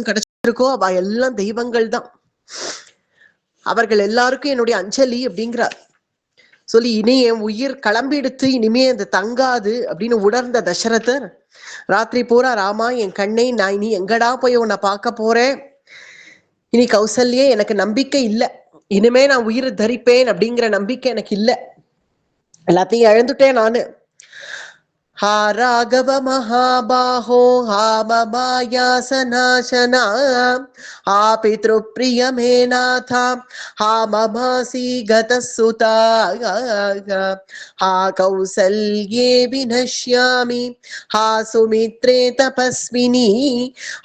கிடைச்சிருக்கோ அவ எல்லாம் தெய்வங்கள் தான். அவர்கள் எல்லாருக்கும் என்னுடைய அஞ்சலி அப்படிங்கிறார். சொல்லி இனி என் உயிர் கிளம்பிடுத்து, இனிமே அந்த தங்காது அப்படின்னு உணர்ந்த தசரதர் ராத்திரி பூரா, ராமா என் கண்ணை, நான் இனி எங்கடா போய் உன்னை பார்க்க போறேன், இனி கௌசல்யே எனக்கு நம்பிக்கை இல்லை, இனிமே நான் உயிர் தரிப்பேன் அப்படிங்கிற நம்பிக்கை எனக்கு இல்லை, எல்லாத்தையும் இழந்துட்டேன் நானு. हा राघव महाबाहो हा ममायासनाशना हा पितृप्रिय मे नाथा हा ममासी गतसुता हा कौसल्ये विनश्यामि हा सुमित्रे तपस्विनी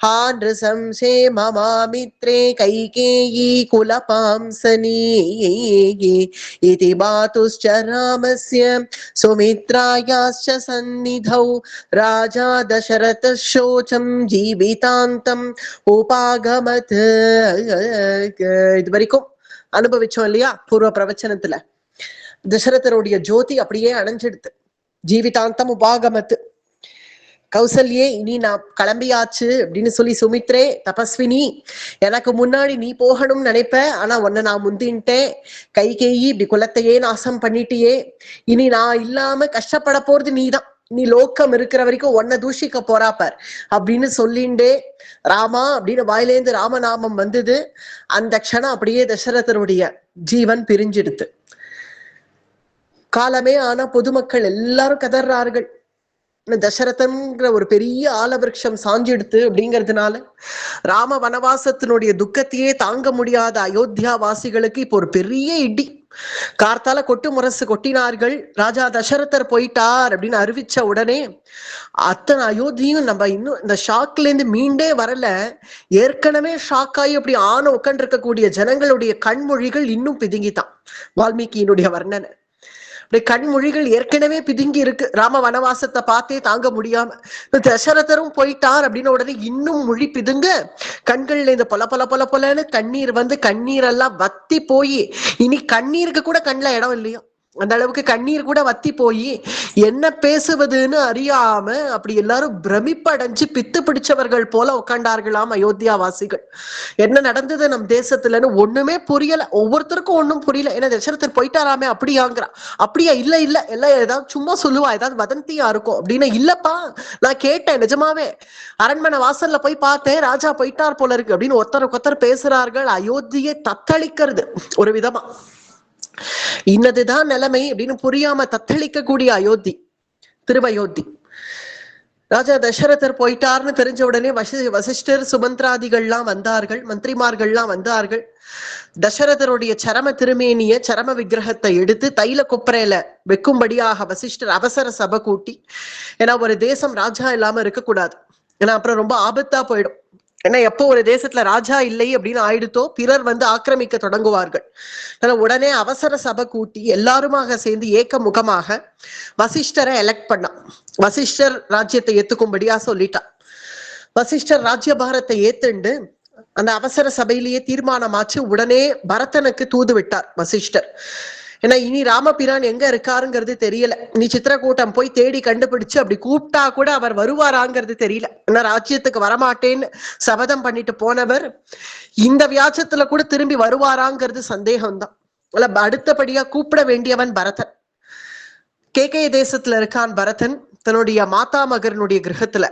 हा नृशंसे ममामित्रे कैकेयी कुलपांसनी इति मातुश्च रामस्य सुमित्रायाश्च सन्निधौ राजा दशरथ शोचम ஜீவிதாந்தம் உபாகமத். இது வரைக்கும் அனுபவிச்சோம் இல்லையா பூர்வ பிரவச்சனத்துல. தசரதருடைய ஜோதி அப்படியே அணைஞ்சிடுது. ஜீவிதாந்தம் உபாகமத்து. கௌசல்யே இனி நான் கிளம்பியாச்சு அப்படின்னு சொல்லி, சுமித்ரே தபஸ்வினி எனக்கு முன்னாடி நீ போகணும்னு நினைப்ப, ஆனா உன்னை நான் முந்தின்ட்டேன், கைகேயி இப்படி குலத்தையே நாசம் பண்ணிட்டியே, இனி நான் இல்லாம கஷ்டப்பட போறது நீதான், நீ லோக்கம் இருக்கிற வரைக்கும் உன்னை தூஷிக்க போறாப்பார் அப்படின்னு சொல்லிண்டே ராமா அப்படின்னு வாயிலேந்து ராமநாமம் வந்தது. அந்த க்ஷணம் அப்படியே தசரதருடைய ஜீவன் பிரிஞ்சிடுது. காலமே ஆனா பொதுமக்கள் எல்லாரும் கதறார்கள். தசரதன்கிற ஒரு பெரிய ஆலவிருஷம் சாஞ்சிடுத்து அப்படிங்கிறதுனால ராம வனவாசத்தினுடைய துக்கத்தையே தாங்க முடியாத அயோத்தியா வாசிகளுக்கு இப்போ ஒரு பெரிய இடி. கார்த்தால கொட்டு முரசு கொட்டினார்கள். ராஜா தசரதர் போயிட்டார் அப்படின்னு அறிவிச்ச உடனே அத்தனை அயோத்தியும் நம்ம இன்னும் இந்த ஷாக்ல இருந்து மீண்டே வரல. ஏற்கனவே ஷாக் ஆகி அப்படி ஆன உட்காந்து இருக்கக்கூடிய ஜனங்களுடைய கண்மொழிகள் இன்னும் பிதுங்கித்தான். வால்மீகியினுடைய வர்ணனை கண்மொழிகள் ஏற்கனவே பிதுங்கி இருக்கு. ராம வனவாசத்தை பார்த்தே தாங்க முடியாம தசரதரும் போயிட்டார் அப்படின்னு உடனே இன்னும் மொழி பிதுங்க, கண்கள்ல இந்த பொல பொல பொல பொலன்னு கண்ணீர் வந்து கண்ணீரெல்லாம் வத்தி போய் இனி கண்ணீருக்கு கூட கண்ணுல இடம் இல்லையா, அந்த அளவுக்கு கண்ணீர் கூட வத்தி போய் என்ன பேசுவதுன்னு அறியாம அப்படி எல்லாரும் பிரமிப்படைஞ்சு பித்து பிடிச்சவர்கள் போல உட்காண்டார்களாம் அயோத்தியா வாசிகள். என்ன நடந்தது நம் தேசத்துலன்னு ஒண்ணுமே புரியல. ஒவ்வொருத்தருக்கும் ஒண்ணும் புரியல. ஏன்னா தசரதர் போயிட்டாராமே அப்படியாங்கிறான். அப்படியா? இல்ல இல்ல எல்லாம் ஏதாவது சும்மா சொல்லுவா, ஏதாவது வதந்தியா இருக்கும் அப்படின்னு. இல்லப்பா நான் கேட்டேன், நிஜமாவே அரண்மனை வாசல்ல போய் பார்த்தேன், ராஜா போயிட்டார் போல இருக்கு அப்படின்னு ஒருத்தருக்கு ஒருத்தர் பேசுறார்கள். அயோத்தியை தத்தளிக்கிறது ஒரு விதமா. இன்னதுதான் நிலைமை அப்படின்னு புரியாம தத்தளிக்க கூடிய அயோத்தி, திருவயோத்தி. ராஜா தசரதர் போயிட்டார்னு தெரிஞ்ச உடனே வசிஷ்டர் சுமந்திராதிகள்லாம் வந்தார்கள், மந்திரிமார்கள்லாம் வந்தார்கள். தசரதருடைய சரம திருமேனிய சரம விக்கிரகத்தை எடுத்து தைல கொப்பரையில வைக்கும்படியாக வசிஷ்டர் அவசர சபை கூட்டி, ஏன்னா ஒரு தேசம் ராஜா இல்லாம இருக்கக்கூடாது, ஏன்னா அப்புறம் ரொம்ப ஆபத்தா போயிடும். ஏன்னா எப்போ ஒரு தேசத்துல ராஜா இல்லை அப்படின்னு ஆயிடுத்தோ பிறர் வந்து ஆக்கிரமிக்க தொடங்குவார்கள். உடனே அவசர சபை கூட்டி எல்லாருமாக சேர்ந்து ஏக்க முகமாக வசிஷ்டரை எலெக்ட் பண்ணான். வசிஷ்டர் ராஜ்யத்தை ஏத்துக்கும்படியா சொல்லிட்டான். வசிஷ்டர் ராஜ்யபாரத்தை ஏத்துண்டு அந்த அவசர சபையிலேயே தீர்மானமாச்சு. உடனே பரதனுக்கு தூது விட்டார் வசிஷ்டர். ஏன்னா இனி ராமபிரான் எங்க இருக்காருங்கிறது தெரியல. நீ சித்திரக்கூட்டம் போய் தேடி கண்டுபிடிச்சு அப்படி கூப்பிட்டா கூட அவர் வருவாராங்கிறது தெரியல. ஏன்னா ராஜ்யத்துக்கு வரமாட்டேன்னு சபதம் பண்ணிட்டு போனவர் இந்த வியாஜத்துல கூட திரும்பி வருவாராங்கிறது சந்தேகம்தான். அடுத்தபடியா கூப்பிட வேண்டியவன் பரதன். கேகய தேசத்துல இருக்கான் பரதன், தன்னுடைய மாதா மகனுடைய கிரகத்துல.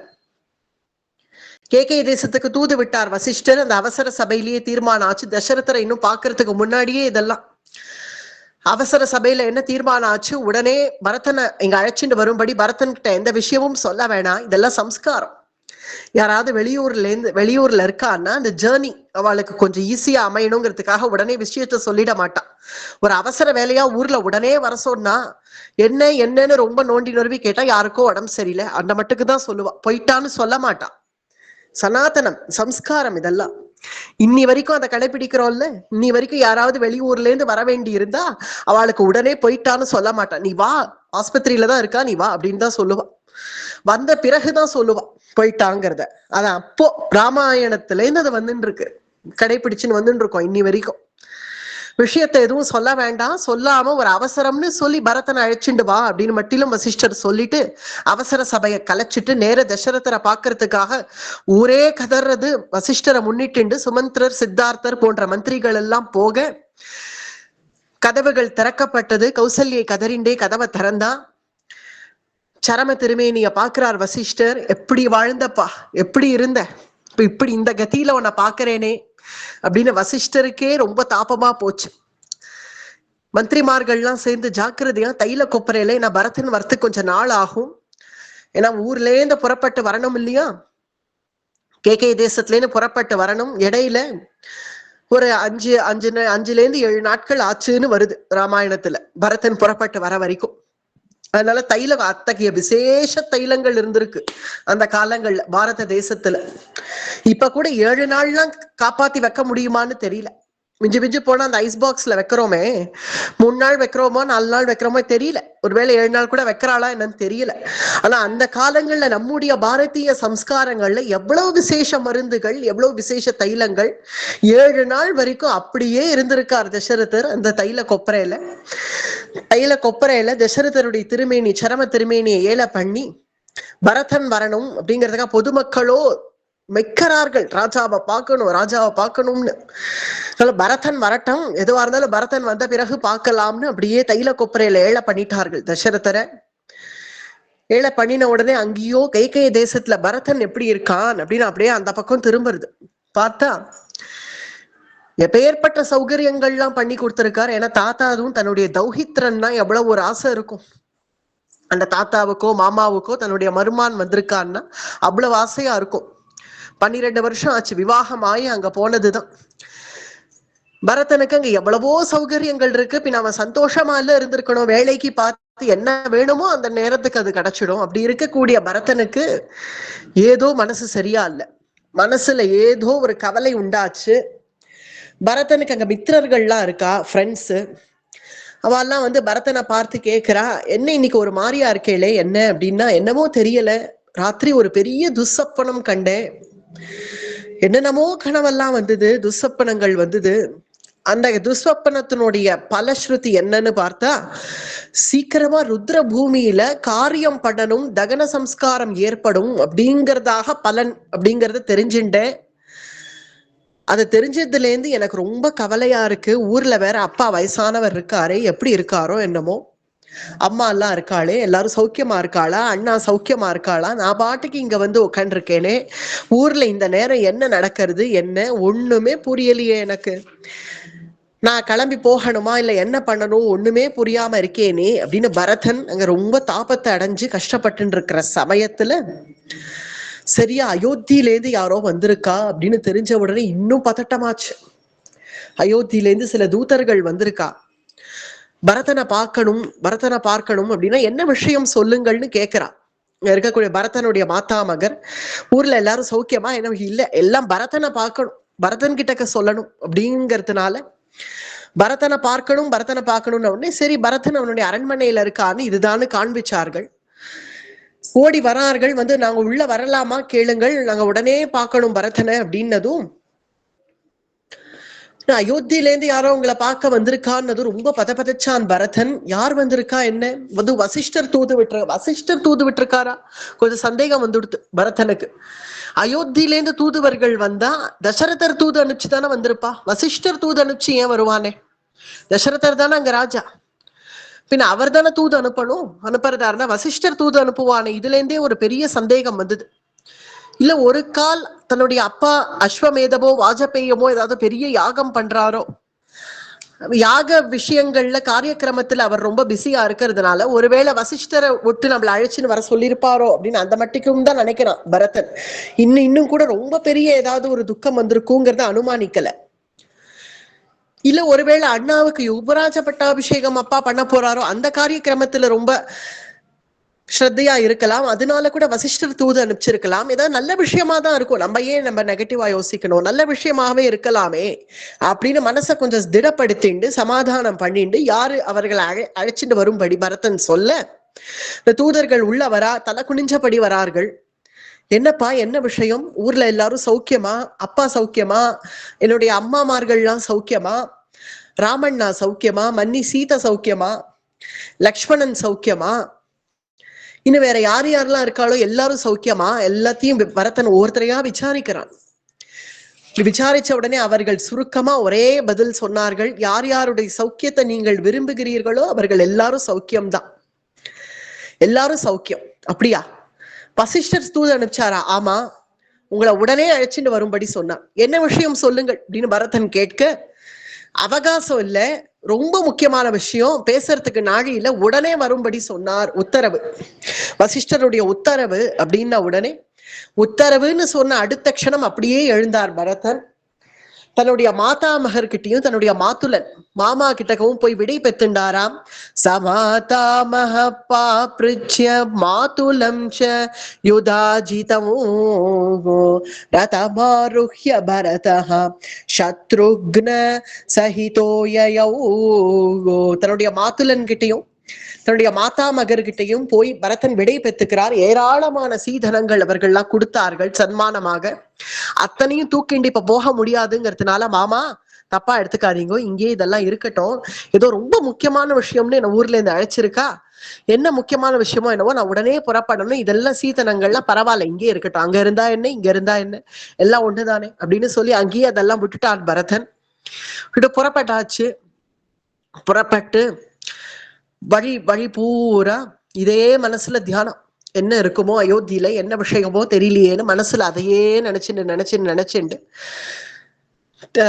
கேகய தேசத்துக்கு தூது விட்டார் வசிஷ்டர். அந்த அவசர சபையிலேயே தீர்மானம் ஆச்சு. தசரதரை இன்னும் பாக்குறதுக்கு முன்னாடியே இதெல்லாம் அவசர சபையில என்ன தீர்மானம் ஆச்சு, உடனே பரதனை இங்க அழைச்சிட்டு வரும்படி பரதன் கிட்ட எந்த விஷயமும் சொல்ல வேணாம், இதெல்லாம் சம்ஸ்காரம். யாராவது வெளியூர்ல இருக்கான்னா அந்த ஜேர்னி அவளுக்கு கொஞ்சம் ஈஸியா அமையணுங்கிறதுக்காக உடனே விஷயத்த சொல்லிட மாட்டான். ஒரு அவசர வேலையா ஊர்ல உடனே வர சொன்னா என்னன்னு ரொம்ப நோண்டி நொறுவி கேட்டா யாருக்கோ உடம்பு சரியில்லை அந்த மட்டுக்கு தான் சொல்லுவா, போயிட்டான்னு சொல்ல மாட்டான். சனாதனம் சம்ஸ்காரம் இதெல்லாம். இன்னி வரைக்கும் அதை கடைபிடிக்கிறோம்ல. இன்னி வரைக்கும் யாராவது வெளியூர்ல இருந்து வர வேண்டி இருந்தா அவளுக்கு உடனே போயிட்டான்னு சொல்ல மாட்டான். நீ வா, ஆஸ்பத்திரியில தான் இருக்கா, நீ வா அப்படின்னு தான் சொல்லுவா. வந்த பிறகுதான் சொல்லுவா போயிட்டாங்கிறத. அத அப்போ ராமாயணத்துல இருந்து அது வந்துட்டு இருக்கு, கடைபிடிச்சுன்னு வந்துட்டு இருக்கோம் இன்னி வரைக்கும். விஷயத்தை எதுவும் சொல்ல வேண்டாம், சொல்லாம ஒரு அவசரம்னு சொல்லி பரதனை அழைச்சிண்டு வா அப்படின்னு மட்டிலும் வசிஷ்டர் சொல்லிட்டு அவசர சபையை கலைச்சிட்டு நேர தசரதரை பாக்குறதுக்காக ஊரே கதறது வசிஷ்டரை முன்னிட்டு சுமந்திரர் சித்தார்த்தர் போன்ற மந்திரிகள் எல்லாம் போக கதவுகள் திறக்கப்பட்டது. கௌசல்யை கதறிண்டே கதவை திறந்தா. சரம திருமேனிய பாக்குறார் வசிஷ்டர். எப்படி வாழ்ந்தப்பா, எப்படி இருந்த, இப்படி இந்த கதியில உன்னை பாக்குறேனே அப்படின்னு வசிஷ்டருக்கே ரொம்ப தாபமா போச்சு. மந்திரிமார்கள்லாம் சேர்ந்து ஜாக்கிரதையா தைல கொப்பரையில நான் பரதன் வரத்துக்கு கொஞ்சம் நாள் ஆகும், ஏன்னா ஊர்ல இருந்து புறப்பட்டு வரணும் இல்லையா, கேகே தேசத்துல இருந்து புறப்பட்டு வரணும். இடையில ஒரு 5 7 நாட்கள் ஆச்சுன்னு வருது ராமாயணத்துல பரதன் புறப்பட்டு வர வரைக்கும். அதனால தைலம் அத்தகைய விசேஷ தைலங்கள் இருந்திருக்கு அந்த காலங்கள்ல பாரத தேசத்துல. இப்ப கூட 7 நாள்லாம் காப்பாத்தி வைக்க முடியுமான்னு தெரியல. மிஞ்சு மிஞ்சு போனா அந்த ஐஸ் பாக்ஸ்ல வைக்கிறோமே, 3 நாள் வைக்கிறோமோ 4 நாள் வைக்கிறோமோ தெரியல. ஒருவேளை 7 நாள் கூட வைக்கிறாளா என்னன்னு தெரியல. ஆனா அந்த காலங்கள்ல நம்முடைய பாரதிய சம்ஸ்காரங்கள்ல எவ்வளவு விசேஷ மருந்துகள், எவ்வளவு விசேஷ தைலங்கள் 7 நாள் வரைக்கும் அப்படியே இருந்திருக்கார் தசரதர் அந்த தைல கொப்பரையில தசரதருடைய திருமேனி சரம திருமேனியை ஏல பண்ணி பரதன் வரணும் அப்படிங்கிறதுக்காக பொதுமக்களோ மெக்கிறார்கள், ராஜாவை பார்க்கணும்னு. பரதன் வரட்டும், எதுவா இருந்தாலும் பரதன் வந்த பிறகு பார்க்கலாம்னு அப்படியே தைல கொப்பரையில ஏழை பண்ணிட்டார்கள் தசரதரை. ஏழை பண்ணின உடனே அங்கேயோ கைகேய தேசத்துல பரதன் எப்படி இருக்கான் அப்படின்னு அப்படியே அந்த பக்கம் திரும்புறது. பார்த்தா எப்பேற்பட்ட சௌகரியங்கள்லாம் பண்ணி கொடுத்திருக்காரு. ஏன்னா தாத்தாவும் தன்னுடைய தௌஹித்ரன்னா எவ்வளவு ஒரு ஆசை இருக்கும். அந்த தாத்தாவுக்கோ மாமாவுக்கோ தன்னுடைய மருமான் வந்திருக்கான்னா அவ்வளவு ஆசையா இருக்கும். 12 வருஷம் ஆச்சு விவாகம் ஆகி அங்க போனதுதான். பரதனுக்கு அங்க எவ்வளவோ சௌகரியங்கள் இருக்கு. பின் அவன் சந்தோஷமா இல்ல இருந்திருக்கணும், வேலைக்கு பார்த்து என்ன வேணுமோ அந்த நேரத்துக்கு அது கிடைச்சிடும். அப்படி இருக்கக்கூடிய பரதனுக்கு ஏதோ மனசு சரியா இல்ல, மனசுல ஏதோ ஒரு கவலை உண்டாச்சு. பரதனுக்கு அங்க மித்திரர்கள்லாம் இருக்கா, ஃப்ரெண்ட்ஸு. அவெல்லாம் பரதனை பார்த்து கேட்கிறா, என்ன இன்னைக்கு ஒரு மாதிரியா இருக்கேளே, என்ன அப்படின்னா, என்னமோ தெரியல, ராத்திரி ஒரு பெரிய துஸ்ஸப்பனம் கண்டேன், என்னென்னமோ கனவெல்லாம் வந்தது, துஸ்ஸப்பனங்கள் வந்தது. அந்த துஸ்வப்பனத்தினுடைய பலஸ்ருதி என்னன்னு பார்த்தா, சீக்கிரமா ருத்ர பூமியில காரியம் பண்ணணும், தகன சம்ஸ்காரம் ஏற்படும் அப்படிங்கிறதாக பலன் அப்படிங்கறத தெரிஞ்சுட்டேன். அது தெரிஞ்சதுல இருந்து எனக்கு ரொம்ப கவலையா இருக்கு. ஊர்ல வேற அப்பா வயசானவர் இருக்காரே, எப்படி இருக்காரோ என்னமோ, அம்மா எல்லாம் இருக்காளே, எல்லாரும் சௌக்கியமா இருக்காளா, அண்ணா சௌக்கியமா இருக்காளா, நான் பாட்டுக்கு இங்க உட்காந்துருக்கேனே, ஊர்ல இந்த நேரம் என்ன நடக்கிறது, என்ன ஒண்ணுமே புரியலையே எனக்கு, நான் கிளம்பி போகணுமா இல்ல என்ன பண்ணணும் ஒண்ணுமே புரியாம இருக்கேனே அப்படின்னு பரதன் அங்க ரொம்ப தாபத்தை அடைஞ்சு கஷ்டப்பட்டு இருக்கிற சமயத்துல சரியா அயோத்தியிலேருந்து யாரோ வந்திருக்கா அப்படின்னு தெரிஞ்ச உடனே இன்னும் பதட்டமாச்சு. அயோத்தியிலேருந்து சில தூதர்கள் வந்திருக்கா, பரதனை பார்க்கணும் அப்படின்னா என்ன விஷயம் சொல்லுங்கள்னு கேட்கிறா. இருக்கக்கூடிய பரதனுடைய மாதாமகர், ஊர்ல எல்லாரும் சௌக்கியமா, என்ன இல்ல, எல்லாம் பரதனை பார்க்கணும், பரதன் கிட்டக்க சொல்லணும் அப்படிங்கிறதுனால பரதனை பார்க்கணும்னு உடனே சரி பரதன் அவனுடைய அரண்மனையில இருக்கான்னு இதுதான்னு காண்பிச்சார்கள். ஓடி வரார்கள், நாங்க உள்ள வரலாமா கேளுங்கள், நாங்க உடனே பார்க்கணும் பரதனை அப்படின்னதும், அயோத்தியிலேருந்து யாரோ உங்களை பார்க்க வந்திருக்கான்னு ரொம்ப பதச்சான் பரதன். யார் வந்திருக்கா என்ன, வசிஷ்டர் தூது விட்டுருக்காரா, கொஞ்சம் சந்தேகம் வந்துடுத்து பரதனுக்கு. அயோத்தியிலேருந்து தூதுவர்கள் வந்தா தசரதர் தூது அனுப்பிச்சுதானே வந்திருப்பா, வசிஷ்டர் தூது அனுப்பிச்சு ஏன் வருவானே, தசரதர் தானே அங்க ராஜா, பின்ன அவர் தானே தூது அனுப்புறதா இருந்தா வசிஷ்டர் தூது அனுப்புவானே. இதுல இருந்தே ஒரு பெரிய சந்தேகம் வந்தது. இல்ல ஒரு கால் தன்னுடைய அப்பா அஸ்வமேதமோ வாஜபேயமோ ஏதாவது பெரிய யாகம் பண்றாரோ, யாக விஷயங்கள்ல காரியக்கிரமத்துல அவர் ரொம்ப பிஸியா இருக்கிறதுனால ஒருவேளை வசிஷ்டரை விட்டு நம்மள அழைச்சின்னு வர சொல்லியிருப்பாரோ அப்படின்னு அந்த மட்டுக்கும் தான் நினைக்கிறான் பரதன். இன்னும் கூட ரொம்ப பெரிய ஏதாவது ஒரு துக்கம் வந்திருக்குங்கிறத அனுமானிக்கல. இல்ல ஒருவேளை அண்ணாவுக்கு யுவராஜ பட்டாபிஷேகம் அப்பா பண்ண போறாரோ அந்த காரியக்கிரமத்துல ரொம்ப ஸ்ரத்தையா இருக்கலாம், அதனால கூட வசிஷ்டர் தூது அனுப்பிச்சிருக்கலாம். ஏதாவது நல்ல விஷயமா தான் இருக்கும், நம்ம ஏன் நம்ம நெகட்டிவா யோசிக்கணும், நல்ல விஷயமாவே இருக்கலாமே அப்படின்னு மனசை கொஞ்சம் திடப்படுத்திண்டு சமாதானம் பண்ணிண்டு யாரு அவர்களை அழைச்சிட்டு வரும்படி பரதன் சொல்ல, இந்த தூதர்கள் உள்ள வரா, தலை குனிஞ்சபடி வரார்கள். என்னப்பா என்ன விஷயம், ஊர்ல எல்லாரும் சௌக்கியமா, அப்பா சௌக்கியமா, என்னுடைய அம்மாமார்கள்லாம் சௌக்கியமா, ராமண்ணா சௌக்கியமா, மன்னி சீதை சௌக்கியமா, லக்ஷ்மணன் சௌக்கியமா, இன்னும் வேற யார் யாரெல்லாம் இருக்காளோ எல்லாரும் சௌக்கியமா, எல்லாத்தையும் பரதன் ஒவ்வொருத்தரையா விசாரிக்கிறான். விசாரிச்ச உடனே அவர்கள் சுருக்கமா ஒரே பதில் சொன்னார்கள். யார் யாருடைய சௌக்கியத்தை நீங்கள் விரும்புகிறீர்களோ அவர்கள் எல்லாரும் சௌக்கியம்தான், எல்லாரும் சௌக்கியம். அப்படியா? வசிஷ்டர் தூது அனுப்பிச்சாரா? ஆமா, உங்களை உடனே அழைச்சிட்டு வரும்படி சொன்னார். என்ன விஷயம் சொல்லுங்கள் அப்படின்னு பரதன் கேட்க, அவகாசம் இல்ல, ரொம்ப முக்கியமான விஷயம், பேசுறதுக்கு நாழி இல்ல, உடனே வரும்படி சொன்னார். உத்தரவு, வசிஷ்டருடைய உத்தரவு அப்படின்னா உடனே உத்தரவுன்னு சொன்ன அடுத்த க்ஷணம் அப்படியே எழுந்தார் பரதன். தன்னுடைய மாதாமகர்கிட்டையும் தன்னுடைய மாத்துலன் மாமா கிட்டகவும் போய் விடை பெற்றுண்டாராம். சமாதாமஹ பாப்ருச்ய மாதுலம் ச யுதாஜிதமோ ரதமாருஹ்ய பரதஹ சத்ருக்ன சஹிதோயயௌ. தன்னுடைய மாத்துலன் கிட்டையும் தன்னுடைய மாதா மகர்கிட்டையும் போய் பரதன் விடை பெற்றுக்கிறார். ஏராளமான சீதனங்கள் அவர்கள்லாம் கொடுத்தார்கள் சன்மானமாக. அத்தனையும் தூக்கிண்டு இப்ப போக முடியாதுங்கிறதுனால, மாமா தப்பா எடுத்துக்காதீங்க, இங்கே இதெல்லாம் இருக்கட்டும், ஏதோ ரொம்ப முக்கியமான விஷயம்னு என்ன ஊர்ல இருந்து அழைச்சிருக்கா, என்ன முக்கியமான விஷயமோ என்னவோ, நான் உடனே புறப்படணும், இதெல்லாம் சீதனங்கள்லாம் பரவாயில்ல இங்கே இருக்கட்டும், அங்க இருந்தா என்ன இங்க இருந்தா என்ன, எல்லாம் ஒண்ணுதானே அப்படின்னு சொல்லி அங்கேயே அதெல்லாம் விட்டுட்டான் பரதன். புறப்பட்டாச்சு. புறப்பட்டு வழி பூரா இதே மனசுல தியானம், என்ன இருக்குமோ அயோத்தியில, என்ன விஷயமோ தெரியலையேன்னு மனசுல அதையே நினைச்சுண்டு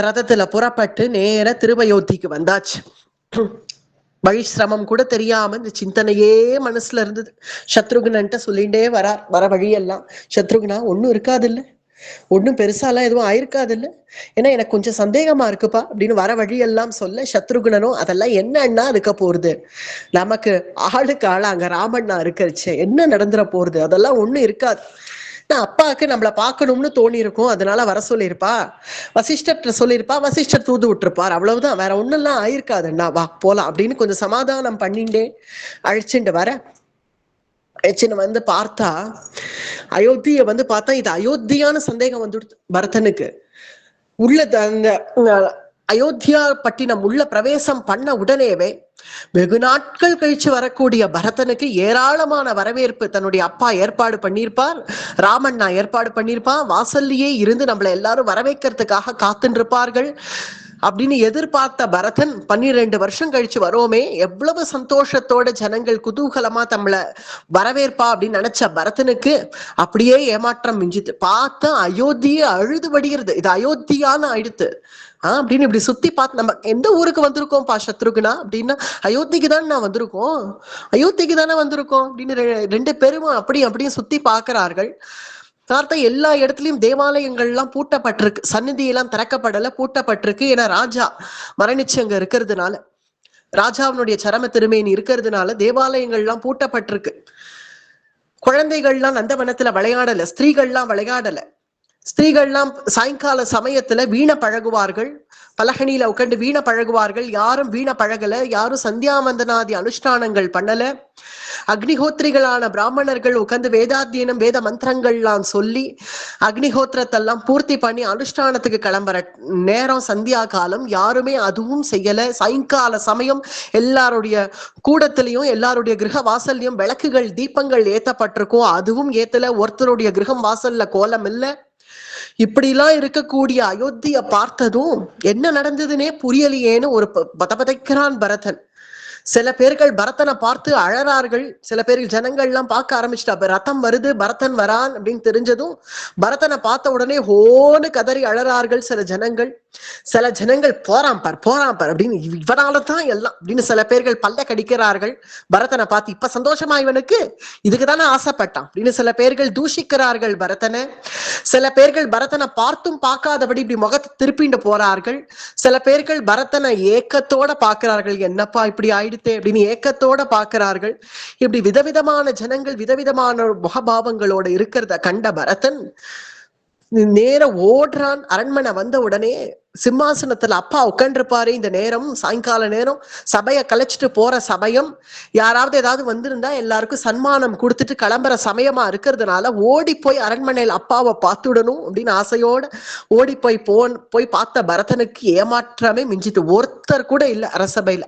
ரதத்துல புறப்பட்டு நேர திருவயோத்திக்கு வந்தாச்சு. வழி சிரமம் கூட தெரியாம இந்த சிந்தனையே மனசுல இருந்தது. சத்ருகுனன்ட்ட சொல்லிண்டே வர வழியெல்லாம், சத்ருகுனா ஒன்னும் இருக்காது இல்ல, ஒன்னும் பெருசாலாம் எதுவும் ஆயிருக்காது இல்ல, ஏன்னா எனக்கு கொஞ்சம் சந்தேகமா இருக்குப்பா அப்படின்னு வர வழியெல்லாம் சொல்ல, சத்ருகுனனும் அதெல்லாம் என்னன்னா இருக்க போறது, நமக்கு ஆளுக்கு ஆளா அங்க ராமண்ணா இருக்கிறச்சு, என்ன நடந்துட போறது, அதெல்லாம் ஒண்ணும் இருக்காது, அப்பாவுக்கு நம்மளை பார்க்கணும்னு தோணி இருக்கும், அதனால வர சொல்லியிருப்பா, வசிஷ்டர் சொல்லியிருப்பா, வசிஷ்டர் தூது விட்டுருப்பார், அவ்வளவுதான், வேற ஒண்ணும் எல்லாம் ஆயிருக்காதுண்ணா, வா போலாம் அப்படின்னு கொஞ்சம் சமாதானம் பண்ணிண்டே அழைச்சிட்டு வர. அழைச்சின்னு வந்து பார்த்தா, அயோத்திய வந்து பார்த்தா, இது அயோத்தியான சந்தேகம் வந்துடுது பரதனுக்கு. உள்ள அந்த அயோத்தியா பட்டினம் உள்ள பிரவேசம் பண்ண உடனேவே வெகு நாட்கள் கழிச்சு வரக்கூடிய பரதனுக்கு ஏராளமான வரவேற்பு தன்னுடைய அப்பா ஏற்பாடு பண்ணியிருப்பார், ராமண்ணா ஏற்பாடு பண்ணியிருப்பான், வாசல்லையே இருந்து நம்மளை எல்லாரும் வரவேற்கிறதுக்காக காத்துட்டு இருப்பார்கள் அப்படின்னு எதிர்பார்த்த பரதன் 12 வருஷம் கழிச்சு வரோமே, எவ்வளவு சந்தோஷத்தோட ஜனங்கள் குதூகலமா நம்மளை வரவேற்பா அப்படின்னு நினைச்ச பரதனுக்கு அப்படியே ஏமாற்றம் மிஞ்சிது. பார்த்தா அயோத்தியை அழுது வடிகிறது, இது அயோத்தியான்னு ஆயிடுத்து அப்படின்னு இப்படி சுத்தி பார்த்து, நம்ம எந்த ஊருக்கு வந்திருக்கோம் பா சத்ருகுனா அப்படின்னா, அயோத்திக்கு தானே நான் வந்திருக்கோம், அயோத்திக்கு தானே வந்திருக்கோம் அப்படின்னு ரெண்டு பேரும் அப்படியும் சுத்தி பார்க்கிறார்கள். பார்த்தா எல்லா இடத்துலயும் தேவாலயங்கள்லாம் பூட்டப்பட்டிருக்கு, சந்நிதியெல்லாம் திறக்கப்படல, பூட்டப்பட்டிருக்கு. ஏன்னா ராஜா மரணிச்சு அங்க இருக்கிறதுனால, ராஜாவினுடைய சரம திருமேனி இருக்கிறதுனால தேவாலயங்கள்லாம் பூட்டப்பட்டிருக்கு. குழந்தைகள்லாம் நந்தவனத்துல விளையாடல, ஸ்திரீகள்லாம் விளையாடல. ஸ்திரீகள்லாம் சாயங்கால சமயத்துல வீண பழகுவார்கள், பலகனியில உட்காந்து வீண பழகுவார்கள். யாரும் வீண பழகல, யாரும் சந்தியாவந்தனாதி அனுஷ்டானங்கள் பண்ணல. அக்னிஹோத்திரிகளான பிராமணர்கள் உட்காந்து வேதாத்தியனம் வேத மந்திரங்கள்லாம் சொல்லி அக்னிஹோத்திரத்தெல்லாம் பூர்த்தி பண்ணி அனுஷ்டானத்துக்கு கிளம்புற நேரம் சந்தியா காலம், யாருமே அதுவும் செய்யல. சாயங்கால சமயம் எல்லாருடைய கூடத்திலையும் எல்லாருடைய கிரக வாசல்லையும் விளக்குகள் தீபங்கள் ஏத்தப்பட்டிருக்கும், அதுவும் ஏத்தல. ஒருத்தருடைய கிரகம் வாசல்ல கோலம் இல்ல. இப்படிலாம் இருக்கக்கூடிய அயோத்திய பார்த்ததும் என்ன நடந்ததுன்னே புரியலையேன்னு ஒரு பதபதைக்கிறான் பரதன். சில பேர்கள் பரதனை பார்த்து அழறார்கள், சில பேர்கள் ஜனங்கள்லாம் பார்க்க ஆரம்பிச்சுட்டா, ரதம் வருது பரதன் வரான் அப்படின்னு தெரிஞ்சதும் பரதனை பார்த்த உடனே ஹோன்னு கதறி அழறார்கள் சில ஜனங்கள். சில ஜனங்கள் போறான் பார் அப்படின்னு, இவனாலதான் எல்லாம் அப்படின்னு சில பேர்கள் பல்ல கடிக்கிறார்கள் பரதனை பார்த்து. இப்ப சந்தோஷமா இவனுக்கு, இதுக்குதானே ஆசைப்பட்டான் அப்படின்னு சில பேர்கள் தூஷிக்கிறார்கள் பரதனை. சில பேர்கள் பரதனை பார்த்தும் பார்க்காதபடி இப்படி முகத்தை திருப்பிண்டு போறார்கள். சில பேர்கள் பரதனை ஏக்கத்தோட பார்க்கிறார்கள், என்னப்பா இப்படி ஆயிடுத்தே அப்படின்னு ஏக்கத்தோட பார்க்கிறார்கள். இப்படி விதவிதமான ஜனங்கள் விதவிதமான முகபாவங்களோட இருக்கிறத கண்ட பரதன் நேரம் ஓடுறான். அரண்மனை வந்த உடனே சிம்மாசனத்துல அப்பா உட்காண்டிருப்பாரு. இந்த நேரம் சாயங்கால நேரம் சபையை கலைச்சிட்டு போற சமயம். யாராவது ஏதாவது வந்திருந்தா எல்லாருக்கும் சன்மானம் கொடுத்துட்டு கிளம்புற சமயமா இருக்கிறதுனால ஓடி போய் அரண்மனையில் அப்பாவை பார்த்துடணும் அப்படின்னு ஆசையோட ஓடி போய் பார்த்த பரதனுக்கு ஏமாற்றமே மிஞ்சிட்டு. ஒருத்தர் கூட இல்லை அரசபையில.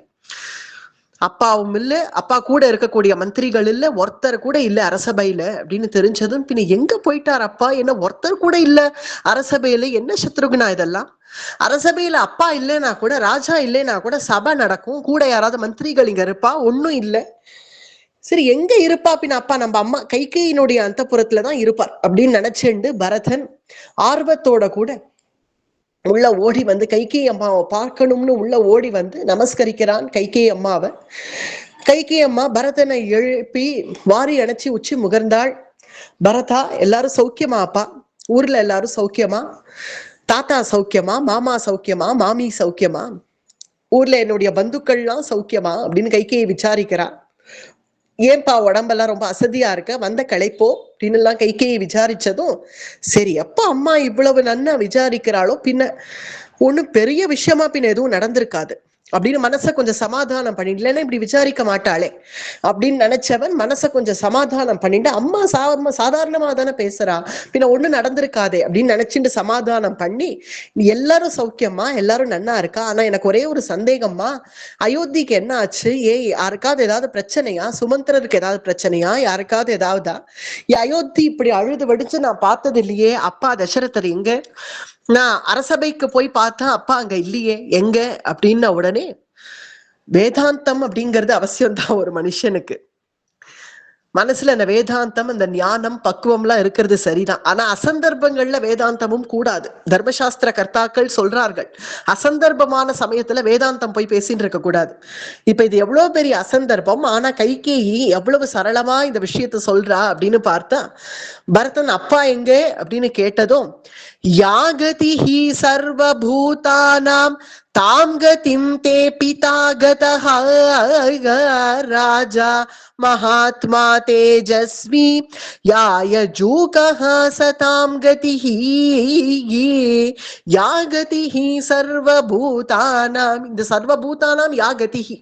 அப்பாவும் இல்ல, அப்பா கூட இருக்கக்கூடிய மந்திரிகள் இல்ல, ஒருத்தர் கூட இல்ல அரசபையில அப்படின்னு தெரிஞ்சதும் பின்ன எங்க போயிட்டார் அப்பா? என்ன ஒருத்தர் கூட இல்ல அரசபையில? என்ன சத்ருகுணா இதெல்லாம்? அரசபையில அப்பா இல்லைன்னா கூட, ராஜா இல்லைன்னா கூட சபை நடக்கும், கூட யாராவது மந்திரிகள் இங்க இருப்பா, ஒன்னும் இல்லை. சரி எங்க இருப்பா? பின்ன அப்பா நம்ம அம்மா கைகேயினுடைய அந்தப்புறத்துலதான் இருப்பார் அப்படின்னு நினைச்சுண்டு பரதன் ஆர்வத்தோட கூட உள்ள ஓடி வந்து கைகேயி அம்மாவை பார்க்கணும்னு உள்ள ஓடி வந்து நமஸ்கரிக்கிறான் கைகேயி அம்மாவை. கைகேயி அம்மா பரதனை எழுப்பி வாரி அணைச்சி உச்சி முகர்ந்தாள். பரதா, எல்லாரும் சௌக்கியமா? அப்பா ஊர்ல எல்லாரும் சௌக்கியமா? தாத்தா சௌக்கியமா? மாமா சௌக்கியமா? மாமி சௌக்கியமா? ஊர்ல என்னுடைய பந்துக்கள்லாம் சௌக்கியமா அப்படின்னு கைகேயி விசாரிக்கிறா. ஏன்பா உடம்பெல்லாம் ரொம்ப அசதியா இருக்க, வந்த களைப்போ அப்படின்னு எல்லாம் கைகேயி விசாரிச்சதும், சரி அப்பா அம்மா இவ்வளவு நன்னா விசாரிக்கிறாளோ பின்ன ஒண்ணு பெரிய விஷயமா பின்ன எதுவும் நடந்திருக்காது அப்படின்னு மனசை கொஞ்சம் சமாதானம் பண்ணிட்டு, இல்லைன்னா இப்படி விசாரிக்க மாட்டாளே அப்படின்னு நினைச்சவன் மனசை கொஞ்சம் சமாதானம் பண்ணிட்டு, அம்மா சாதாரணமா தானே பேசுறா, பின்ன ஒண்ணு நடந்திருக்காதே அப்படின்னு நினைச்சுட்டு சமாதானம் பண்ணி, எல்லாரும் சௌக்கியமா, எல்லாரும் நன்னா இருக்கா, ஆனா எனக்கு ஒரே ஒரு சந்தேகம்மா, அயோத்திக்கு என்ன ஆச்சு? யாருக்காவது ஏதாவது பிரச்சனையா? சுமந்திரருக்கு ஏதாவது பிரச்சனையா? யாருக்காவது ஏதாவதா? அயோத்தி இப்படி அழுது வடிச்சு நான் பார்த்தது இல்லையே. அப்பா தசரதர் எங்க? நான் அரசபைக்கு போய் பார்த்தா அப்பா அங்க இல்லையே, எங்க அப்படின்ன உடனே வேதாந்தம் அப்படிங்கிறது அவசியம்தான் ஒரு மனுஷனுக்கு. மனசுல அந்த வேதாந்தம், அந்த ஞானம், பக்குவம்லாம் இருக்கிறது சரிதான். ஆனா அசந்தர்ப்பங்கள்ல வேதாந்தமும் கூடாது. தர்மசாஸ்திர கர்த்தாக்கள் சொல்றார்கள், அசந்தர்ப்பமான சமயத்துல வேதாந்தம் போய் பேசிட்டு இருக்க கூடாது. இப்ப இது எவ்வளவு பெரிய அசந்தர்ப்பம். ஆனா கைகேயி எவ்வளவு சரளமா இந்த விஷயத்த சொல்றா அப்படின்னு பார்த்தா, பரதன் அப்பா எங்க அப்படின்னு கேட்டதும், யாகதிஹி சர்வபூதானாம் தாம் கதிம் தே பிதா கதஹ ராஜா மகாத்மா தேஜஸ்வி யாயஜூகஹ சதாம் கதிஹி யாகதிஹி சர்வபூதானாம். இந்த சர்வபூதானாம் யாகதிஹி,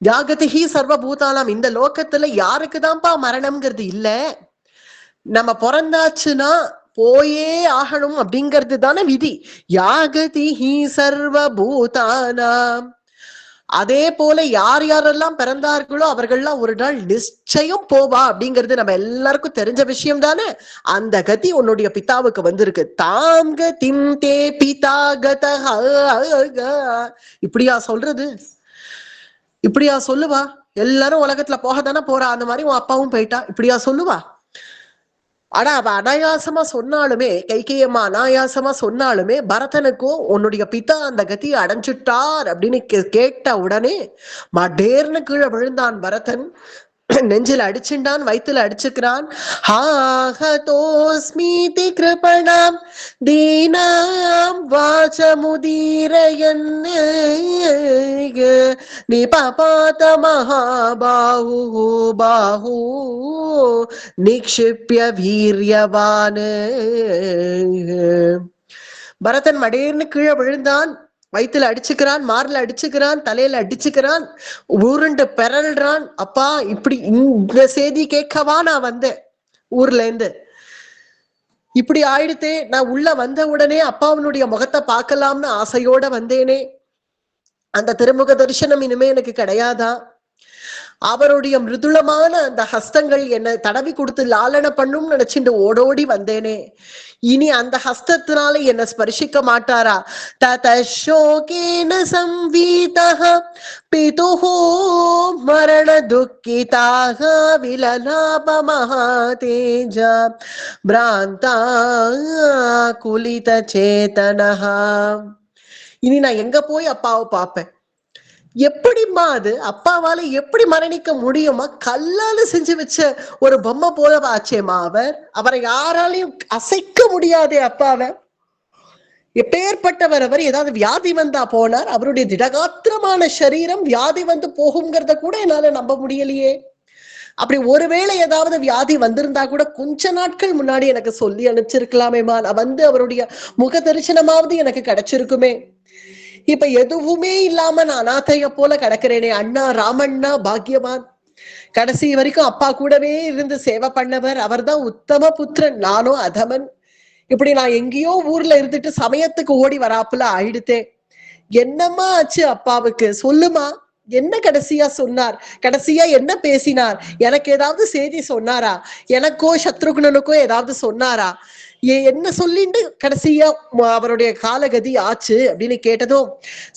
யாகதிஹி சர்வபூதானாம். இந்த லோகத்துல யாருக்குதான்ப்பா மரணம்ங்கிறது இல்ல. நம்ம பிறந்தாச்சுன்னா போயே ஆகணும் அப்படிங்கிறது தானே விதி. யாகதிஹி சர்வபூதானாம். அதே போல யார் யாரெல்லாம் பிறந்தார்களோ அவர்கள்லாம் ஒரு நாள் நிச்சயம் போவா அப்படிங்கிறது நம்ம எல்லாருக்கும் தெரிஞ்ச விஷயம் தானே. அந்த கதி உன்னுடைய பிதாவுக்கு வந்திருக்கு. தாம் கதிம் தே பிதா கதஹ. இப்படியா சொல்றது? இப்படியா சொல்லுவா? எல்லாரும் உலகத்துல போக தானே போறா, அந்த மாதிரி உன் அப்பாவும் போயிட்டா, இப்படியா சொல்லுவா? ஆனா அவ அனாயாசமா சொன்னாலுமே, கைகேயம்மா அனாயாசமா சொன்னாலுமே, பரதனுக்கும் உன்னுடைய பிதா அந்த கதியை அடைஞ்சுட்டார் அப்படின்னு கேட்ட உடனே மடேர்னு கீழே விழுந்தான் பரதன். நெஞ்சில அடிச்சுண்டான், வயிற்றுல அடிச்சுக்கிறான். ஹாஹதோஸ்மீதி கிருபணாம் தீனாம் வாசமுதீரயன் நிபபாத மகாபாஹு பாஹு நிக்ஷிப்ய வீரியவான். பரதன் மடேர்னு கீழே விழுந்தான், வயிற்றுல அடிச்சுக்கிறான், மார்ல அடிச்சுக்கிறான், தலையில அடிச்சுக்கிறான், உருண்டு பெறல்றான். அப்பா இப்படி இந்த செய்தி கேட்கவா நான் வந்தேன் ஊர்ல இருந்து? இப்படி ஆயிடுத்தே. நான் உள்ள வந்த உடனே அப்பாவனுடைய முகத்தை பார்க்கலாம்னு ஆசையோட வந்தேனே, அந்த திருமுக தரிசனம் இனிமே எனக்கு கிடையாதா? அவருடைய மிருதுளமான அந்த ஹஸ்தங்கள் என்ன தடவி கொடுத்து லாலன பண்ணும் நினைச்சுட்டு ஓடோடி வந்தேனே, இனி அந்த ஹஸ்தத்தினால என்ன ஸ்பர்ஷிக்க மாட்டாரா? ததசோகேன சம்வீதஹ பிதுஹு மரண துக்கிதாக விலலாப மகாதேஜா பிராந்தா குலித சேதனஹ. இனி நான் எங்க போய் அப்பாவை பார்ப்பேன்? எப்படிம்மா அது? அப்பாவால எப்படி மரணிக்க முடியுமா? கல்லால செஞ்சு வச்ச ஒரு பொம்மை போல ஆச்சேமா அவரை யாராலையும் அசைக்க முடியாதே அப்பாவை. எப்பேற்பட்டவர் அவர்? ஏதாவது வியாதி வந்தா போனார், அவருடைய திடகாத்திரமான சரீரம் வியாதி வந்து போகுங்கிறத கூட என்னால நம்ப முடியலையே. அப்படி ஒருவேளை ஏதாவது வியாதி வந்திருந்தா கூட கொஞ்ச நாட்கள் முன்னாடி எனக்கு சொல்லி அனுப்பிச்சிருக்கலாமேமா, நான் வந்து அவருடைய முக தரிசனமாவது எனக்கு கிடைச்சிருக்குமே. இப்ப எதுவுமே இல்லாம நான் அநாதைய போல கிடக்கிறேனே. அண்ணா ராமண்ணா பாக்யவான், கடைசி வரைக்கும் அப்பா கூடவே இருந்து சேவை பண்ணவர், அவர் தான் உத்தம புத்திரன், நானும் அதமன். இப்படி நான் எங்கேயோ ஊர்ல இருந்துட்டு சமயத்துக்கு ஓடி வராப்புல ஆயிடுத்தே. என்னம்மா ஆச்சு அப்பாவுக்கு, சொல்லுமா, என்ன கடைசியா சொன்னார், கடைசியா என்ன பேசினார், எனக்கு ஏதாவது செய்தி சொன்னாரா, எனக்கோ சத்ருகுணனுக்கோ ஏதாவது சொன்னாரா, என்ன சொல்லிட்டு கடைசியா அவருடைய காலகதி ஆச்சு அப்படின்னு கேட்டதும்,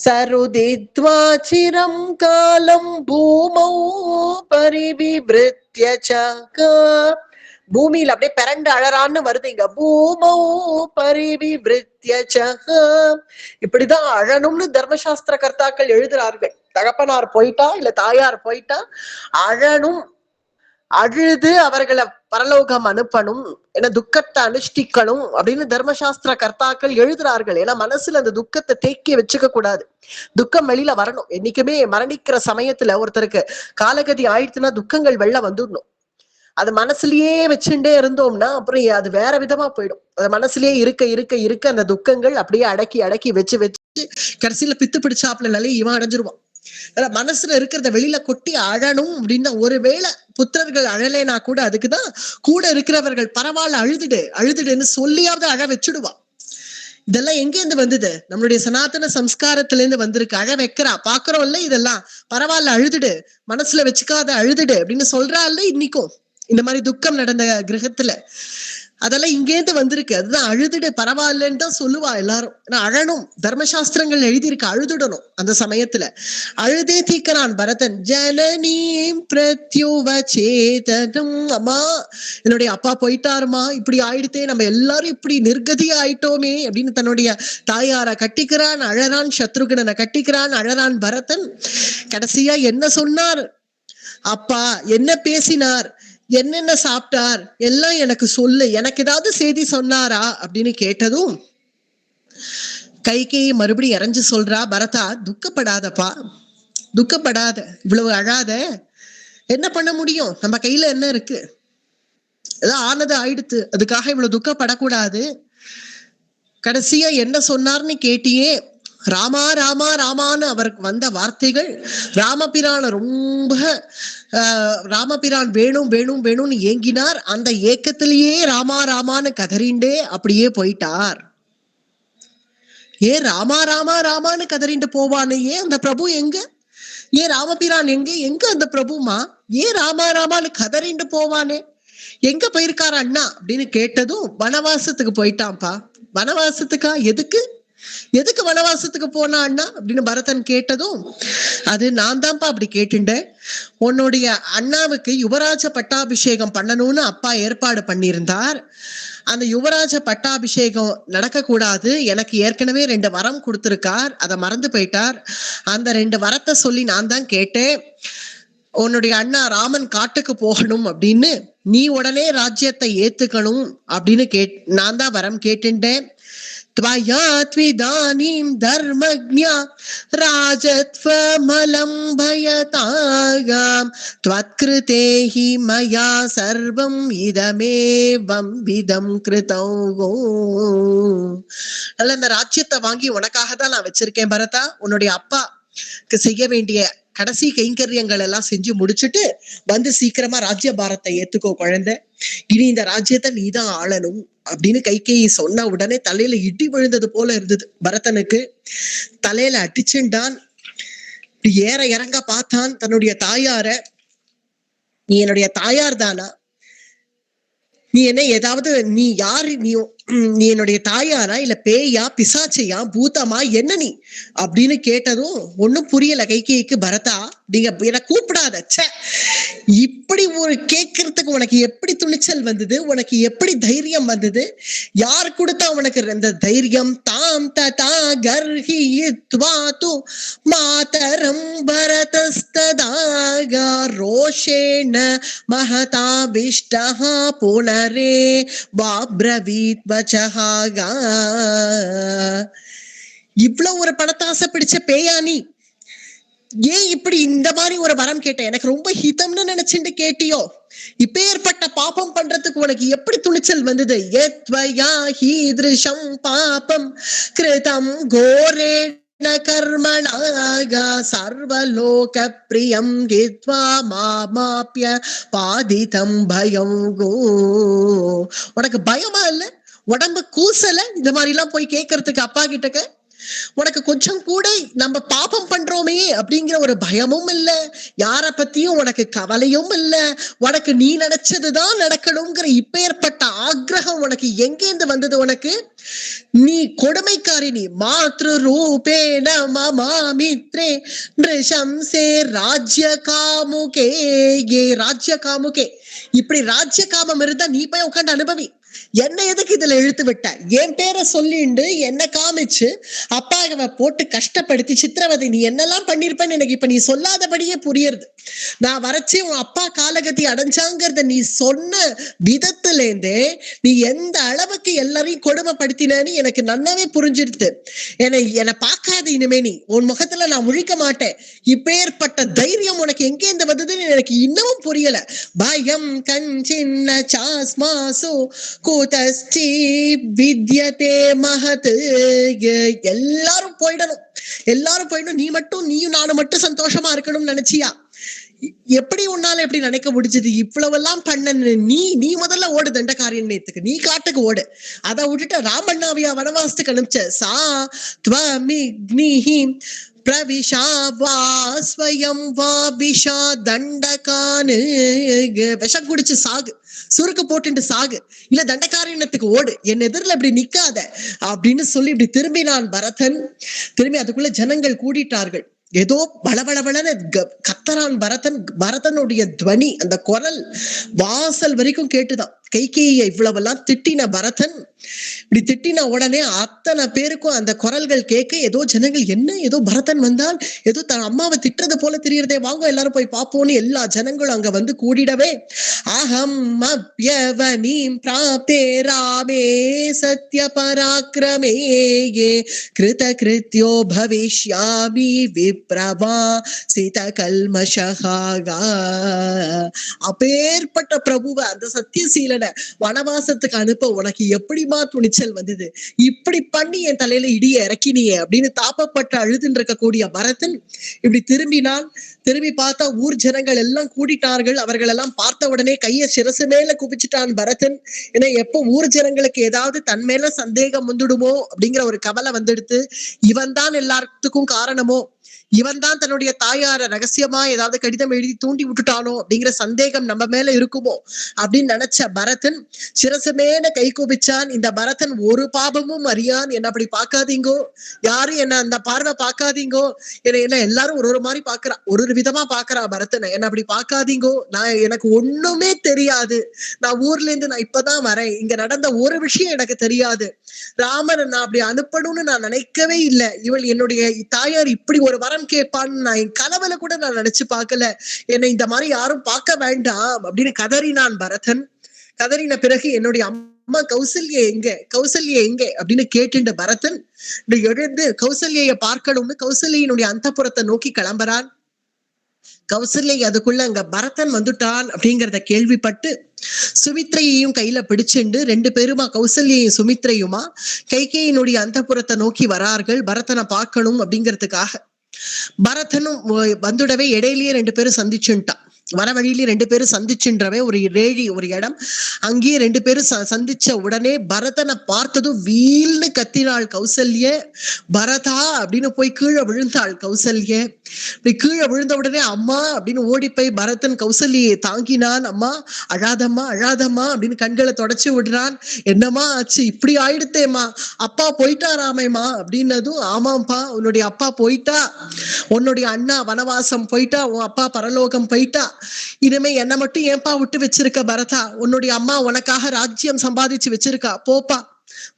சருதித்வாச்சிரம் காலம் பூமௌ பரிவிப்ருத்ய பூமியில அப்படியே பிறண்டு அழறான்னு வருதுங்க. பூமௌ பரிவிப்ருத்ய இப்படிதான் அழணும்னு தர்மசாஸ்திர கர்த்தாக்கள் எழுதுறார்கள். தகப்பனார் போயிட்டா இல்ல தாயார் போயிட்டா அழணும், அழுது அவர்களை பரலோகம் அனுப்பணும், ஏன்னா துக்கத்தை அனுஷ்டிக்கணும் அப்படின்னு தர்மசாஸ்திர கர்த்தாக்கள் எழுதுறார்கள். ஏன்னா மனசுல அந்த துக்கத்தை தேக்கி வச்சுக்க கூடாது, துக்கம் வெளியில வரணும். என்னைக்குமே மரணிக்கிற சமயத்துல ஒருத்தருக்கு காலகதி ஆயிடுச்சுன்னா துக்கங்கள் வெளில வந்துடணும். அது மனசுலயே வச்சுட்டே இருந்தோம்னா அப்புறம் அது வேற விதமா போயிடும். அது மனசுலயே இருக்க இருக்க இருக்க அந்த துக்கங்கள் அப்படியே அடக்கி அடக்கி வச்சு வச்சு கடைசியில பித்து பிடிச்சாப்புல நிலையை இவன் அடைஞ்சிருவான். மனசுல இருக்கிறத வெளியில கொட்டி அழணும் அப்படின்னா, ஒருவேளை புத்திரர்கள் அழலைனா கூட அதுக்குதான் கூட இருக்கிறவர்கள் பரவாயில்ல அழுதுடு அழுதுடுன்னு சொல்லியாவது அழ வச்சுடுவான். இதெல்லாம் எங்க இருந்து வந்தது? நம்மளுடைய சனாதன சம்ஸ்காரத்துல இருந்து வந்திருக்கு. அழ வைக்கிறா, பாக்குறோம் இல்ல, இதெல்லாம் பரவாயில்ல அழுதுடு, மனசுல வச்சுக்காத அழுதுடு அப்படின்னு சொல்றா இல்ல. இன்னைக்கும் இந்த மாதிரி துக்கம் நடந்த கிரகத்துல அதெல்லாம் இங்கேருந்து வந்திருக்கு. அதுதான் அழுதுடு பரவாயில்லன்னு தான் சொல்லுவா எல்லாரும். அழணும், தர்மசாஸ்திரங்கள் எழுதியிருக்கு, அழுதுடணும். அந்த சமயத்துல அழுதே தீக்கிறான் பரதன். ஜனனீம் பிரத்யுவச்சேதனம், அம்மா என்னுடைய அப்பா போயிட்டாருமா, இப்படி ஆயிடுத்தே, நம்ம எல்லாரும் இப்படி நிர்கதி ஆயிட்டோமே அப்படின்னு தன்னுடைய தாயார கட்டிக்கிறான், அழறான். சத்ருகனனை கட்டிக்கிறான், அழறான் பரதன். கடைசியா என்ன சொன்னார் அப்பா, என்ன பேசினார், என்னென்ன சாப்பிட்டார் எல்லாம் எனக்கு சொல்லு, எனக்கு ஏதாவது செய்தி சொன்னாரா அப்படின்னு கேட்டதும் கைகேயி மறுபடியும் இறஞ்சு சொல்றா, பரதா துக்கப்படாதப்பா, துக்கப்படாத, இவ்வளவு அழாத, என்ன பண்ண முடியும், நம்ம கையில என்ன இருக்கு, ஏதாவது ஆனது ஆயிடுத்து, அதுக்காக இவ்வளவு துக்கப்படக்கூடாது. கடைசியா என்ன சொன்னார்னு கேட்டியே, ராமா ராமா ராமான்னு அவருக்கு வந்த வார்த்தைகள் ராமபிரான ரொம்ப ராமபிரான் வேணும் வேணும் வேணும்னு ஏங்கினார். அந்த ஏக்கத்திலேயே ராமா ராமான்னு கதறிண்டே அப்படியே போயிட்டார். ஏன் ராமா ராமா ராமான்னு கதறிண்டு போவானு, ஏன் அந்த பிரபு எங்க, ஏன் ராமபிரான் எங்க, எங்க அந்த பிரபுமா, ஏன் ராமா ராமான்னு கதறிண்டு போவானே, எங்க போயிருக்காரு அண்ணா அப்படின்னு கேட்டதும், வனவாசத்துக்கு போயிட்டான்ப்பா. வனவாசத்துக்கா, எதுக்கு எதுக்கு வனவாசத்துக்கு போனா அண்ணா அப்படின்னு பரதன் கேட்டதும், அது நான் தான்ப்பா அப்படி கேட்டுட்டேன், உன்னுடைய அண்ணாவுக்கு யுவராஜ பட்டாபிஷேகம் பண்ணணும்னு அப்பா ஏற்பாடு பண்ணியிருந்தார். அந்த யுவராஜ பட்டாபிஷேகம் நடக்க கூடாது, எனக்கு ஏற்கனவே 2 வரம் கொடுத்திருக்கார், அதை மறந்து போயிட்டார். அந்த 2 வரத்தை சொல்லி நான் தான் கேட்டேன், உன்னுடைய அண்ணா ராமன் காட்டுக்கு போகணும் அப்படின்னு, நீ உடனே ராஜ்யத்தை ஏத்துக்கணும் அப்படின்னு நான் தான் வரம் கேட்டுட்டேன். त्वया त्विदानीं धर्मज्ञा राजत्वमलं भयतागां त्वत्कृते हि मया सर्वं इदमेवं विदं कृतौ. நல்ல இந்த ராஜ்யத்தை வாங்கி உனக்காக தான் நான் வச்சிருக்கேன் பரதா. உன்னுடைய அப்பாக்கு செய்ய வேண்டிய கடைசி கைங்கரியங்கள் எல்லாம் செஞ்சு முடிச்சுட்டு வந்து சீக்கிரமா ராஜ்ய பாரத்தை ஏத்துக்கோ குழந்தை, இனி இந்த ராஜ்யத்தை நீதான் ஆளணும் அப்படின்னு கைகேயி சொன்ன உடனே தலையில இடி விழுந்தது போல இருந்தது பரதனுக்கு. தலையில அடிச்சுண்டான், ஏற இறங்க பார்த்தான் தன்னுடைய தாயார. நீ என்னுடைய தாயார் தானா, நீ என்ன ஏதாவது, நீ யாரு, நீ என்னுடைய தாயாரா இல்ல பேயா பிசாச்சையா பூதமா என்ன நீ அப்படின்னு கேட்டதும் ஒன்னும் புரியல கைகேயிக்கு. பரதா நீங்க என்ன கூப்பிடாத, இப்படி ஒரு கேட்கறதுக்கு உனக்கு எப்படி துணிச்சல் வந்தது, உனக்கு எப்படி தைரியம் வந்தது, யார் கொடுத்தா உனக்கு இந்த தைரியம்? தாம் ததா கர்ஹித்வாது மாதரம் பரதஸ்ததாக ரோஷேண மஹதா விஷ்டஹ புனரே வாப்ரவீத் வசஹாகா. இவ்வளவு ஒரு பணத்தாசை பிடிச்ச பேயா நீ? ஏன் இப்படி இந்த மாதிரி ஒரு வரம் கேட்ட? எனக்கு ரொம்ப ஹிதம்னு நினைச்சுட்டு கேட்டியோ? இப்பேற்பட்ட பாப்பம் பண்றதுக்கு உனக்கு எப்படி துணிச்சல் வந்தது? ஏத்வயா ஹீத்ருஷம் பாபம் கிருதம் கோரே கர்மணாக சர்வலோக பிரியம் கித்வா மாமாப்ய பாதிதம் பயம் கோ. உனக்கு பயமா இல்ல? உடம்பு கூசல இந்த மாதிரி எல்லாம் போய் கேட்கறதுக்கு அப்பா கிட்டக்க? உனக்கு கொஞ்சம் கூட நம்ம பாபம் பண்றோமே அப்படிங்கிற ஒரு பயமும் இல்ல, யார பத்தியும் உனக்கு கவலையும் இல்ல, உனக்கு நீ நினைச்சதுதான் நடக்கணுங்கிற இப்பேற்பட்ட ஆக்ரகம் உனக்கு எங்கேந்து வந்தது? உனக்கு நீ கொடுமைக்காரி, நீ மாத்ரு ரூபேண மமாமித்ரே நிருஷம்சே ராஜ்ய காமுகே. ஏ ராஜ்ய காமுகே, இப்படி ராஜ்ய காமம் இருந்தா நீ போய் உட்காந்து அனுபவி. என்ன எதுக்கு இதுல இழுத்து விட்ட? என் பேரை சொல்லிண்டு என்ன காமிச்சு அப்பாவை போட்டு கஷ்டப்படுத்தி சித்திரவதை நீ என்னெல்லாம் பண்ணிருப்பேன்னு எனக்கு இப்ப நீ சொல்லாதபடியே புரியுது. நான் வரைச்சி உன் அப்பா காலகதி அடைஞ்சாங்கிறத நீ சொன்ன விதத்திலேருந்தே நீ எந்த அளவுக்கு எல்லாரையும் கொடுமைப்படுத்தினு எனக்கு நல்லாவே புரிஞ்சிருது. என்னை பார்க்காத இனிமே நீ உன் முகத்துல நான் முழிக்க மாட்டேன். இப்பேற்பட்ட தைரியம் உனக்கு எங்கேருந்து வந்ததுன்னு எனக்கு இன்னமும் புரியல. பயம் கஞ்சின்ன சாஸ்மாசு கூதஸ்தி வித்யதே மஹத். எல்லாரும் போயிடணும், எல்லாரும் போயிடணும், நீ மட்டும், நீயும் நானும் மட்டும் சந்தோஷமா இருக்கணும்னு நினைச்சியா? எப்படி உன்னால எப்படி நினைக்க முடிஞ்சது? இவ்வளவெல்லாம் பண்ண நீ முதல்ல ஓடு தண்டகாரண்யத்துக்கு, நீ காட்டுக்கு ஓடு. அதை விட்டுட்டு ராமண்ணாவியா வனவாசத்துக்கு அனுப்பிச்ச சா துவமிக்னிஹி பிரவிஷா வா ஸ்வயம் வா விஷா தண்டகானு. விஷம் குடிச்சு சாகு, சுருக்கு போட்டு சாகு, இல்ல தண்டகாரண்யத்துக்கு ஓடு, என் எதிரில் இப்படி நிக்காத அப்படின்னு சொல்லி இப்படி திரும்பினான் பரதன். திரும்பி அதுக்குள்ள ஜனங்கள் கூடிட்டார்கள். ஏதோ பளபளபளன்னு கத்தரான் பரதன். பரதனுடைய துவனி, அந்த குரல் வாசல் வரைக்கும் கேட்டுதான். கைகேயியை இவ்வளவெல்லாம் திட்டின பரதன் இப்படி திட்டின உடனே அத்தனை பேருக்கும் அந்த குரல்கள் கேட்க ஏதோ ஜனங்கள் என்ன ஏதோ பரதன் வந்தால் ஏதோ தன் அம்மாவை திட்டுறது போல தெரியறதே, வாங்க எல்லாரும் போய் பார்ப்போம்னு எல்லா ஜனங்களும் அங்க வந்து கூடிடவே அகம் அப்யவனீம் பிராப்தே ராமே சத்ய பராக்கிரமே கிருத கிருத்யோ பவிஷ்யாமி விப்ரவா சித கல்மஷஹாகா. அப்பேற்பட்ட பிரபுவ, அந்த சத்தியசீலனை வனவாசத்துக்கு அனுப்ப உனக்கு எப்படிமா துணிச்சல் வந்தது? இப்படி பண்ணி என் தலையில இடிய இறக்கினியே அப்படின்னு தாப்பப்பட்டு அழுதுன்னு இருக்கக்கூடிய பரதன் இப்படி திரும்பினான். திரும்பி பார்த்தா ஊர் ஜனங்கள் எல்லாம் கூடிட்டார்கள். அவர்கள் எல்லாம் பார்த்த உடனே கைய சிரசு மேல குவிச்சுட்டான் பரதன். ஏன்னா எப்போ ஊர் ஜனங்களுக்கு ஏதாவது தன் மேல சந்தேகம் வந்துடுமோ அப்படிங்கிற ஒரு கவலை வந்துடுத்து. இவன் தான் எல்லாத்துக்கும் காரணமோ, இவன் தான் தன்னுடைய தாயார ரகசியமா ஏதாவது கடிதம் எழுதி தூண்டி விட்டுட்டானோ அப்படிங்கிற சந்தேகம் நம்ம மேல இருக்குமோ அப்படின்னு நினைச்ச பரதன் சிரசு மேல கை குவிச்சான். இந்த பரதன் ஒரு பாபமும் அறியான். என்ன அப்படி பார்க்காதீங்கோ, யாரும் என்ன அந்த பார்வை பார்க்காதீங்கோ, என்ன எல்லாரும் ஒரு மாதிரி பாக்குறா, ஒரு விதமா பாக்குறா பரதனை. என்ன அப்படி பார்க்காதீங்கோ, நான் எனக்கு ஒண்ணுமே தெரியாது, நான் ஊர்ல இருந்து நான் இப்பதான் வரேன், இங்க நடந்த ஒரு விஷயம் எனக்கு தெரியாது, ராமன் நான் அப்படி அனுப்பணும்னு நான் நினைக்கவே இல்லை, இவள் என்னுடைய தாயார் இப்படி ஒரு வரம் கேட்பான்னு நான் என் கனவுல கூட நான் நினைச்சு பார்க்கல, என்னை இந்த மாதிரி யாரும் பார்க்க வேண்டாம் அப்படின்னு கதறினான் பரதன். கதறின பிறகு என்னுடைய அம்மா கௌசல்யா எங்க, கௌசல்யா எங்க அப்படின்னு கேட்டுண்ட பரதன் எழுந்து கௌசல்யை பார்க்கணும்னு கௌசல்யினுடைய அந்தப்புறத்தை நோக்கி கிளம்புறான். கௌசல்யை அதுக்குள்ள அங்க பரதன் வந்துட்டான் அப்படிங்கிறத கேள்விப்பட்டு சுமித்ரையையும் கையில பிடிச்சுண்டு ரெண்டு பேருமா, கௌசல்யையும் சுமித்ரையுமா கைகேயினுடைய அந்தப்புறத்தை நோக்கி வரார்கள் பரதனை பார்க்கணும் அப்படிங்கிறதுக்காக. பரதனும் வந்துடவே இடையிலேயே ரெண்டு பேரும் சந்திச்சுட்டான். வர வழியிலேயே ரெண்டு பேரும் சந்திச்சுன்றவே ஒரு ரேழி ஒரு இடம், அங்கேயே ரெண்டு பேரும் சந்திச்ச உடனே பரதனை பார்த்ததும் வீல்னு கத்தினாள் கௌசல்ய. பரதா அப்படின்னு போய் கீழே விழுந்தாள் கௌசல்ய. கீழே விழுந்த உடனே அம்மா அப்படின்னு ஓடி போய் பரதன் கௌசல்யை தாங்கினான். அம்மா அழாதம்மா அழாதம்மா அப்படின்னு கண்களை தொடச்சு விடுறான். என்னம்மா ஆச்சு, இப்படி ஆயிடுத்தேம்மா, அப்பா போயிட்டாராமேம்மா அப்படின்னதும் ஆமாப்பா உன்னுடைய அப்பா போயிட்டா, உன்னுடைய அண்ணா வனவாசம் போயிட்டா, உன் அப்பா பரலோகம் போயிட்டா, இனிமே என்ன மட்டும் ஏன்பா விட்டு வச்சிருக்க பரதா, உன்னுடைய அம்மா உனக்காக ராஜ்யம் சம்பாதிச்சு வச்சிருக்கா, போப்பா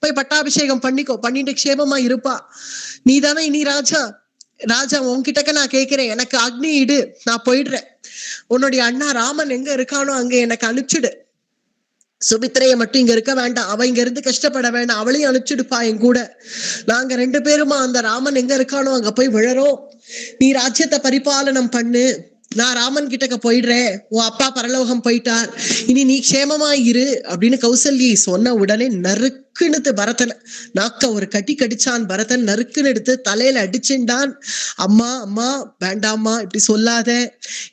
போய் பட்டாபிஷேகம் பண்ணிக்கோ, பண்ணிட்டு க்ஷேமமா இருப்பா, நீதானே இனி ராஜா, ராஜா உன்கிட்டக்க நான் கேட்கிறேன், எனக்கு அக்னி இடு, நான் போயிடுறேன், உன்னுடைய அண்ணா ராமன் எங்க இருக்கானோ அங்க எனக்கு அனுப்பிச்சுடு, சுமித்ரைய மட்டும் இங்க இருக்க வேண்டாம், அவ இங்க இருந்து கஷ்டப்பட வேண்டாம், அவளையும் அனுப்பிச்சுடுப்பா என் கூட, நாங்க ரெண்டு பேருமா அந்த ராமன் எங்க இருக்கானோ அங்க போய் விழறோம், நீ ராஜ்யத்தை பரிபாலனம் பண்ணு, நான் ராமன் கிட்டக்க போயிடுறேன், உன் அப்பா பரலோகம் போயிட்டார், இனி நீ க்ஷேமமா இரு அப்படின்னு கௌசல்யை சொன்ன உடனே நறுக்குன்னு பரதன் நாக்க ஒரு கட்டி கடிச்சான். பரதன் நறுக்குன்னு எடுத்து தலையில அடிச்சுண்டான். அம்மா அம்மா வேண்டாம்மா, இப்படி சொல்லாத,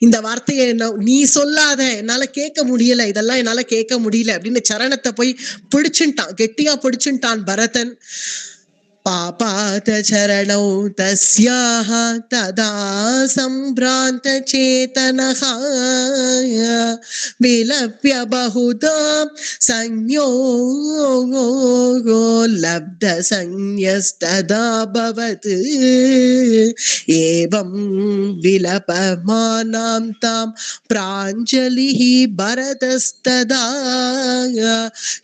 இந்த வார்த்தையை நீ சொல்லாத, என்னால கேட்க முடியல, இதெல்லாம் என்னால கேட்க முடியல அப்படின்னு சரணத்தை போய் பிடிச்சுட்டான், கெட்டியா பிடிச்சுட்டான் பரதன். पापात चरणौ तस्याः तदा सम्भ्रान्त चेतनः विलप्य बहुधा संज्ञो लब्ध संज्ञस्तदा भवत् एवं विलपमानां तां प्राञ्जलिः भरतस्तदा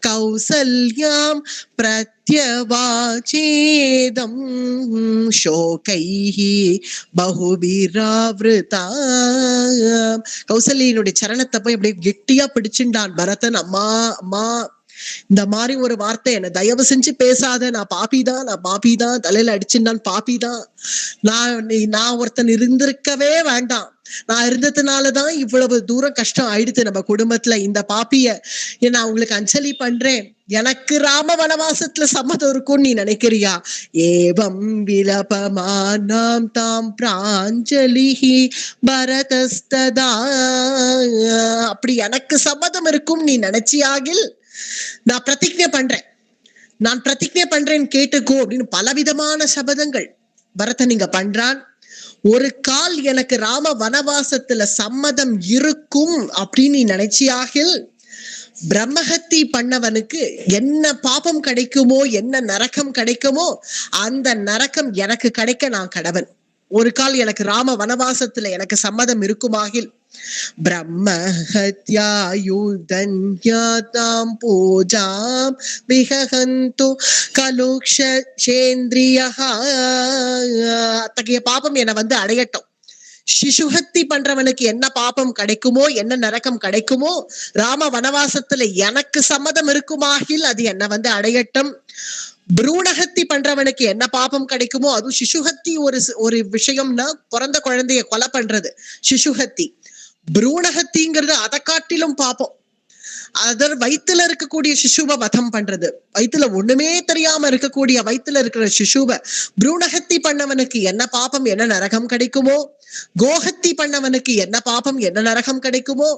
कौसल्यां प्रत्यवाचेदं शोकैः बहुविरावृता. கௌசல்யினுடைய சரணத்தை போய் அப்படியே கெட்டியா பிடிச்சுண்டான் பரதன். அம்மா அம்மா, இந்த மாதிரி ஒரு வார்த்தை என்ன தயவு செஞ்சு பேசாத, நான் பாப்பிதான், நான் பாப்பிதான், தலையில அடிச்சுட்டான், பாப்பிதான், நான் ஒருத்தன் இருந்திருக்கவே வேண்டாம், நான் இருந்ததுனாலதான் இவ்வளவு தூரம் கஷ்டம் ஆயிடுது நம்ம குடும்பத்துல, இந்த பாப்பிய நான் உங்களுக்கு அஞ்சலி பண்றேன், எனக்கு ராம வனவாசத்துல சம்மதம் இருக்கும்னு நீ நினைக்கிறியா? ஏவம் விலபமானாம் தாம் பிராஞ்சலிஹி பரதஸ்ததா, அப்படி எனக்கு சம்மதம் இருக்கும் நீ நினைச்சியாகில் நான் பிரதிஜ்ஞை பண்றேன், நான் பிரதிஜ்ஞை பண்றேன்னு கேட்டுக்கோ அப்படின்னு பலவிதமான சபதங்கள் பரதன் இங்க பண்றான். ஒரு கால் எனக்கு ராம வனவாசத்துல சம்மதம் இருக்கும் அப்படின்னு நீ நினைச்சியாகில் பிரம்மஹத்தி பண்ணவனுக்கு என்ன பாபம் கிடைக்குமோ, என்ன நரகம் கிடைக்குமோ அந்த நரகம் எனக்கு கிடைக்க நான் கடவன். ஒரு கால் எனக்கு ராம வனவாசத்துல எனக்கு சம்மதம் இருக்குமாகில் பிரம்மஹத்யாயுதன்யாதாம் பூஜாம் விஹஹந்து கலுக்ஷேந்திரியஹ, அத்தகைய பாபம் என்னை வந்து அடையட்டும். சிசுஹத்தி பண்றவனுக்கு என்ன பாபம் கிடைக்குமோ, என்ன நரகம் கிடைக்குமோ, ராம வனவாசத்துல எனக்கு சம்மதம் இருக்குமாகில் அது என்ன வந்து அடையட்டும். புரூணஹத்தி பண்றவனுக்கு என்ன பாபம் கிடைக்குமோ, அதுவும் சிசுஹத்தி ஒரு விஷயம்னா பிறந்த குழந்தைய கொலை பண்றது சிசுஹத்தி. புரூணஹத்திங்கிறது அதை காட்டிலும் பாப்போம். அதர் வயிற்றுல இருக்கக்கூடிய சிசுவை வதம் பண்றது, வயிற்றுல ஒண்ணுமே தெரியாம இருக்கக்கூடிய வயிற்றுல இருக்கிற சிசுவை புரூணஹத்தி பண்ணவனுக்கு என்ன பாபம் என்ன நரகம் கிடைக்குமோ, கோஹத்தி பண்ணவனுக்கு என்ன பாபம் என்ன நரகம் கிடைக்குமோ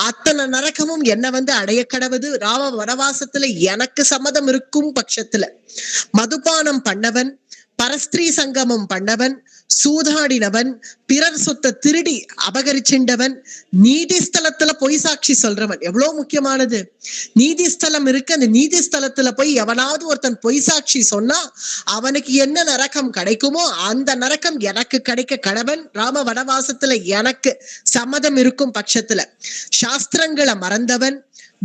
அத்தனை நரகமும் என்ன வந்து அடைய கடவுது ராம வனவாசத்துல எனக்கு சம்மதம் இருக்கும் பட்சத்துல. மதுபானம் பண்ணவன், பரஸ்திரீ சங்கமம் பண்ணவன், சூதாடினவன், பிறர் சொத்தை திருடி அபகரிச்சின்றவன், நீதி ஸ்தலத்துல பொய் சாட்சி சொல்றவன், எவ்வளவு முக்கியமானது. நீதி ஸ்தலம் இருக்கு, அந்த நீதி ஸ்தலத்துல போய் எவனாவது ஒருத்தன் பொய் சாட்சி சொன்னா அவனுக்கு என்ன நரகம் கிடைக்குமோ அந்த நரகம் எனக்கு கிடைக்க கடவன் ராம வனவாசத்துல எனக்கு சம்மதம் இருக்கும் பட்சத்துல. சாஸ்திரங்களை மறந்தவன்,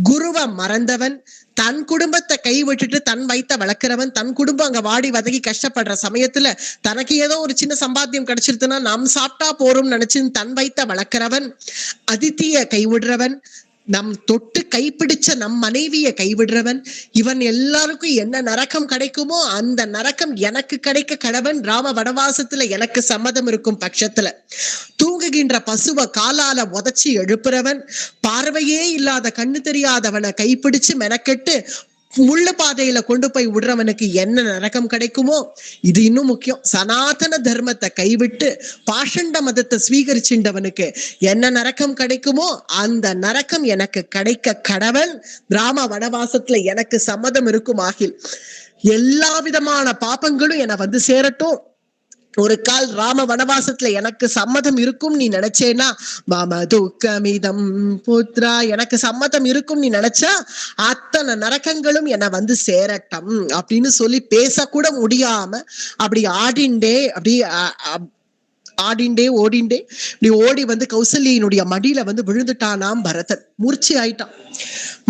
குருவை மறந்தவன், தன் குடும்பத்தை கை விட்டுட்டு தன் வயித்தை வளர்க்கிறவன், தன் குடும்பம் அங்க வாடி வதக்கி கஷ்டப்படுற சமயத்துல தனக்கு ஏதோ ஒரு சின்ன சம்பாத்தியம் கிடைச்சிருதுன்னா நாம் சாப்பிட்டா போறோம்னு நினைச்சு தன் வயித்தை வளர்க்கிறவன், அதித்திய கைவிடுறவன், நம் தொட்டு கைப்பிடிச்ச நம் மனைவிய கைவிடுறவன், இவன் எல்லாருக்கும் என்ன நரகம் கிடைக்குமோ அந்த நரகம் எனக்கு கிடைக்க கடவன் ராம வனவாசத்துல எனக்கு சம்மதம் இருக்கும் பட்சத்துல. தூங்குகின்ற பசுவை காலால உதச்சி எழுப்புறவன், பார்வையே இல்லாத கண்ணு தெரியாதவனை கைப்பிடிச்சு மெனக்கெட்டு முள்ளு பாதையில கொண்டு போய் விடுறவனுக்கு என்ன நரகம் கிடைக்குமோ. இது இன்னும் முக்கியம், சனாதன தர்மத்தை கைவிட்டு பாஷண்ட மதத்தை ஸ்வீகரிச்சின்றவனுக்கு என்ன நரகம் கிடைக்குமோ அந்த நரகம் எனக்கு கிடைக்க கடவன் ராம வனவாசத்துல எனக்கு சம்மதம் இருக்கும் ஆகில் எல்லா விதமான பாபங்களும் என வந்து சேரட்டும். ஒரு கால் ராம வனவாசத்துல எனக்கு சம்மதம் இருக்கும் நீ நினைச்சேனா, மாம துக்கமிதம் புத்ரா, எனக்கு சம்மதம் இருக்கும் நீ நினைச்சா அத்தனை நரக்கங்களும் என்னை வந்து சேரட்டும் அப்படின்னு சொல்லி பேசக்கூட முடியாம அப்படி ஆடிண்டே ஓடிண்டே இப்படி ஓடி வந்து கௌசல்யினுடைய மடியில வந்து விழுந்துட்டானாம் பரதன். மூர்ச்சி ஆயிட்டான்.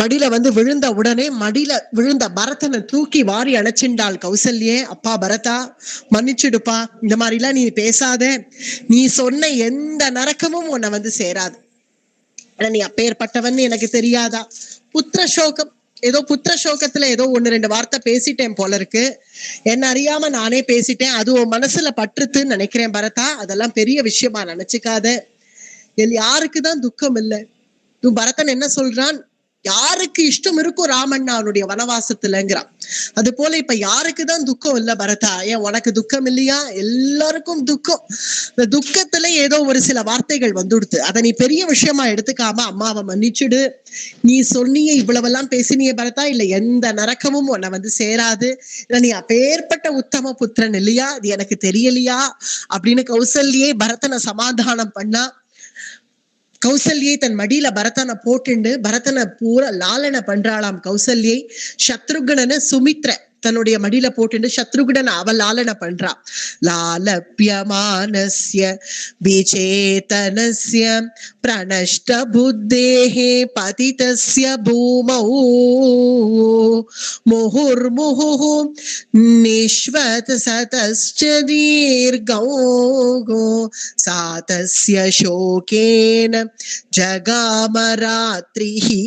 மடியில வந்து விழுந்த உடனே மடியில விழுந்த பரதனை தூக்கி வாரி அணைச்சிண்டாள் கௌசல்யே. அப்பா பரதா, மன்னிச்சுடுப்பா, இந்த மாதிரி எல்லாம் நீ பேசாத, நீ சொன்ன எந்த நரக்கமும் உன்னை வந்து சேராது. ஆனா நீ அப்பேற்பட்டவன் எனக்கு தெரியாதா? புத்திர சோகம், ஏதோ புத்திர சோகத்துல ஏதோ 1-2 வார்த்தை பேசிட்டேன் போல இருக்கு. என்ன அறியாம நானே பேசிட்டேன். அது உன் மனசுல பற்றுத்துன்னு நினைக்கிறேன் பரதா. அதெல்லாம் பெரிய விஷயமா நினைச்சுக்காத. யாருக்குதான் துக்கம் இல்லை? பரதன் என்ன சொல்றான், யாருக்கு இஷ்டம் இருக்கும் ராமண்ணா அவனுடைய வனவாசத்துலங்கிறான். அது போல இப்ப யாருக்குதான் துக்கம் இல்ல பரதா? ஏன் உனக்கு துக்கம் இல்லையா? எல்லாருக்கும் துக்கம். இந்த துக்கத்துல ஏதோ ஒரு சில வார்த்தைகள் வந்துடுத்து. அதை நீ பெரிய விஷயமா எடுத்துக்காம அம்மாவை மன்னிச்சுடு. நீ சொன்னிய இவ்வளவெல்லாம் பேசினிய பரதா, இல்ல எந்த நரக்கமும் உன்னை வந்து சேராது. இல்ல நீ அப்பேற்பட்ட உத்தம புத்திரன் இல்லையா, அது எனக்கு தெரியலையா அப்படின்னு கௌசல்யே பரதனை சமாதானம் பண்ணா. கௌசல்யை தன் மடியில பரதனை போட்டுண்டு பரதனை பூரா லாலனை பண்றாளாம் கௌசல்யை. சத்ருகனனை சுமித்ர தன்னுடைய மடியில போட்டுண்டு சத்ருகுடன் அவள் லாலனை பண்றா. லாலப்யமானஸ்ய விசேதனஸ்ய பிரணஷ்ட புத்தேஹே பதிதஸ்ய பூமௌ முஹுர்முஹு நிஷ்வத் சதஸ்ச தீர்கௌ சாதஸ்ய சோகேன ஜகாமராத்ரிஹி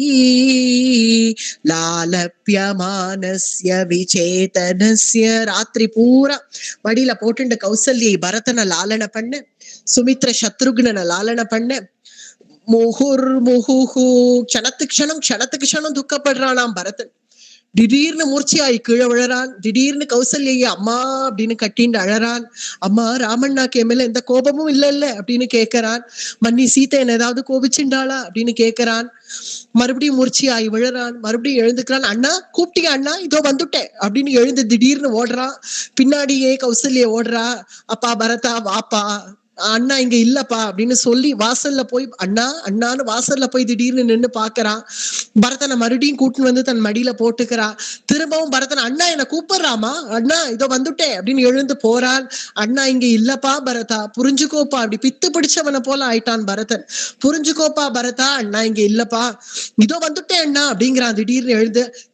லாலப்யமானஸ்ய விசேதனஸ்ய. ராத்திரி பூரா மடியில போட்டுண்டு கௌசல்யை பரதனை லாலனை பண்ண, சுமித்ர சத்ருக்னனை லாலனை பண்ண. முகுர் முகுஹு க்ஷணத்துக்கு க்ஷணம் துக்கப்படுறானாம் பரதன். திடீர்னு மூர்ச்சியாய் கீழே விழறான். திடீர்னு கௌசல்யை அம்மா அப்படின்னு கட்டின்னு அழறான். அம்மா ராமண்ணாக்கு என் மேல எந்த கோபமும் இல்ல அப்படின்னு கேட்கறான். மன்னி சீதை என்ன ஏதாவது கோபிச்சுண்டாளா அப்படின்னு கேட்கறான். மறுபடியும் மூர்ச்சியாய் விழறான். மறுபடியும் எழுந்துக்கிறான். அண்ணா கூப்பிட்டியா அண்ணா, இதோ வந்துட்டேன் அப்படின்னு எழுந்து திடீர்னு ஓடுறான். பின்னாடியே கௌசல்யா ஓடுறா. அப்பா பரதா வாப்பா, அண்ணா இங்க இல்லப்பா அப்படின்னு சொல்லி வாசல்ல போய் அண்ணா அண்ணான்னு வாசல்ல போய் திடீர்னு நின்று பாக்குறான். பரதனை மறுபடியும் கூட்டின்னு வந்து தன் மடியில போட்டுக்கிறா. திரும்பவும் பரதன் அண்ணா என்ன கூப்பிடுறாமா, அண்ணா இதோ வந்துட்டேன் அப்படின்னு எழுந்து போறான். அண்ணா இங்க இல்லப்பா பரதா, புரிஞ்சுக்கோப்பா. அப்படி பித்து பிடிச்சவனை போல ஆயிட்டான் பரதன். புரிஞ்சுக்கோப்பா பரதா, அண்ணா இங்க இல்லப்பா, இதோ வந்துட்டேன் அண்ணா அப்படிங்கிறான்.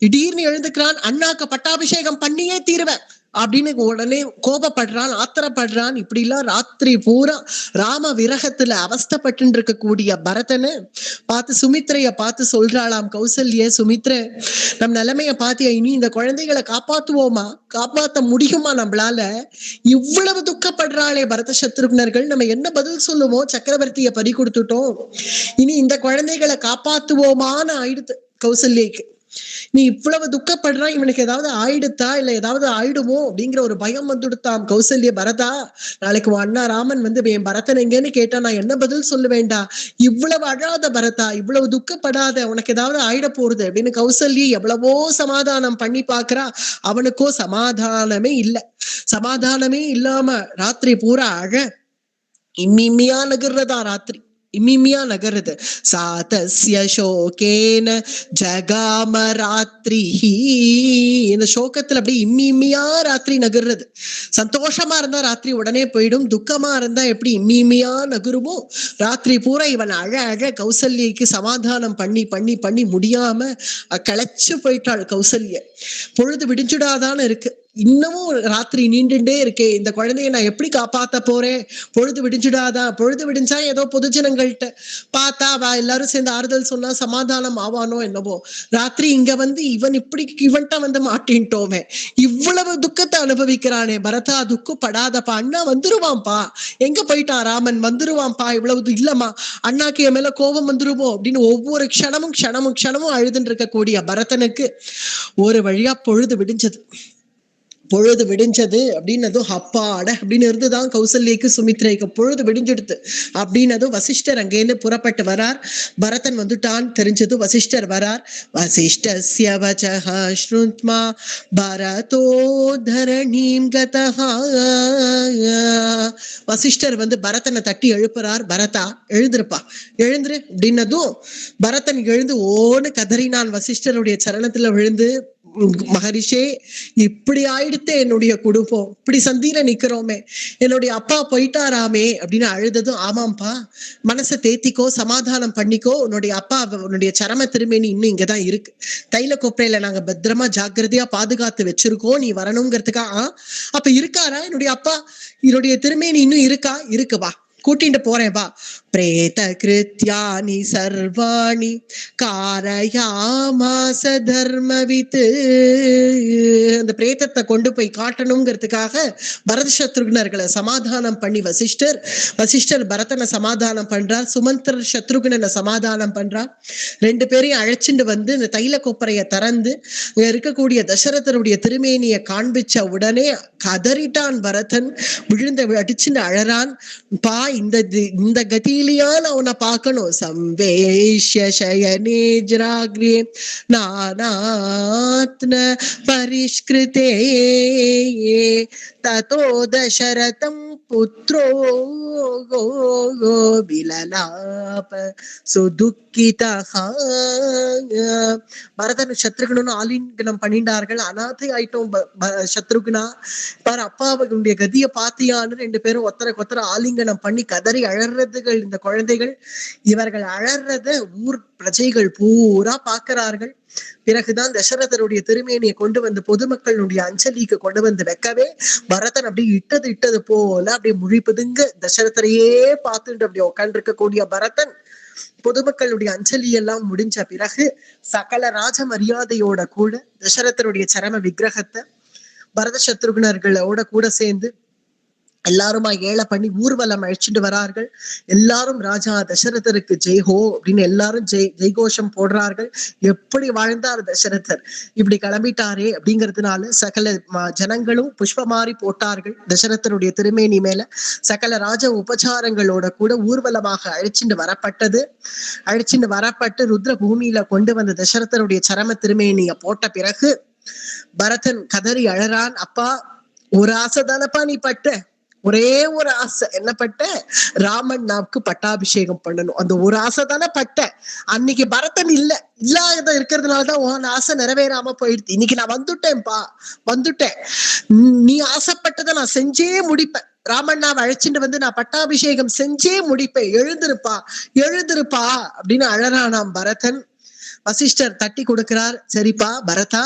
திடீர்னு எழுந்துக்கிறான். அண்ணாக்கு பட்டாபிஷேகம் பண்ணியே தீருவேன் அப்படின்னு உடனே கோபப்படுறான், ஆத்திரப்படுறான். இப்படி எல்லாம் ராத்திரி பூரா ராம விரகத்துல அவஸ்தப்பட்டு இருக்கக்கூடிய பரதனை பார்த்து சுமித்ரைய பார்த்து சொல்றாளாம் கௌசல்ய, சுமித்ர நம் நிலைமைய பாத்தியா, இனி இந்த குழந்தைகளை காப்பாத்துவோமா, காப்பாத்த முடியுமா நம்மளால? இவ்வளவு துக்கப்படுறாளே பரத சத்ருக்னர்கள், நம்ம என்ன பதில் சொல்லுவோம்? சக்கரவர்த்திய பறி கொடுத்துட்டோம், இனி இந்த குழந்தைகளை காப்பாத்துவோமான்னு ஆயிடுத்து கௌசல்யக்கு. நீ இவ்வளவு துக்கப்படுறா, இவனுக்கு ஏதாவது ஆயிடுத்தா இல்ல ஏதாவது ஆயிடுமோ அப்படிங்கிற ஒரு பயம் வந்துடுத்தாம் கௌசல்ய. பரதா நாளைக்கு அண்ணா ராமன் வந்து என் பரதன் எங்கன்னு கேட்டா நான் என்ன பதில் சொல்ல வேண்டாம்? இவ்வளவு அழாத பரதா, இவ்வளவு துக்கப்படாத, உனக்கு ஏதாவது ஆயிட போறது அப்படின்னு கௌசல்ய எவ்வளவோ சமாதானம் பண்ணி பாக்குறா. அவனுக்கோ சமாதானமே இல்லை. சமாதானமே இல்லாம ராத்திரி பூரா அழ இம்மியா நகர்றதா, ராத்திரி இம்மியா நகருது. சாதஸ்ய சோகேன ஜகாம ராத்திரிஹி. இந்த சோகத்துல அப்படியே இம்மியா ராத்திரி நகர்றது. சந்தோஷமா இருந்தா ராத்திரி உடனே போயிடும், துக்கமா இருந்தா எப்படி இம்மியா நகருமோ ராத்திரி பூரா இவன் அழ அழ கௌசல்யக்கு சமாதானம் பண்ணி பண்ணி பண்ணி முடியாம களைச்சு போயிட்டாள் கௌசல்ய. பொழுது விடிஞ்சுடாதான்னு இருக்கு, இன்னமும் ராத்திரி நீண்டுட்டே இருக்கே, இந்த குழந்தைய நான் எப்படி காப்பாத்த போறேன்? பொழுது விடிஞ்சுடாதான்? பொழுது விடிஞ்சா ஏதோ பொதுஜனங்கள்கிட்ட பார்த்தா எல்லாரும் சேர்ந்து ஆறுதல் சொன்னா சமாதானம் ஆவானோ என்னவோ. ராத்திரி இங்க வந்து இவன்கிட்ட வந்து மாட்டின்ட்டோமே, இவ்வளவு துக்கத்தை அனுபவிக்கிறானே பரதா, துக்கப்படாதப்பா, அண்ணா வந்துருவான்ப்பா, எங்க போயிட்டான் ராமன், வந்துருவான்ப்பா, இவ்வளவு இல்லம்மா அண்ணாக்கு என் மேல கோபம் வந்துருவோம் அப்படின்னு ஒவ்வொரு க்ஷணமும் அழுதுன்னு இருக்கக்கூடிய பரதனுக்கு ஒரு வழியா பொழுது விடிஞ்சது. பொழுது விடிஞ்சது அப்படின்னதும் அப்பாட அப்படின்னு இருந்துதான் கௌசல்யக்கு சுமித்ரைக்கு. பொழுது விடிஞ்சுடுத்து அப்படின்னதும் வசிஷ்டர் அங்கேன்னு புறப்பட்டு வரார். பரதன் வந்துட்டான் தெரிஞ்சது. வசிஷ்டர் வரார். வசிஷ்டஸ்ய வசஹ ஸ்ருத்மா பரதோ தரணீம் கதஹ. வசிஷ்டர் வந்து பரதனை தட்டி எழுப்புறார். பரதா எழுந்திருப்பா, எழுந்துரு அப்படின்னதும் பரதன் எழுந்து ஓன்னு கதறினான். வசிஷ்டருடைய சரணத்துல விழுந்து, மகரிஷே இப்படி ஆயிடுத்தே என்னுடைய குடும்பம், இப்படி சந்தியில நிக்கிறோமே, என்னுடைய அப்பா போயிட்டாராமே அப்படின்னு அழுததும், ஆமாம்பா மனசை தேத்திக்கோ, சமாதானம் பண்ணிக்கோ, உன்னுடைய அப்பா உன்னுடைய சரம திருமேனி இன்னும் இங்கதான் இருக்கு, தைல கொப்பரையில நாங்க பத்திரமா ஜாக்கிரதையா பாதுகாத்து வச்சிருக்கோம், நீ வரணுங்கிறதுக்கா. அப்ப இருக்காரா என்னுடைய அப்பா, என்னுடைய திருமேனி இன்னும் இருக்கா? இருக்குவா, கூட்டிட்டு போறேன் வா. பிரேத கிருத்யானி சர்வாணி காரயாமாச தர்மவித். அந்த பிரேதத்தை கொண்டு போய் காட்டணுங்கிறதுக்காக பரத சத்ருக்னர்களை சமாதானம் பண்ணி வசிஷ்டர் பரதனை சமாதானம் பண்றார், சுமந்திரர் சத்ருக்னனை சமாதானம் பண்றார். ரெண்டு பேரையும் அழைச்சிட்டு வந்து இந்த தைல கொப்பரைய திறந்து இருக்கக்கூடிய தசரதருடைய திருமேனியை காண்பிச்ச உடனே கதறிட்டான் பரதன், விழுந்த அடிச்சுன்னு அழறான். பா இந்த கதியிலையா நான் உன்னை பார்க்கணும். சம்வேஷ்ய சயனே ஜராக்ரே நானாத்ன பரிஷ்கிருதே ததோ தசரதம் புத்ரோ விலலாப சுதுக்கிதஹ. பரதன் சத்ருகனும் ஆலிங்கனம் பண்ணிட்டார்கள். அநாதை ஆயிட்டோம் சத்ருகுனா, பாரு அப்பாவுடைய கதியை பாத்தியான்னு ரெண்டு பேரும் ஒத்தரை ஆலிங்கனம் பண்ணி கதறி அழறதுகள் இந்த குழந்தைகள். இவர்கள் அழறத ஊர் பிரஜைகள் பூரா பாக்குறார்கள். பிறகுதான் தசரதருடைய திருமேனியை கொண்டு வந்து பொதுமக்களுடைய அஞ்சலிக்கு கொண்டு வந்து வைக்கவே பரதன் அப்படி இட்டது போல அப்படியே முழிப்புதுங்க தசரதரையே பார்த்துட்டு அப்படி உட்காந்து இருக்கக்கூடிய பரதன் பொதுமக்களுடைய அஞ்சலி எல்லாம் முடிஞ்ச பிறகு சகல ராஜ மரியாதையோட கூட தசரதருடைய சரம விக்கிரகத்தை பரத சத்ருகுணர்களோட கூட சேர்ந்து எல்லாருமா ஏழை பண்ணி ஊர்வலம் அழைச்சிட்டு வரார்கள். எல்லாரும் ராஜா தசரதருக்கு ஜெய்ஹோ அப்படின்னு எல்லாரும் ஜெய்கோஷம் போடுறார்கள். எப்படி வாழ்ந்தார் தசரதர், இப்படி கிளம்பிட்டாரே அப்படிங்கிறதுனால சகல ஜனங்களும் புஷ்பமாரி போட்டார்கள் தசரதருடைய திருமேனி மேல. சகல ராஜ உபச்சாரங்களோட கூட ஊர்வலமாக அழைச்சிட்டு வரப்பட்டு ருத்ர பூமியில கொண்டு வந்த தசரதருடைய சரம திருமேனிய போட்ட பிறகு பரதன் கதறி அழறான். அப்பா, ஒரு ஆசை தானப்பா நீ பட்ட, ஒரே ஒரு ஆசை. என்ன பட்ட? ராமன் நாவுக்கு பட்டாபிஷேகம் பண்ணணும். அந்த ஒரு ஆசை தானே பட்ட. அன்னைக்கு பரதன் இல்லாத இருக்கிறதுனாலதான் உன் ஆசை நிறைவேறாம போயிடுது. இன்னைக்கு நான் வந்துட்டேன். நீ ஆசைப்பட்டதை நான் செஞ்சே முடிப்பேன். ராமண்ணாவை அழைச்சிட்டு வந்து நான் பட்டாபிஷேகம் செஞ்சே முடிப்பேன். எழுந்திருப்பா அப்படின்னு அழறானாம் பரதன். வசிஷ்டர் தட்டி கொடுக்கிறார். சரிப்பா பரதா,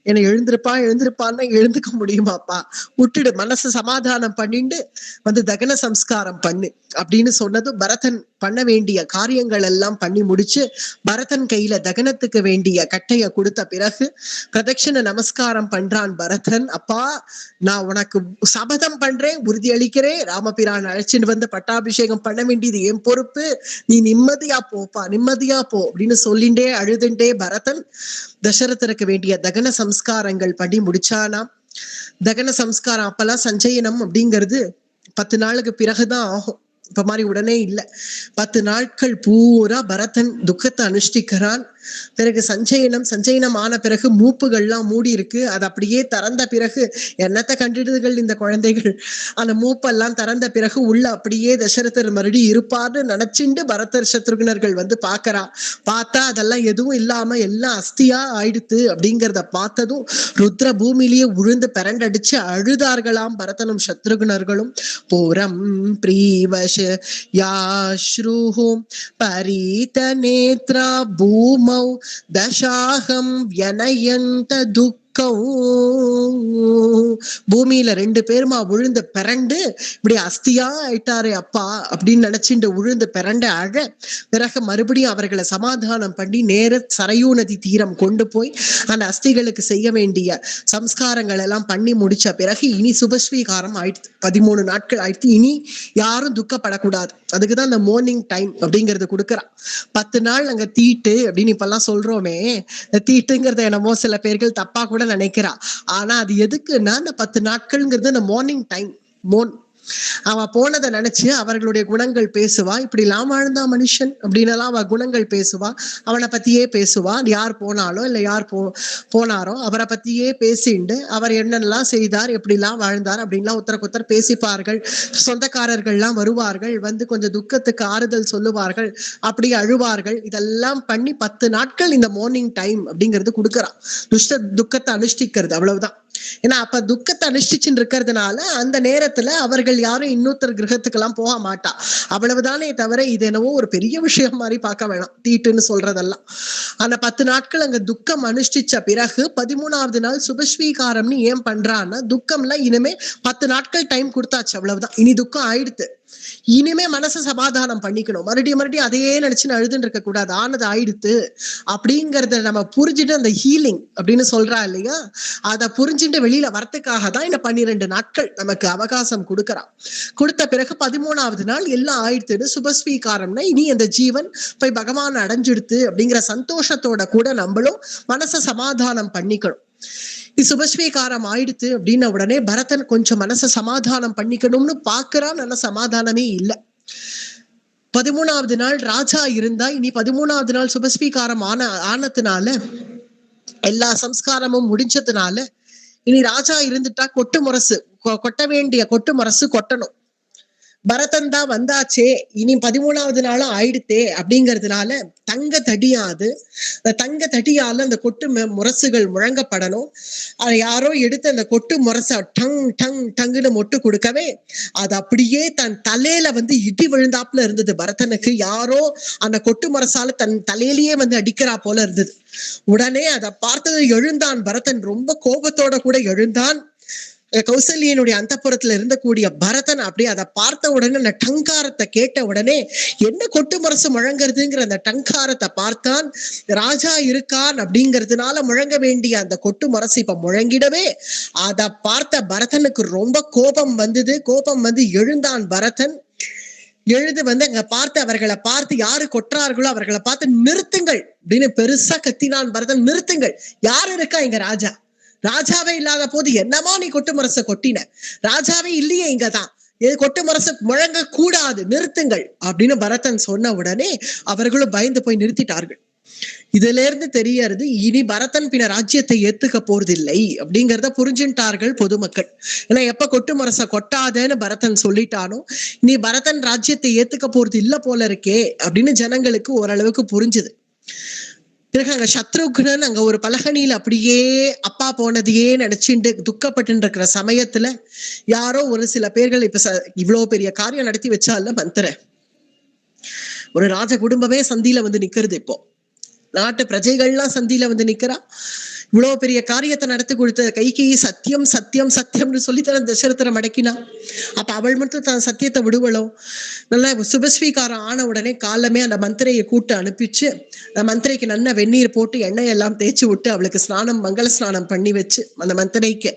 என்னை எழுந்திருப்பான்னு எழுந்துக்க முடியுமாப்பா, விட்டுடு, மனசு சமாதானம் பண்ணிட்டு வந்து தகன சம்ஸ்காரம் பண்ணு அப்படின்னு சொன்னது. பரதன் பண்ண வேண்டிய காரியங்கள் எல்லாம் பண்ணி முடிச்சு பரதன் கையில தகனத்துக்கு வேண்டிய கட்டைய கொடுத்த பிறகு பிரதட்சண நமஸ்காரம் பண்றான் பரதன். அப்பா, நான் உனக்கு சபதம் பண்றேன், உறுதி அளிக்கிறேன், ராமபிரான் அழைச்சிட்டு வந்து பட்டாபிஷேகம் பண்ண வேண்டியது என் பொறுப்பு, நீ நிம்மதியா போ அப்படின்னு சொல்லிண்டே அழுதுண்டே பரதன் தசரதருக்கு வேண்டிய தகன சம்ஸ்காரங்கள் பண்ணி முடிச்சானாம். தகன சம்ஸ்காரம் அப்பெல்லாம் சஞ்சயனம் அப்படிங்கிறது 10 நாளுக்கு பிறகுதான் ஆகும். இப்ப மாதிரி உடனே இல்ல. 10 நாட்கள் பூரா பரதன் துக்கத்தை அனுஷ்டிக்கிறான். பிறகு சஞ்சயனம் ஆன பிறகு மூப்புகள்லாம் மூடி இருக்கு. அது அப்படியே திறந்த பிறகு என்னத்தை கண்டிடுதுகள் இந்த குழந்தைகள். அந்த மூப்பெல்லாம் திறந்த பிறகு உள்ள அப்படியே தசரதர் மறுபடியும் இருப்பார்னு நினைச்சுண்டு பரதர் சத்ருகுணர்கள் வந்து பார்த்தா அதெல்லாம் எதுவும் இல்லாம எல்லாம் அஸ்தியா ஆயிடுத்து. அப்படிங்கிறத பார்த்ததும் ருத்ர பூமியிலேயே உழுந்து பிறண்டடிச்சு அழுதார்களாம் பரதனும் சத்ருகுணர்களும். பூரம் பிரீவஷ யாஸ்ருஹும் பரீத நேத்ரா பூம தசாகம் வியனயந்த துக்கம். பூமியில 2 பேருமா விழுந்து பிறண்டு இப்படி அஸ்தியா ஆயிட்டாரே அப்பா அப்படின்னு நினைச்சுட்டு விழுந்து பிறண்ட அழ. பிறகு மறுபடியும் அவர்களை சமாதானம் பண்ணி நேர சரையூ நதி தீரம் கொண்டு போய் அந்த அஸ்திகளுக்கு செய்ய வேண்டிய சம்ஸ்காரங்கள் எல்லாம் பண்ணி முடிச்ச பிறகு இனி சுபஸ்வீகாரம் ஆயிடுச்சு. 13 நாட்கள் ஆயிடுச்சு. இனி யாரும் துக்கப்படக்கூடாது. அதுக்குதான் அந்த மார்னிங் டைம் அப்படிங்கறது கொடுக்குறான். 10 நாள் அங்க தீட்டு அப்படின்னு இப்பெல்லாம் சொல்றோமே, தீட்டுங்கிறத என்னமோ சில பேர்கள் தப்பா கூட நினைக்கிறா. ஆனா அது எதுக்குன்னா அந்த 10 நாட்கள்ங்கிறது அந்த மார்னிங் டைம். அவன் போனதை நினைச்சு அவர்களுடைய குணங்கள் பேசுவா. இப்படி எல்லாம் வாழ்ந்தா மனுஷன் அப்படின்னு எல்லாம் அவ குணங்கள் பேசுவா. அவனை பத்தியே பேசுவா. யார் போனாலோ இல்ல யார் போனாரோ அவரை பத்தியே பேசிண்டு அவர் என்னெல்லாம் செய்தார், எப்படி எல்லாம் வாழ்ந்தார் அப்படின்லாம் ஒருத்தர் பேசிப்பார்கள். சொந்தக்காரர்கள்லாம் வருவார்கள், வந்து கொஞ்சம் துக்கத்துக்கு ஆறுதல் சொல்லுவார்கள், அப்படி அழுவார்கள். இதெல்லாம் பண்ணி 10 நாட்கள் இந்த மார்னிங் டைம் அப்படிங்கிறது கொடுக்குறான். துக்கத்தை அனுஷ்டிக்கிறது, அவ்வளவுதான். ஏன்னா அப்ப துக்கத்தை அனுஷ்டிச்சுட்டு இருக்கிறதுனால அந்த நேரத்துல அவர்கள் யாரும் இன்னொருத்தர் கிரகத்துக்கு எல்லாம் போக மாட்டா. அவ்வளவுதானே தவிர இது என்னவோ ஒரு பெரிய விஷயம் மாதிரி பார்க்க வேணாம் தீட்டுன்னு சொல்றதெல்லாம். ஆனா 10 நாட்கள் அங்க துக்கம் அனுஷ்டிச்ச பிறகு 13ஆவது நாள் சுபஸ்வீகாரம்னு ஏன் பண்றான்னா துக்கம்ல இனிமே 10 நாட்கள் டைம் கொடுத்தாச்சு, அவ்வளவுதான். இனி துக்கம் ஆயிடுத்து. இனிமே மனசை சமாதானம் பண்ணிக்கணும். மறுபடியும் அதையே நினைச்சு அழுதுன்னு இருக்க கூடாது. ஆனது ஆயிடுத்து அப்படிங்கறத நம்ம புரிஞ்சுட்டு அந்த ஹீலிங் அப்படின்னு சொல்றா இல்லையா, அதை புரிஞ்சுட்டு வெளியில வரத்துக்காக தான் இந்த 12 நாட்கள் நமக்கு அவகாசம் கொடுக்கறான். கொடுத்த பிறகு 13வது நாள் எல்லாம் ஆயிடுத்துன்னு சுபஸ்வீகாரம்னா இனி அந்த ஜீவன் போய் பகவான் அடைஞ்சிடுத்து அப்படிங்கிற சந்தோஷத்தோட கூட நம்மளும் மனசை சமாதானம் பண்ணிக்கணும். சுபஸ்வீகாரம் ஆயிடுத்து அப்படின்ன உடனே பரதன் கொஞ்சம் மனசை சமாதானம் பண்ணிக்கணும்னு பாக்குறான். நல்ல சமாதானமே இல்லை. 13வது நாள் ராஜா இருந்தா இனி 13வது நாள் சுபஸ்வீகாரம் ஆனதுனால எல்லா சம்ஸ்காரமும் முடிஞ்சதுனால இனி ராஜா இருந்துட்டா கொட்டு முரசு கொட்ட வேண்டிய கொட்டு முரசு கொட்டணும். பரதன் தான் வந்தாச்சே, இனி 13வது நாளும் ஆயிடுத்தே அப்படிங்கிறதுனால தங்க தடியாது, தங்க தடியால அந்த கொட்டு முரசுகள் முழங்கப்படணும். யாரோ எடுத்து அந்த கொட்டு முரச டங் டங் டங்குன்னு மொட்டு கொடுக்கவே அது அப்படியே தன் தலையில இடி விழுந்தாப்புல இருந்தது பரதனுக்கு. யாரோ அந்த கொட்டு முரசால தன் தலையிலேயே அடிக்கிறா போல இருந்தது. உடனே அதை பார்த்தது எழுந்தான் பரதன். ரொம்ப கோபத்தோட கூட எழுந்தான். கௌசல்யனுடைய அந்தப்புறத்துல இருந்தக்கூடிய பரதன் அப்படியே அதை பார்த்த உடனே அந்த டங்காரத்தை கேட்ட உடனே என்ன கொட்டு முரசு முழங்குறதுங்கிற அந்த டங்காரத்தை பார்த்தான். ராஜா இருக்கான் அப்படிங்கிறதுனால முழங்க வேண்டிய அந்த கொட்டு முரசு இப்ப முழங்கிடவே அதை பார்த்த பரதனுக்கு ரொம்ப கோபம் வந்தது. கோபம் எழுந்தான் பரதன். எழுது அங்க பார்த்து அவர்களை பார்த்து யாரு கொட்டுறார்களோ அவர்களை பார்த்து நிறுத்துங்கள் அப்படின்னு பெருசா கத்தினான் பரதன். நிறுத்துங்கள், யாரு இருக்கா இங்க? ராஜா. ராஜாவே இல்லாத போது என்னமா நீ கொட்டு முரச கொட்டின? ராஜாவே இல்லையே இங்கதான், கொட்டு முரசு முழங்க கூடாது, நிறுத்துங்கள் அப்படின்னு பரதன் சொன்ன உடனே அவர்களும் பயந்து போய் நிறுத்திட்டார்கள். இதுல இருந்து தெரியறது இனி பரதன் பின்ன ராஜ்யத்தை ஏத்துக்க போறதில்லை அப்படிங்கிறத புரிஞ்சுட்டார்கள் பொதுமக்கள். ஏன்னா எப்ப கொட்டு முரச கொட்டாதேன்னு பரதன் சொல்லிட்டானோ நீ பரதன் ராஜ்யத்தை ஏத்துக்க போறது இல்ல போல இருக்கே அப்படின்னு ஜனங்களுக்கு ஓரளவுக்கு புரிஞ்சுது. பிறகு அங்க சத்ருக்னன் அங்க ஒரு பலகனியில அப்படியே அப்பா போனதையே நினைச்சுட்டு துக்கப்பட்டு இருக்கிற சமயத்துல யாரோ ஒரு சில பேர்கள் இப்ப இவ்வளவு பெரிய காரியம் நடத்தி வச்சால மந்திர ஒரு ராஜ குடும்பமே சந்தியில நிக்கிறது. இப்போ நாட்டு பிரஜைகள்லாம் சந்தியில நிக்கிறா. இவ்வளவு பெரிய காரியத்தை நடத்தி கொடுத்த கைகேயி சத்தியம் சத்தியம் சத்தியம்னு சொல்லித்தன தசரதரை மடக்கினா. அப்ப அவள் மட்டும் தன் சத்தியத்தை விடுவளோ? நல்லா சுபஸ்வீகாரம் ஆன உடனே காலமே அந்த மந்திரையை கூட்டு அனுப்பிச்சு அந்த மந்திரைக்கு நல்ல வெந்நீர் போட்டு எண்ணெய் எல்லாம் தேய்ச்சி விட்டு அவளுக்கு ஸ்நானம் மங்கள ஸ்நானம் பண்ணி வச்சு அந்த மந்திரைக்கு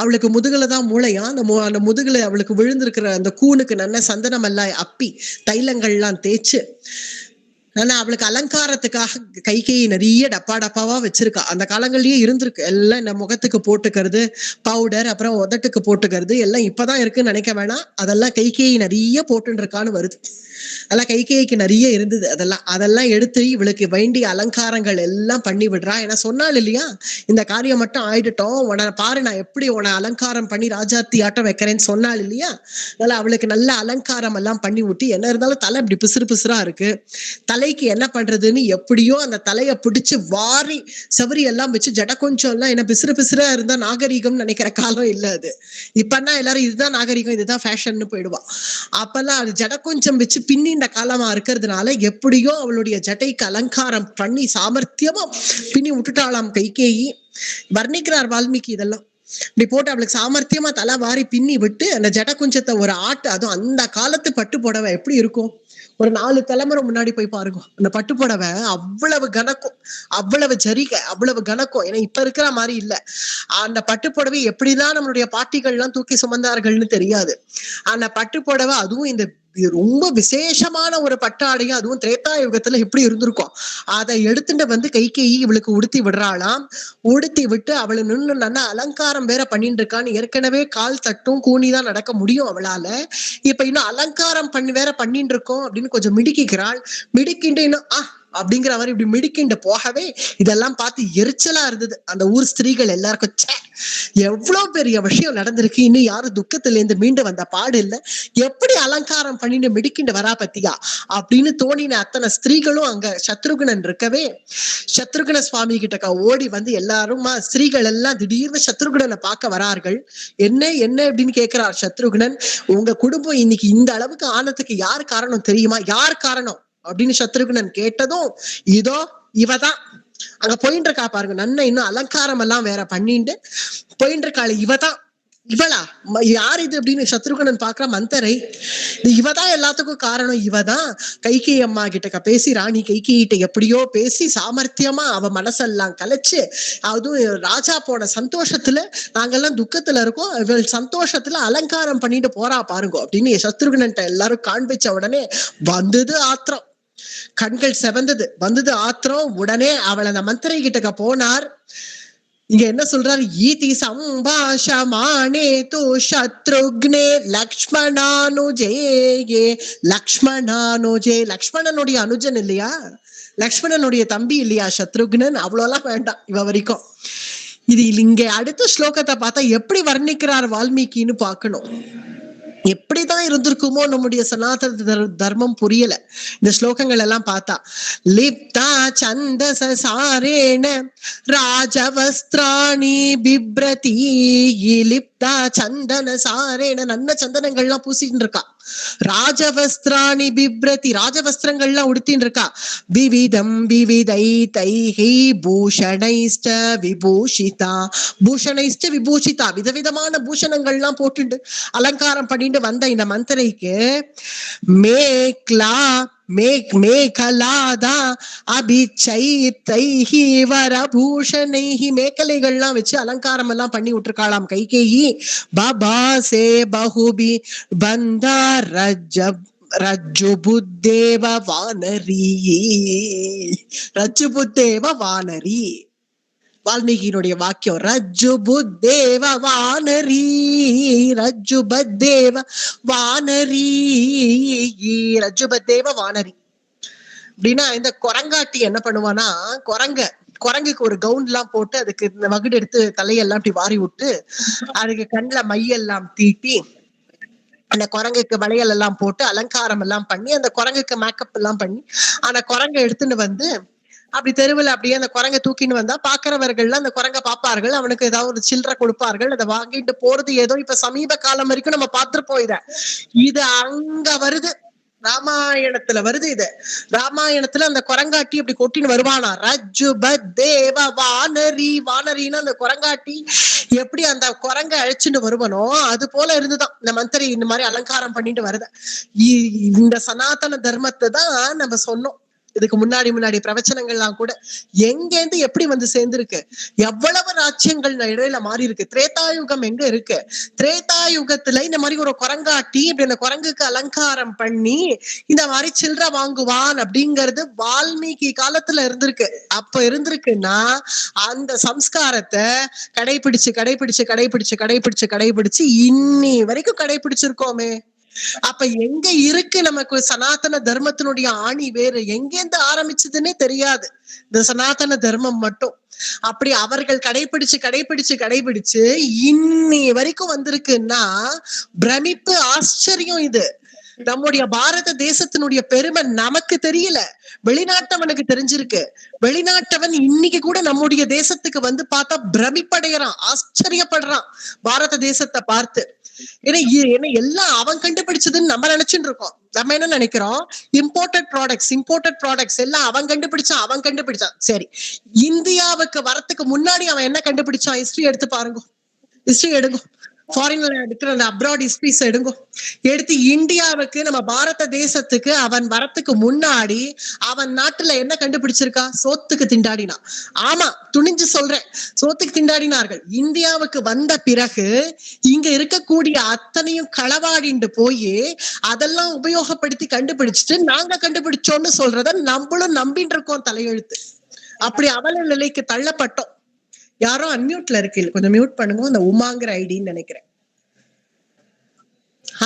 அவளுக்கு முதுகுல தான் மூளையா அந்த முதுகுல அவளுக்கு விழுந்திருக்கிற அந்த கூனுக்கு நல்ல சந்தனம் எல்லாம் அப்பி தைலங்கள்லாம் தேய்ச்சு ஆனா அவளுக்கு அலங்காரத்துக்காக கைகேயி நிறைய டப்பா டப்பாவா வச்சிருக்கா. அந்த காலங்கள்லயே இருந்திருக்கு. எல்லாம் இந்த முகத்துக்கு போட்டுக்கிறது பவுடர், அப்புறம் உதட்டுக்கு போட்டுக்கிறது எல்லாம் இப்பதான் இருக்குன்னு நினைக்க வேணாம். அதெல்லாம் கைகேயி நிறைய போட்டு இருக்கான்னு வருது. அதெல்லாம் கைகேயிக்கு நிறைய இருந்தது. அதெல்லாம் எடுத்து இவளுக்கு வேண்டிய அலங்காரங்கள் எல்லாம் பண்ணி விடுறா. ஏன்னா சொன்னாள் இல்லையா, இந்த காரியம் மட்டும் ஆயிடுட்டோம், உன பாரு நான் எப்படி உன அலங்காரம் பண்ணி ராஜாத்தி ஆட்டம் வைக்கிறேன்னு சொன்னாள் இல்லையா. அதனால அவளுக்கு நல்ல அலங்காரம் எல்லாம் பண்ணி விட்டு, என்ன இருந்தாலும் தலை இப்படி பிசுறு பிசுறா இருக்கு, தலைக்கு என்ன பண்றதுன்னு எப்படியோ அந்த தலையை பிடிச்சு வாரி சவரி எல்லாம் வச்சு ஜட கொஞ்சம் எல்லாம் என்ன பிசுறு பிசுறா இருந்தா நாகரீகம் நினைக்கிற காலம் இல்ல அது. இப்பன்னா எல்லாரும் இதுதான் நாகரீகம் இதுதான் ஃபேஷன் போயிடுவா. அப்பெல்லாம் அது ஜட கொஞ்சம் வச்சு பின்னின்ற காலமா இருக்கிறதுனால எப்படியோ அவளுடைய ஜட்டைக்கு அலங்காரம் பண்ணி சாமர்த்தியமா பின்னி விட்டுட்டாளாம் கைகேயி. வர்ணிக்கிறார் வால்மீகி இதெல்லாம். இப்படி போட்டு அவளுக்கு சாமர்த்தியமா தலை வாரி பின்னி விட்டு அந்த ஜட குஞ்சத்தை ஒரு ஆட்டு, அதுவும் அந்த காலத்து பட்டு புடவை எப்படி இருக்கும், ஒரு 4 தலைமுறை முன்னாடி போய் பாருங்க, அந்த பட்டு புடவை அவ்வளவு கணக்கும், அவ்வளவு ஜரிகை, அவ்வளவு கணக்கும். ஏன்னா இப்ப இருக்கிற மாதிரி இல்ல. அந்த பட்டு புடவை எப்படிதான் நம்மளுடைய பாட்டிகள் எல்லாம் தூக்கி சுமந்தார்கள்னு தெரியாது. அந்த பட்டு புடவை அதுவும் இந்த ரொம்ப விசேஷமான ஒரு பட்டாடையும் அதுவும் திரேதா யுகத்துல எப்படி இருந்திருக்கும், அதை எடுத்துட்டு கைகேயி இவளுக்கு உடுத்தி விடுறாளாம். உடுத்தி விட்டு அவளை நின்று நல்லா அலங்காரம் வேற பண்ணிட்டு இருக்கான்னு. ஏற்கனவே கால் தட்டும் கூனிதான் நடக்க முடியும் அவளால, இப்ப இன்னும் அலங்காரம் வேற பண்ணிட்டு இருக்கோம் அப்படின்னு கொஞ்சம் மிடுக்கிக்கிறாள். மிடுக்கிட்டு இன்னும் அப்படிங்கிற மாதிரி இப்படி மிடுக்கிண்டு போகவே இதெல்லாம் பார்த்து எரிச்சலா இருந்தது அந்த ஊர் ஸ்திரீகள் எல்லாருக்கும். எவ்வளவு பெரிய விஷயம் நடந்திருக்கு, இன்னும் யாரும் துக்கத்துல இருந்து மீண்டு வந்த பாடு இல்ல, எப்படி அலங்காரம் பண்ணிட்டு மிடுக்கிண்டு வரா பத்தியா அப்படின்னு தோணின அத்தனை ஸ்திரீகளும் அங்க சத்ருகுணன் இருக்கவே சத்ருகுண சுவாமி கிட்ட ஓடி எல்லாரும் ஸ்திரீகள் எல்லாம் திடீர்னு சத்ருகுணனை பார்க்க வரார்கள். என்ன என்ன அப்படின்னு கேட்கிறார் சத்ருகுணன். உங்க குடும்பம் இன்னைக்கு இந்த அளவுக்கு ஆனதுக்கு யார் காரணம் தெரியுமா, யார் காரணம் அப்படின்னு சத்ருகுணன் கேட்டதும் இதோ இவதான் அங்க போயிட்டு இருக்கா பாருங்க, நன்ன இன்னும் அலங்காரம் எல்லாம் வேற பண்ணிட்டு போயிட்டு இருக்காளு, இவதான் இவளா யார் இது அப்படின்னு சத்ருகனன் பாக்குற மந்தரை. இவதான் எல்லாத்துக்கும் காரணம். இவதான் கைகேயி அம்மா கிட்ட பேசி ராணி கைகேயிட்ட எப்படியோ பேசி சாமர்த்தியமா அவ மனசெல்லாம் கலைச்சு, அதுவும் ராஜா போன சந்தோஷத்துல நாங்கெல்லாம் துக்கத்துல இருக்கோம், இவள் சந்தோஷத்துல அலங்காரம் பண்ணிட்டு போறா பாருங்க அப்படின்னு சத்ருகனன் எல்லாரும் காண்பிச்ச உடனே வந்தது ஆத்திரம். கண்கள் செவந்தது, வந்தது ஆத்திரம். உடனே அவளை அந்த மந்திரை கிட்ட போனார். இங்க என்ன சொல்றாரு? ஈதி சம்பாஷமானே து சத்ருக்னே லக்ஷ்மணானுஜே. லக்ஷ்மணானுஜே, லக்ஷ்மணனுடைய அனுஜன் இல்லையா, லக்ஷ்மணனுடைய தம்பி இல்லையா சத்ருக்னன். அவ்வளோலாம் வேண்டாம் இவ வரைக்கும். இது இங்க அடுத்த ஸ்லோகத்தை பார்த்தா எப்படி வர்ணிக்கிறார் வால்மீகின்னு பார்க்கணும். எப்படிதான் இருந்திருக்குமோ நம்முடைய சனாதன தர்மம் புரியல இந்த ஸ்லோகங்கள் எல்லாம் பார்த்தா. லிப்தா சந்தசாரேண ராஜவஸ்திராணி பிப்ரதி. லிப்தா சந்தன சாரேன, நல்ல சந்தனங்கள்லாம் பூசிட்டு இருக்கா. ராஜவஸ்திராணி பிப்ரதி, ராஜவஸ்திரங்கள்லாம் உடுத்தின்னு இருக்கா. விவிதம் விவிதை தைஹி பூஷணைஷ்ட விபூஷிதா. பூஷணைஷ்ட விபூஷிதா, விதவிதமான பூஷணங்கள்லாம் போட்டுண்டு அலங்காரம் பண்ணிட்டு வந்த இந்த மந்திரைக்கு மேக்லா மேகலாதா அபிச்சைஹி வரபூஷணைஹி, மேக்கலைகள்லாம் வச்சு அலங்காரம் எல்லாம் பண்ணி விட்டுருக்காளாம் கைகேயி. பாபா சே பஹுபி பந்தா ரஜ்ஜுபுத்தேவ வானரி. ரஜ்ஜுபுத்தேவ வானரி, வால்மீகியினுடைய வாக்கியம். ரஜ்ஜுபுத்தேவ வானரி, ரஜ்ஜுபத்தேவ வானரி, ரஜ்ஜுபத்தேவ வானரி அப்படின்னா இந்த குரங்காட்டி என்ன பண்ணுவானா, குரங்குக்கு ஒரு கவுன் எல்லாம் போட்டு அதுக்கு இந்த வகுடு எடுத்து தலையெல்லாம் இப்படி வாரி விட்டு அதுக்கு கண்ணுல மையெல்லாம் தீட்டி அந்த குரங்குக்கு வளையல் எல்லாம் போட்டு அலங்காரம் எல்லாம் பண்ணி அந்த குரங்குக்கு மேக்கப் எல்லாம் பண்ணி அந்த குரங்கை எடுத்துன்னு வந்து அப்படி தெருவில் அப்படியே அந்த குரங்கை தூக்கின்னு வந்தா பாக்குறவர்கள் அந்த குரங்கை பார்ப்பார்கள், அவனுக்கு ஏதாவது ஒரு சில்லறை கொடுப்பார்கள், அதை வாங்கிட்டு போறது. ஏதோ இப்ப சமீப காலம் வரைக்கும் நம்ம பார்த்துருப்போம். இது அங்க வருது, ராமாயணத்துல வருது. இது ராமாயணத்துல அந்த குரங்காட்டி அப்படி கொட்டின்னு வருவானா. ரஜ்ஜுபத்தேவ வானரி, வானரின்னா அந்த குரங்காட்டி எப்படி அந்த குரங்கை அழைச்சுட்டு வருவனோ அது போல இருந்துதான் இந்த மந்திரி இந்த மாதிரி அலங்காரம் பண்ணிட்டு வருது. இந்த சனாதன தர்மத்தை தான் நம்ம சொன்னோம் இதுக்கு முன்னாடி பிரவச்சனங்கள்லாம் கூட. எங்கேருந்து எப்படி வந்து சேர்ந்திருக்கு, எவ்வளவு ராஜ்யங்கள் இடையில மாறி இருக்கு. திரேதாயுகம் எங்க இருக்கு, திரேதாயுகத்துல இந்த மாதிரி ஒரு குரங்காட்டி இப்படி அந்த குரங்குக்கு அலங்காரம் பண்ணி இந்த மாதிரி சில்லறை வாங்குவான் அப்படிங்கிறது வால்மீகி காலத்துல இருந்திருக்கு. அப்ப இருந்திருக்குன்னா அந்த சம்ஸ்காரத்தை கடைபிடிச்சு இன்னி வரைக்கும் கடைபிடிச்சிருக்கோமே. அப்ப எங்க இருக்கு நமக்கு சனாதன தர்மத்தினுடைய ஆணி வேறு, எங்கேருந்து ஆரம்பிச்சதுன்னே தெரியாது இந்த சனாதன தர்மம் மட்டும். அப்படி அவர்கள் கடைபிடிச்சு இன்னி வரைக்கும் வந்திருக்குன்னா பிரமிப்பு, ஆச்சரியம். இது நம்முடைய பாரத தேசத்தினுடைய பெருமை நமக்கு தெரியல, வெளிநாட்டவனுக்கு தெரிஞ்சிருக்கு. வெளிநாட்டவன் இன்னைக்கு கூட நம்முடைய தேசத்துக்கு வந்து பார்த்தா பிரமிப்படைகிறான், ஆச்சரியப்படுறான் பாரத தேசத்தை பார்த்து. ஏன்னா எல்லாம் அவன் கண்டுபிடிச்சதுன்னு நம்ம நினைச்சுட்டு இருக்கோம். நம்ம என்ன நினைக்கிறோம், இம்போர்ட்டட் ப்ராடக்ட்ஸ் எல்லாம் அவன் கண்டுபிடிச்சான். சரி, இந்தியாவுக்கு வரத்துக்கு முன்னாடி அவன் என்ன கண்டுபிடிச்சான்? ஹிஸ்டரி எடுத்து பாருங்க, ஹிஸ்டரி எடுங்க, ஃபாரின்ல எடுக்கிற அந்த அப்ராட் ஹிஸ்டரிஸ் எடுங்க, எடுத்து இந்தியாவுக்கு நம்ம பாரத தேசத்துக்கு அவன் வரத்துக்கு முன்னாடி அவன் நாட்டுல என்ன கண்டுபிடிச்சிருக்கா? சோத்துக்கு திண்டாடினா. ஆமா, துணிஞ்சு சொல்றேன், சோத்துக்கு திண்டாடினார்கள். இந்தியாவுக்கு வந்த பிறகு இங்க இருக்கக்கூடிய அத்தனையும் களவாடிண்டு போய் அதெல்லாம் உபயோகப்படுத்தி கண்டுபிடிச்சிட்டு நாங்க கண்டுபிடிச்சோம்னு சொல்றத நம்மளும் நம்பிட்டு இருக்கோம் தலையெழுத்து. அப்படி அவல நிலைக்கு தள்ளப்பட்டோம். யாரோ அன்மியூட்ல இருக்கு, கொஞ்சம் மியூட் பண்ணுங்க. இந்த உமாங்கிற ஐடின்னு நினைக்கிறேன்.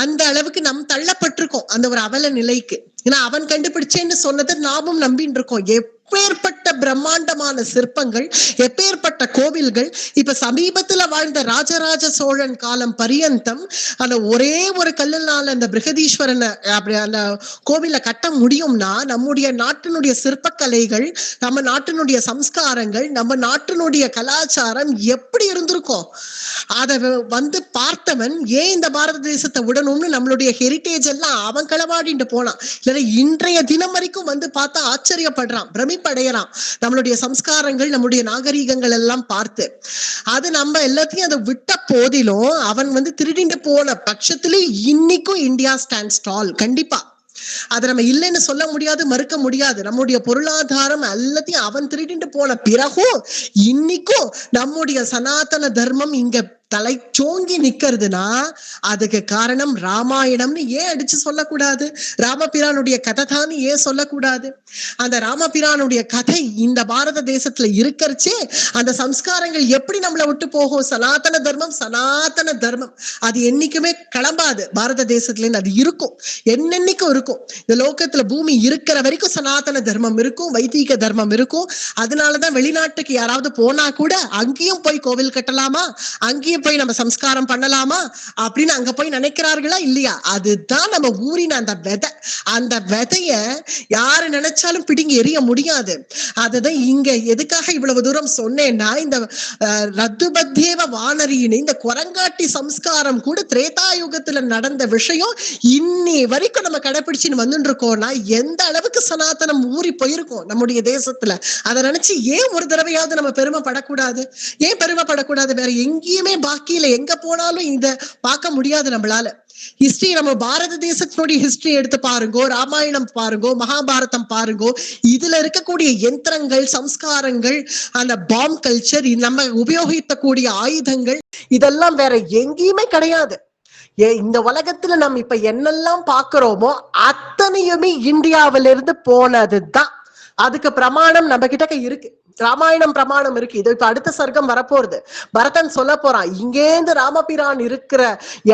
அந்த அளவுக்கு நம் தள்ளப்பட்டிருக்கோம் அந்த ஒரு அவல நிலைக்கு. ஏன்னா அவன் கண்டுபிடிச்சேன்னு சொன்னதை நாமும் நம்பின்னு இருக்கோம். எப்பேற்பட்ட பிரம்மாண்டமான சிற்பங்கள், எப்பேற்பட்ட கோவில்கள். இப்ப சமீபத்துல வாழ்ந்த ராஜராஜ சோழன் காலம் பரியந்தம் அந்த ஒரே ஒரு கல்லுனால அந்த பிருகதீஸ்வரனை அப்படி அந்த கோவிலை கட்ட முடியும்னா நம்முடைய நாட்டினுடைய சிற்பக்கலைகள், நம்ம நாட்டினுடைய சம்ஸ்காரங்கள், நம்ம நாட்டினுடைய கலாச்சாரம் எப்படி இருந்திருக்கும். அதை வந்து பார்த்தவன் ஏன் இந்த பாரத தேசத்தை விடணும்னு நம்மளுடைய ஹெரிட்டேஜ் எல்லாம் அவன் களவாடிட்டு போனான். இன்றைய தினம் வரைக்கும் வந்து பார்த்தா ஆச்சரியப்படுறான், பிரமிப்பு களைப்படையறான் நம்மளுடைய சம்ஸ்காரங்கள் நம்முடைய நாகரீகங்கள் எல்லாம் பார்த்து. அது நம்ம எல்லாத்தையும் அதை விட்ட போதிலும் அவன் திருடிட்டு போன பட்சத்துல இன்னைக்கும் இந்தியா ஸ்டாண்ட்ஸ் டால். கண்டிப்பா அதை நம்ம இல்லைன்னு சொல்ல முடியாது, மறுக்க முடியாது. நம்முடைய பொருளாதாரம் எல்லாத்தையும் அவன் திருடிட்டு போன பிறகும் இன்னைக்கும் நம்முடைய சனாதன தர்மம் இங்க தலை சோங்கி நிக்கிறதுனா அதுக்கு காரணம் ராமாயணம்னு ஏன் அடிச்சு சொல்லக்கூடாது? ராமபிரானுடைய கதை தான் ஏன் சொல்லக்கூடாது? அந்த ராமபிரானுடைய கதை இந்த பாரத தேசத்துல இருக்கிறச்சே அந்த சம்ஸ்காரங்கள் எப்படி நம்மளை விட்டு போகும்? சனாதன தர்மம் அது என்னைக்குமே கிளம்பாது பாரத தேசத்துல. அது இருக்கும், என்னென்னைக்கும் இருக்கும். இந்த லோகத்துல பூமி இருக்கிற வரைக்கும் சனாதன தர்மம் இருக்கும், வைதிக தர்மம் இருக்கும். அதனாலதான் வெளிநாட்டுக்கு யாராவது போனா கூட அங்கேயும் போய் கோவில் கட்டலாமா, அங்கேயும் போய் நம்ம சம்ஸ்காரம் பண்ணலாமா அப்படின்னு அங்க போய் நினைக்கிறார்களா இல்லையா? அதுதான் நம்ம ஊரின் அந்த விதை. அந்த விதைய யாரு நினைச்சாலும் பிடிங்கி எறிய முடியாது. அதுதான் இங்க எதுக்காக இவ்வளவு தூரம் சொன்னேன்னா, இந்த ரத்துபத்தேவ வானரின்னு இந்த குரங்காட்டி சம்ஸ்காரம் கூட திரேதாயுகத்துல நடந்த விஷயம் இன்னி வரைக்கும் நம்ம கடைபிடிச்சுன்னு வந்துட்டு இருக்கோம்னா எந்த அளவுக்கு சனாதனம் ஊறி போயிருக்கோம் நம்முடைய தேசத்துல. அதை நினைச்சு ஏன் ஒரு தடவையாவது நம்ம பெருமைப்படக்கூடாது? ஏன் பெருமைப்படக்கூடாது? வேற எங்கேயுமே பாக்கியில எங்க போனாலும் இத பார்க்க முடியாது நம்மளால. ஹிஸ்டரி, நம்ம பாரத தேசத்தினுடைய ஹிஸ்டரி எடுத்து பாருங்கோ, ராமாயணம் பாருங்கோ, மகாபாரதம் பாருங்கோ. இதுல இருக்கக்கூடிய யந்திரங்கள், சம்ஸ்காரங்கள், அந்த பாம் கல்ச்சர், நம்ம உபயோகிக்கக்கூடிய ஆயுதங்கள் இதெல்லாம் வேற எங்கேயுமே கிடையாது. இந்த உலகத்துல நம்ம இப்ப என்னெல்லாம் பாக்குறோமோ அத்தனையுமே இந்தியாவிலிருந்து போனதுதான். அதுக்கு பிரமாணம் நம்ம கிட்ட இருக்கு. ராமாயணம் பிரமாணம் இருக்கு. இது இப்ப அடுத்த சர்க்கம் வரப்போறது. பரதன் சொல்ல போறான், இங்கேந்து ராமபிரான் இருக்கிற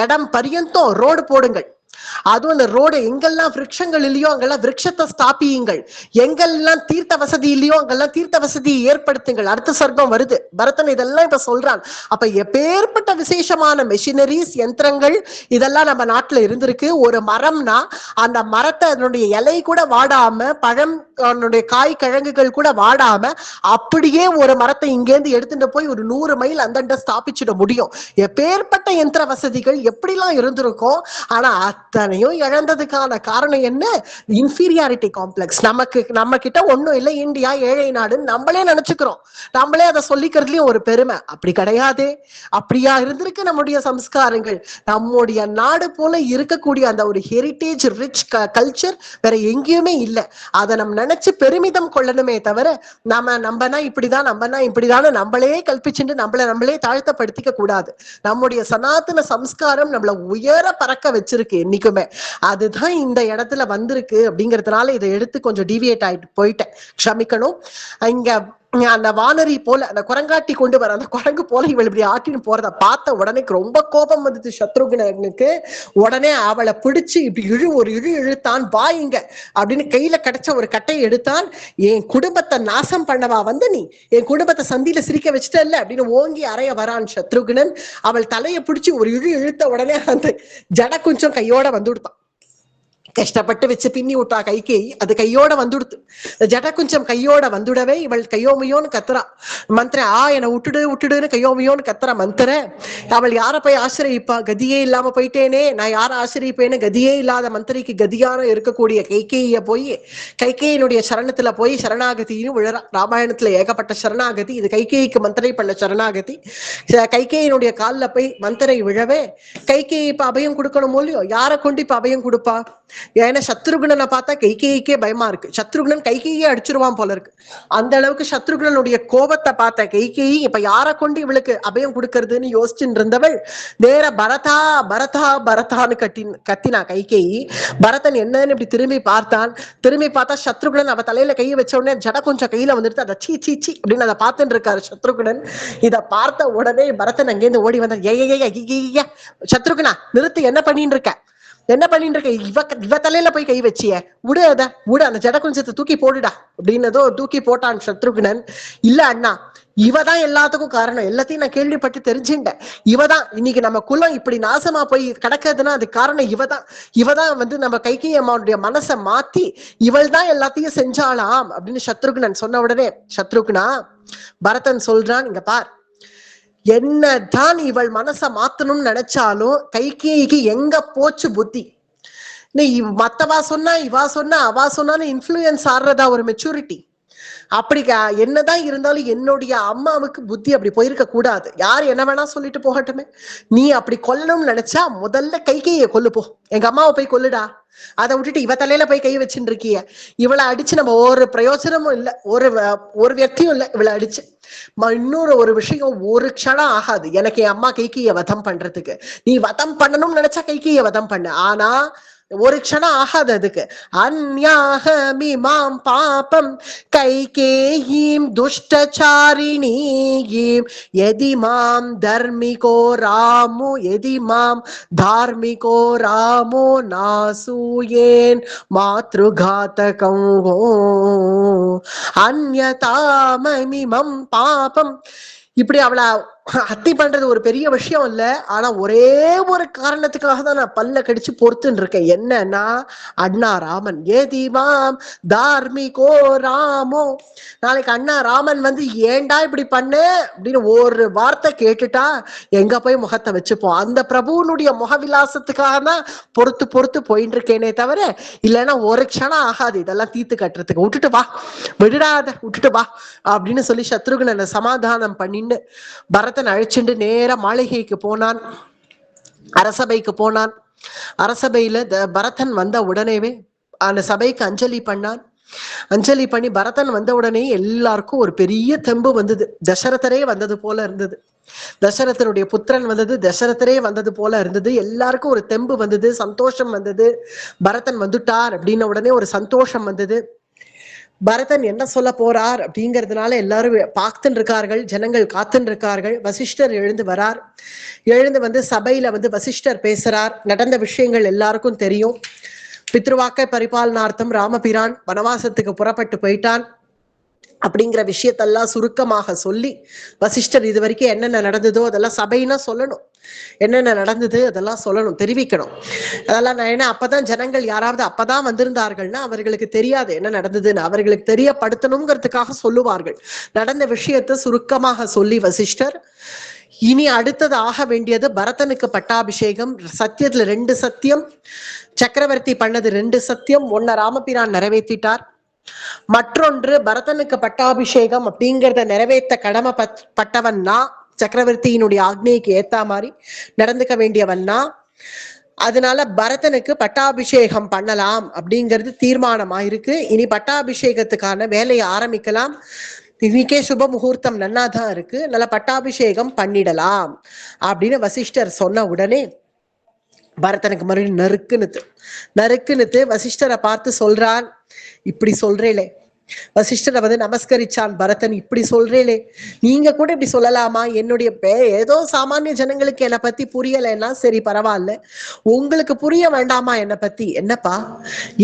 இடம் பரியந்தம் ரோடு போடுங்கள். அதுவும் அந்த ரோடு எங்கெல்லாம் விருட்சங்கள் இல்லையோ அங்கெல்லாம் விருட்சத்தை ஸ்தாபியுங்கள், எங்கெல்லாம் தீர்த்த வசதி இல்லையோ அங்கெல்லாம் தீர்த்த வசதியை ஏற்படுத்துங்கள். அடுத்த சர்க்கம் வருது. பரதன் இதெல்லாம் இப்ப சொல்றான். அப்ப எப்பேற்பட்ட விசேஷமான மெஷினரிஸ், யந்திரங்கள் இதெல்லாம் நம்ம நாட்டுல இருந்திருக்கு. ஒரு மரம்னா அந்த மரத்தை அதனுடைய இலை கூட வாடாம, பழம் காய் கிழங்குகள் கூட வாடாம அப்படியே ஒரு மரத்தை இங்கேருந்து எடுத்துட்டு போய் ஒரு 100 மைல் அந்தண்ட ஸ்தாபிச்சிட முடியும். எப்பேற்பட்ட யந்திர வசதிகள் எப்படிலாம் இருந்திருக்கும். ஆனா அத்தனையும் இழந்ததுக்கான காரணம் என்ன? Inferiority complex. நம்ம கிட்ட ஒண்ணும் இல்லை, இந்தியா ஏழை நாடுன்னு நம்மளே நினைச்சுக்கிறோம். நம்மளே அதை சொல்லிக்கிறதுலயும் ஒரு பெருமை. அப்படி கிடையாது. அப்படியா இருந்திருக்கு நம்முடைய சம்ஸ்காரங்கள். நம்முடைய நாடு போல இருக்கக்கூடிய அந்த ஒரு ஹெரிட்டேஜ் ரிச் கல்ச்சர் வேற எங்கேயுமே இல்லை. அதை நம்ம நினைச்சு பெருமிதம் கொள்ளணுமே தவிர நம்பனா இப்படிதான், நம்பனா இப்படிதான் நம்மளே கல்பிச்சுட்டு நம்மளே தாழ்த்தப்படுத்திக்க கூடாது. நம்முடைய சனாதன சம்ஸ்காரம் நம்மள உயர பறக்க வச்சிருக்கு என்னைக்குமே. அதுதான் இந்த இடத்துல வந்திருக்கு. அப்படிங்கறதுனால இதை எடுத்து கொஞ்சம் டிவியேட் ஆயிட்டு போயிட்டேன், க்ஷமிக்கணும். இங்க அந்த வானரி போல, அந்த குரங்காட்டி கொண்டு வர அந்த குரங்கு போல இவள் இப்படி ஆட்டின்னு போறத பார்த்த உடனே ரொம்ப கோபம் வந்துச்சு சத்ருகுணனுக்கு. உடனே அவளை பிடிச்சு இப்படி ஒரு இழுத்தான். இங்க அப்படின்னு கையில கிடைச்ச ஒரு கட்டையை எடுத்தான். என் குடும்பத்தை நாசம் பண்ணவா நீ என் குடும்பத்தை சந்தியில சிரிக்க வச்சுட்டல்ல அப்படின்னு ஓங்கி அறைய வரான் சத்ருகுணன். அவள் தலையை பிடிச்சு ஒரு இழுத்த உடனே அந்த ஜட கொஞ்சம் கையோட வந்துடுத்தான். கஷ்டப்பட்டு வச்சு பின்னி விட்டா கைகேயி. அது கையோட வந்துடுத்து. ஜட கொஞ்சம் கையோட வந்துடவே இவள் கையோமையோன்னு கத்துறா. மந்திர என்னை விட்டுடுன்னு கையோமையோன்னு கத்துறா மந்திர. அவள் யார போய் ஆசிரியப்பா? கதியே இல்லாம போயிட்டேனே, நான் யார ஆசிரியப்பேன்னு கதியே இல்லாத மந்திரிக்கு கதியான இருக்கக்கூடிய கைகேய போய் கைகேயினுடைய சரணத்துல போய் சரணாகதின்னு விழறா. ராமாயணத்துல ஏகப்பட்ட சரணாகதி. இது கைகேயிக்கு மந்திரை பண்ண சரணாகதி. கைகேயினுடைய காலில் போய் மந்திரை விழவே கைகேயி இப்ப அபயம் கொடுக்கணும் இல்லையோ? யாரை கொண்டு இப்ப அபயம் கொடுப்பா? ஏன்னா சத்ருகுணனை பார்த்தா கைகேயிக்கே பயமா இருக்கு. சத்ருகுணன் கைகேயே அடிச்சிருவான் போல இருக்கு. அந்த அளவுக்கு சத்ருகுணனுடைய கோபத்தை பார்த்த கைகேயி இப்ப யாரை கொண்டு இவளுக்கு அபயம் கொடுக்கறதுன்னு யோசிச்சுட்டு இருந்தவள் நேர பரதா பரதா பரதான்னு கத்தினா கைகேயி. பரதன் என்னன்னு இப்படி திரும்பி பார்த்தான். திரும்பி பார்த்தா சத்ருகுணன் அவ தலையில கையை வச்ச உடனே ஜட கொஞ்சம் கையில வந்துட்டு அதை சீ சீ அப்படின்னு அதை பார்த்துட்டு இருக்காரு சத்ருகுணன். இதை பார்த்த உடனே பரதன் அங்கேருந்து ஓடி வந்தார். ஏ சத்ருகுணா நிறுத்து, என்ன பண்ணிட்டு இருக்க? என்ன பண்ணிட்டு இருக்க? இவ தலையில போய் கை வச்சிய, விடு அந்த ஜட கொஞ்சத்தை தூக்கி போடுடா அப்படின்னதோ தூக்கி போட்டான் சத்ருகுணன். இல்ல அண்ணா, இவதான் எல்லாத்துக்கும் காரணம். எல்லாத்தையும் நான் கேள்விப்பட்டு தெரிஞ்சுட்டேன். இவதான் இன்னைக்கு நம்ம குலம் இப்படி நாசமா போய் கிடக்குதுன்னா அது காரணம் இவதான் நம்ம கைகேயி அம்மாவுடைய மனசை மாத்தி இவள் தான் எல்லாத்தையும் செஞ்சாலாம் அப்படின்னு சத்ருகுணன் சொன்ன உடனே சத்ருகுணா பரதன் சொல்றான், இங்க பார், என்னதான் இவள் மனசை மாத்தணும்னு நினைச்சாலும் கைகேயிக்கு எங்க போச்சு புத்தி? நீ மத்தவா சொன்னா இவா சொன்னா அவா சொன்னான்னு இன்ஃப்ளூயன்ஸ் ஆடுறதா ஒரு மெச்சூரிட்டி? அப்படி என்னதான் இருந்தாலும் என்னுடைய அம்மாவுக்கு புத்தி அப்படி போயிருக்க கூடாது. யார் என்ன வேணா சொல்லிட்டு போகட்டுமே. நீ அப்படி கொல்லணும்னு நினைச்சா முதல்ல கைகையை கொல்லு போ. எங்க அம்மாவை போய் கொல்லுடா. அதை விட்டுட்டு இவ தலையில போய் கை வச்சுட்டு இருக்கிய. இவளை அடிச்சு நம்ம ஒரு பிரயோஜனமும் இல்லை, ஒரு வியக்தியும் இல்லை இவளை அடிச்சு. இன்னொரு ஒரு விஷயம், ஒரு க்ஷணம் ஆகாது எனக்கு என் அம்மா கைகையை வதம் பண்றதுக்கு. நீ வதம் பண்ணணும்னு நினைச்சா கைகையை வதம் பண்ணு, ஆனா ஒரு க்ஷணம் ஆகாது அதுக்கு. அந்யாஹமிமாம் பாபம் கைகேயீம் துஷ்டசாரிணீம் யதிமாம் தர்மிகோ ராமோ யதிமாம் தார்மிகோ ராமோ நாசூயேன் மாத்ருகாதகம் அந்யதாமமிமம் பாபம். இப்படி அவளை ஹத்தி பண்றது ஒரு பெரிய விஷயம் இல்ல. ஆனா ஒரே ஒரு காரணத்துக்காக தான் நான் பல்ல கடிச்சு பொறுத்துன்னு இருக்கேன். என்னன்னா அண்ணா ராமன். ஏதிமாம் தார்மிகோ ராமோ. நாளைக்கு அண்ணா ராமன் வந்து ஏண்டா இப்படி பண்ண அப்படின்னு ஒரு வார்த்தை கேட்டுட்டா எங்க போய் முகத்தை வச்சுப்போம். அந்த பிரபுனுடைய முகவிலாசத்துக்காக தான் பொறுத்து பொறுத்து போயிட்டு இருக்கேனே தவிர, இல்லைன்னா ஒரு க்ஷணம் ஆகாது இதெல்லாம் தீர்த்து கட்டுறதுக்கு. விட்டுட்டு வா, விடாத விட்டுட்டு வா அப்படின்னு சொல்லி சத்ருகனை சமாதானம் பண்ணின்னு பரதன் அழைச்சிட்டு நேர மாளிகைக்கு போனான், அரசபைக்கு போனான். அரசபையில பரதன் வந்த உடனேவே அந்த சபைக்கு அஞ்சலி பண்ணான். அஞ்சலி பண்ணி பரதன் வந்த உடனே எல்லாருக்கும் ஒரு பெரிய தெம்பு வந்தது. தசரதரே வந்தது போல இருந்தது. தசரதனுடைய புத்திரன் வந்தது, தசரதரே வந்தது போல இருந்தது. எல்லாருக்கும் ஒரு தெம்பு வந்தது, சந்தோஷம் வந்தது. பரதன் வந்துட்டார் அப்படின்ன உடனே ஒரு சந்தோஷம் வந்தது. பரதன் என்ன சொல்ல போறார் அப்படிங்கிறதுனால எல்லாரும் பார்த்துட்டு இருக்கார்கள், ஜனங்கள் காத்துட்டு இருக்கார்கள். வசிஷ்டர் எழுந்து வரார். எழுந்து வந்து சபையில வந்து வசிஷ்டர் பேசுறார். நடந்த விஷயங்கள் எல்லாருக்கும் தெரியும். பித்ருவாக்க பரிபாலனார்த்தம் ராமபிரான் வனவாசத்துக்கு புறப்பட்டு போயிட்டான் அப்படிங்கிற விஷயத்தெல்லாம் சுருக்கமாக சொல்லி வசிஷ்டர் இது வரைக்கும் என்னென்ன நடந்ததோ அதெல்லாம் சபைனா சொல்லணும். என்னென்ன நடந்தது அதெல்லாம் சொல்லணும், தெரிவிக்கணும். அதெல்லாம் நான் என்ன அப்பதான் ஜனங்கள் யாராவது அப்பதான் வந்திருந்தார்கள்னா அவர்களுக்கு தெரியாது என்ன நடந்ததுன்னு, அவர்களுக்கு தெரியப்படுத்தணுங்கிறதுக்காக சொல்லுவார்கள். நடந்த விஷயத்தை சுருக்கமாக சொல்லி வசிஷ்டர் இனி அடுத்தது ஆக வேண்டியது பரதனுக்கு பட்டாபிஷேகம். சத்தியத்துல 2 சத்தியம், சக்கரவர்த்தி பண்ணது 2 சத்தியம். ஒன்ன ராமபிரான் நிறைவேற்றிட்டார். மற்றொன்று பரதனுக்கு பட்டாபிஷேகம் அப்படிங்கிறத நிறைவேற்ற கடமைப்பட்டவன்னா, சக்கரவர்த்தியினுடைய ஆக்ஞைக்கு ஏத்தா மாதிரி நடந்துக்க வேண்டியவன்னா, அதனால பரதனுக்கு பட்டாபிஷேகம் பண்ணலாம் அப்படிங்கிறது தீர்மானமாயிருக்கு. இனி பட்டாபிஷேகத்துக்கான வேலையை ஆரம்பிக்கலாம். இன்னைக்கே சுப முகூர்த்தம் நன்னாதான் இருக்கு, நல்ல பட்டாபிஷேகம் பண்ணிடலாம் அப்படின்னு வசிஷ்டர் சொன்ன உடனே பரதனுக்கு மறுபடியும் நறுக்குனுத்து வசிஷ்டரை பார்த்து சொல்றான், இப்படி சொல்றேலே. வசிஷ்டரை வந்து நமஸ்கரிச்சான் பரதன். இப்படி சொல்றேலே, நீங்க கூட இப்படி சொல்லலாமா? என்னுடைய ஏதோ சாமானிய ஜனங்களுக்கு என்னை பத்தி புரியலைன்னா சரி பரவாயில்ல, உங்களுக்கு புரிய வேண்டாமா என்னை பத்தி? என்னப்பா,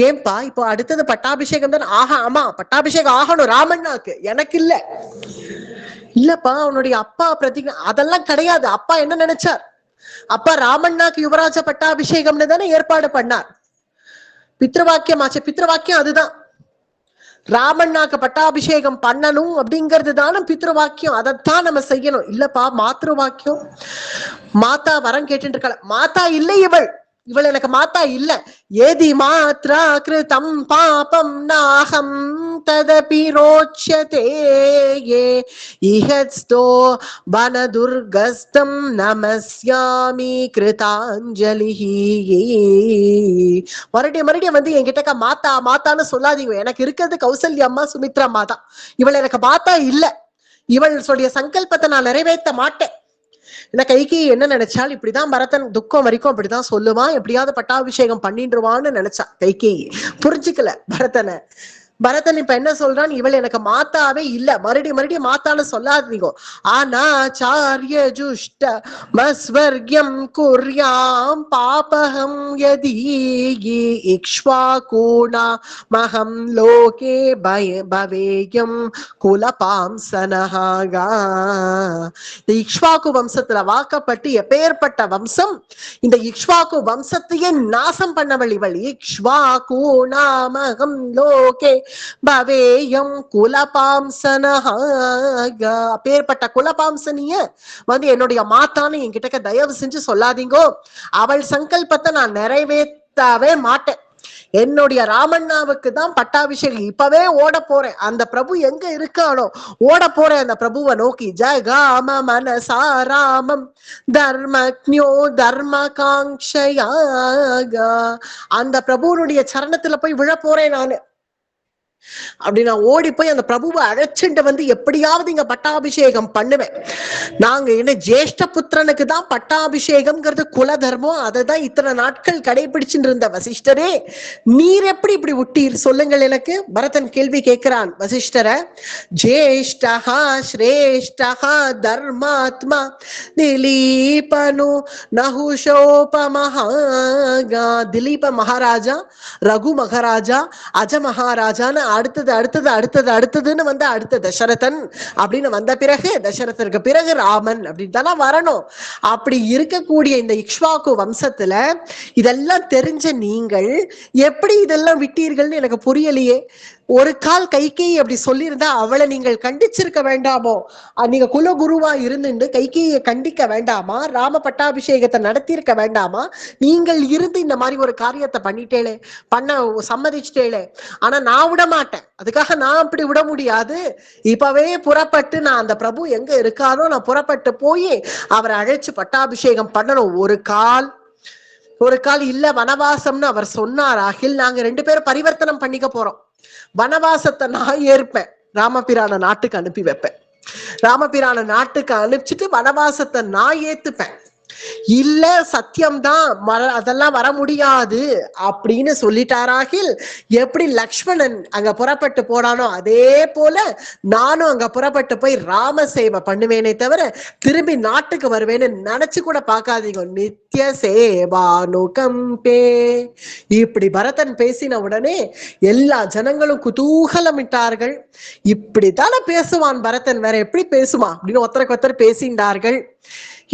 ஏன்பா இப்போ அடுத்தது பட்டாபிஷேகம் தான் ஆமா பட்டாபிஷேகம் ஆகணும் ராமண்ணாக்கு, எனக்கு இல்லப்பா அவனுடைய அப்பா பிரதிஜை அதெல்லாம் கிடையாது. அப்பா என்ன நினைச்சார்? அப்பா ராமண்ணாக்கு யுவராஜ பட்டாபிஷேகம்னு தானே ஏற்பாடு பண்ணார். பித்ருவாக்கியம் ஆச்சு, பித்ருவாக்கியம் அதுதான். ராமண்ணாக்கு பட்டாபிஷேகம் பண்ணணும் அப்படிங்கிறது தானே பித்ருவாக்கியம், அதைத்தான் நம்ம செய்யணும். இல்லப்பா மாத்ரு வாக்கியம், மாதா வரம் கேட்டு இருக்க. மாதா இல்லை இவள் எனக்கு மாத்தா இல்ல. ஏதி மாத்ரா கிருதம் பாபம் நாகம் ததபி ரோச்யதே இஹஸ்தோ வனதுர்கஸ்தம் நமஸ்யாமி கிருதாஞ்சலிஹி. மறுபடியும் வந்து என்கிட்ட மாத்தா மாத்தான்னு சொல்லாதீங்க. எனக்கு இருக்கிறது கௌசல்யா அம்மா, சுமித்ரா மாதா. இவள் எனக்கு மாத்தா இல்ல. இவள் சொல்லிய சங்கல்பத்தை நான் நிறைவேற்ற மாட்டேன். இந்த கைகி என்ன நினைச்சால், இப்படிதான் பரதன் துக்கம் வரைக்கும் அப்படிதான் சொல்லுவான், எப்படியாவது பட்டாபிஷேகம் பண்ணிடுவான்னு நினைச்சா கைகி. புரிஞ்சுக்கல பரதனை. பரதன் இப்ப என்ன சொல்றான், இவள் எனக்கு மாத்தாவே இல்ல, மறுபடியும் மாத்தான்னு சொல்லாதீங்க. ஆனாச்சாரிய ஜுஷ்ட மஸ்வர்யம் குர்யாம் பாபகம் யதி இக்ஷ்வாகூணா மகம் லோகே பவேயம் குலபாம்சனஹாகா. இந்த இக்ஷ்வாக்கு வம்சத்துல வாக்கப்பட்டு எப்பேற்பட்ட வம்சம், இந்த இக்ஷ்வாக்கு வம்சத்தையே நாசம் பண்ணவள் இவள். இக்ஷ்வாகூணா மகம் லோகே பவேயம் குலபாம்சனஹா. அப்பேற்பட்ட குலபாம்சனிய வந்து என்னுடைய மாத்தான்னு என்கிட்ட தயவு செஞ்சு சொல்லாதீங்கோ. அவள் சங்கல்பத்தை நான் நிறைவேற்றவே மாட்டேன். என்னுடைய ராமண்ணாவுக்கு தான் பட்டாபிஷேகம், இப்பவே ஓட போறேன், அந்த பிரபு எங்க இருக்கானோ ஓட போறேன் அந்த பிரபுவை நோக்கி. ஜகாம மனசா ராமம் தர்மக்ஞோ தர்ம காங்ஷயாக, அந்த பிரபுனுடைய சரணத்துல போய் விழ போறேன் நானு. அப்படி நான் ஓடி போய் அந்த பிரபுவை அழைச்சுட்டு வந்து எப்படியாவது இங்க பட்டாபிஷேகம் பண்ணுவேன். நாங்க என்ன ஜேஷ்ட புத்திரனுக்கு தான் பட்டாபிஷேகம்ங்கிறது குல தர்மம், அதை தான் இத்தனை நாட்கள் கடைபிடிச்சுட்டு இருந்த வசிஷ்டரே, நீர் எப்படி இப்படி விட்டீர் சொல்லுங்கள் எனக்கு. பரதன் கேள்வி கேட்கிறான் வசிஷ்டரை. ஜேஷ்டஹா ஸ்ரேஷ்டஹா தர்மாத்மா திலீபனு நகுஷோபமஹாகா, திலீப மகாராஜா, ரகு மகாராஜா, அஜ மகாராஜான்னு அடுத்தது அடுத்தது அடுத்தது அடுத்ததுன்னு வந்து அடுத்த தசரதன் அப்படின்னு வந்த பிறகு, தசரதற்கு பிறகு ராமன் அப்படின்னு தானே வரணும். அப்படி இருக்கக்கூடிய இந்த இக்ஷ்வாக்கு வம்சத்துல இதெல்லாம் தெரிஞ்ச நீங்கள் எப்படி இதெல்லாம் விட்டீர்கள்னு எனக்கு புரியலையே. ஒரு கால் கைகேயி அப்படி சொல்லியிருந்தா அவளை நீங்கள் கண்டிச்சிருக்க வேண்டாமோ? நீங்க குலகுருவா இருந்து கைகேயை கண்டிக்க வேண்டாமா? ராம பட்டாபிஷேகத்தை நடத்தியிருக்க வேண்டாமா? நீங்கள் இருந்து இந்த மாதிரி ஒரு காரியத்தை பண்ணிட்டேளே, பண்ண சம்மதிச்சிட்டேளே. ஆனா நான் விட மாட்டேன், அதுக்காக நான் அப்படி விட முடியாது. இப்பவே புறப்பட்டு நான் அந்த பிரபு எங்க இருக்காரோ நான் புறப்பட்டு போய் அவரை அழைச்சு பட்டாபிஷேகம் பண்ணணும். ஒரு கால் இல்ல வனவாசம்னு அவர் சொன்னார். அகில் நாங்க 2 பேரும் பரிவர்த்தனம் பண்ணிக்க போறோம். வனவாசத்தை நான் ஏற்பேன், ராமபிரான நாட்டுக்கு அனுப்பி வைப்பேன். ராமபிரான நாட்டுக்கு அனுப்பிச்சுட்டு வனவாசத்தை நான் ஏத்துப்பேன். இல்ல சத்தியம்தான் அதெல்லாம் வர முடியாது அப்படின்னு சொல்லிட்டாராகில், எப்படி லக்ஷ்மணன் அங்க புறப்பட்டு போனானோ அதே போல நானும் அங்க புறப்பட்டு போய் ராம சேவை பண்ணுவேனே தவிர திரும்பி நாட்டுக்கு வருவேன்னு நினைச்சு கூட பார்க்காதீங்க. நித்திய சேவானுகம்பே. இப்படி பரதன் பேசின உடனே எல்லா ஜனங்களும் குதூகலமிட்டார்கள். இப்படித்தானே பேசுவான் பரதன், வேற எப்படி பேசுவான் அப்படின்னு ஒருத்தருக்கு ஒருத்தர் பேசினார்கள்.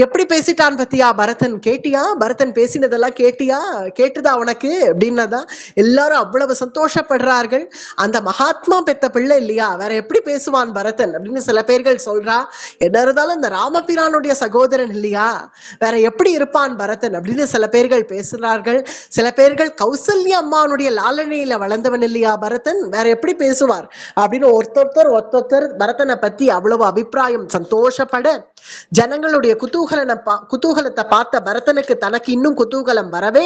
எப்படி பேசிட்டான் பத்தியா பரதன், கேட்டியா? பரதன் பேசினதெல்லாம் கேட்டியா? கேட்டுதா உனக்கு அப்படின்னதான் எல்லாரும் அவ்வளவு சந்தோஷப்படுறார்கள். அந்த மகாத்மா பெத்த பிள்ளை இல்லையா, வேற எப்படி பேசுவான் பரதன் அப்படின்னு சில பேர்கள் சொல்றா. என்ன இருந்தாலும் இந்த ராமபிரானுடைய சகோதரன் இல்லையா, வேற எப்படி இருப்பான் பரதன் அப்படின்னு சில பேர்கள் பேசுறார்கள். சில பேர்கள் கௌசல்யா அம்மானுடைய லாலனையில வளர்ந்தவன் இல்லையா பரதன், வேற எப்படி பேசுவார் அப்படின்னு ஒருத்தொருத்தர் பரதனை பத்தி அவ்வளவு அபிப்பிராயம் சந்தோஷப்பட, ஜனங்களுடைய குதூகலத்தை பார்த்த பரதனுக்கு தனக்கு இன்னும் குதூகலம் வரவே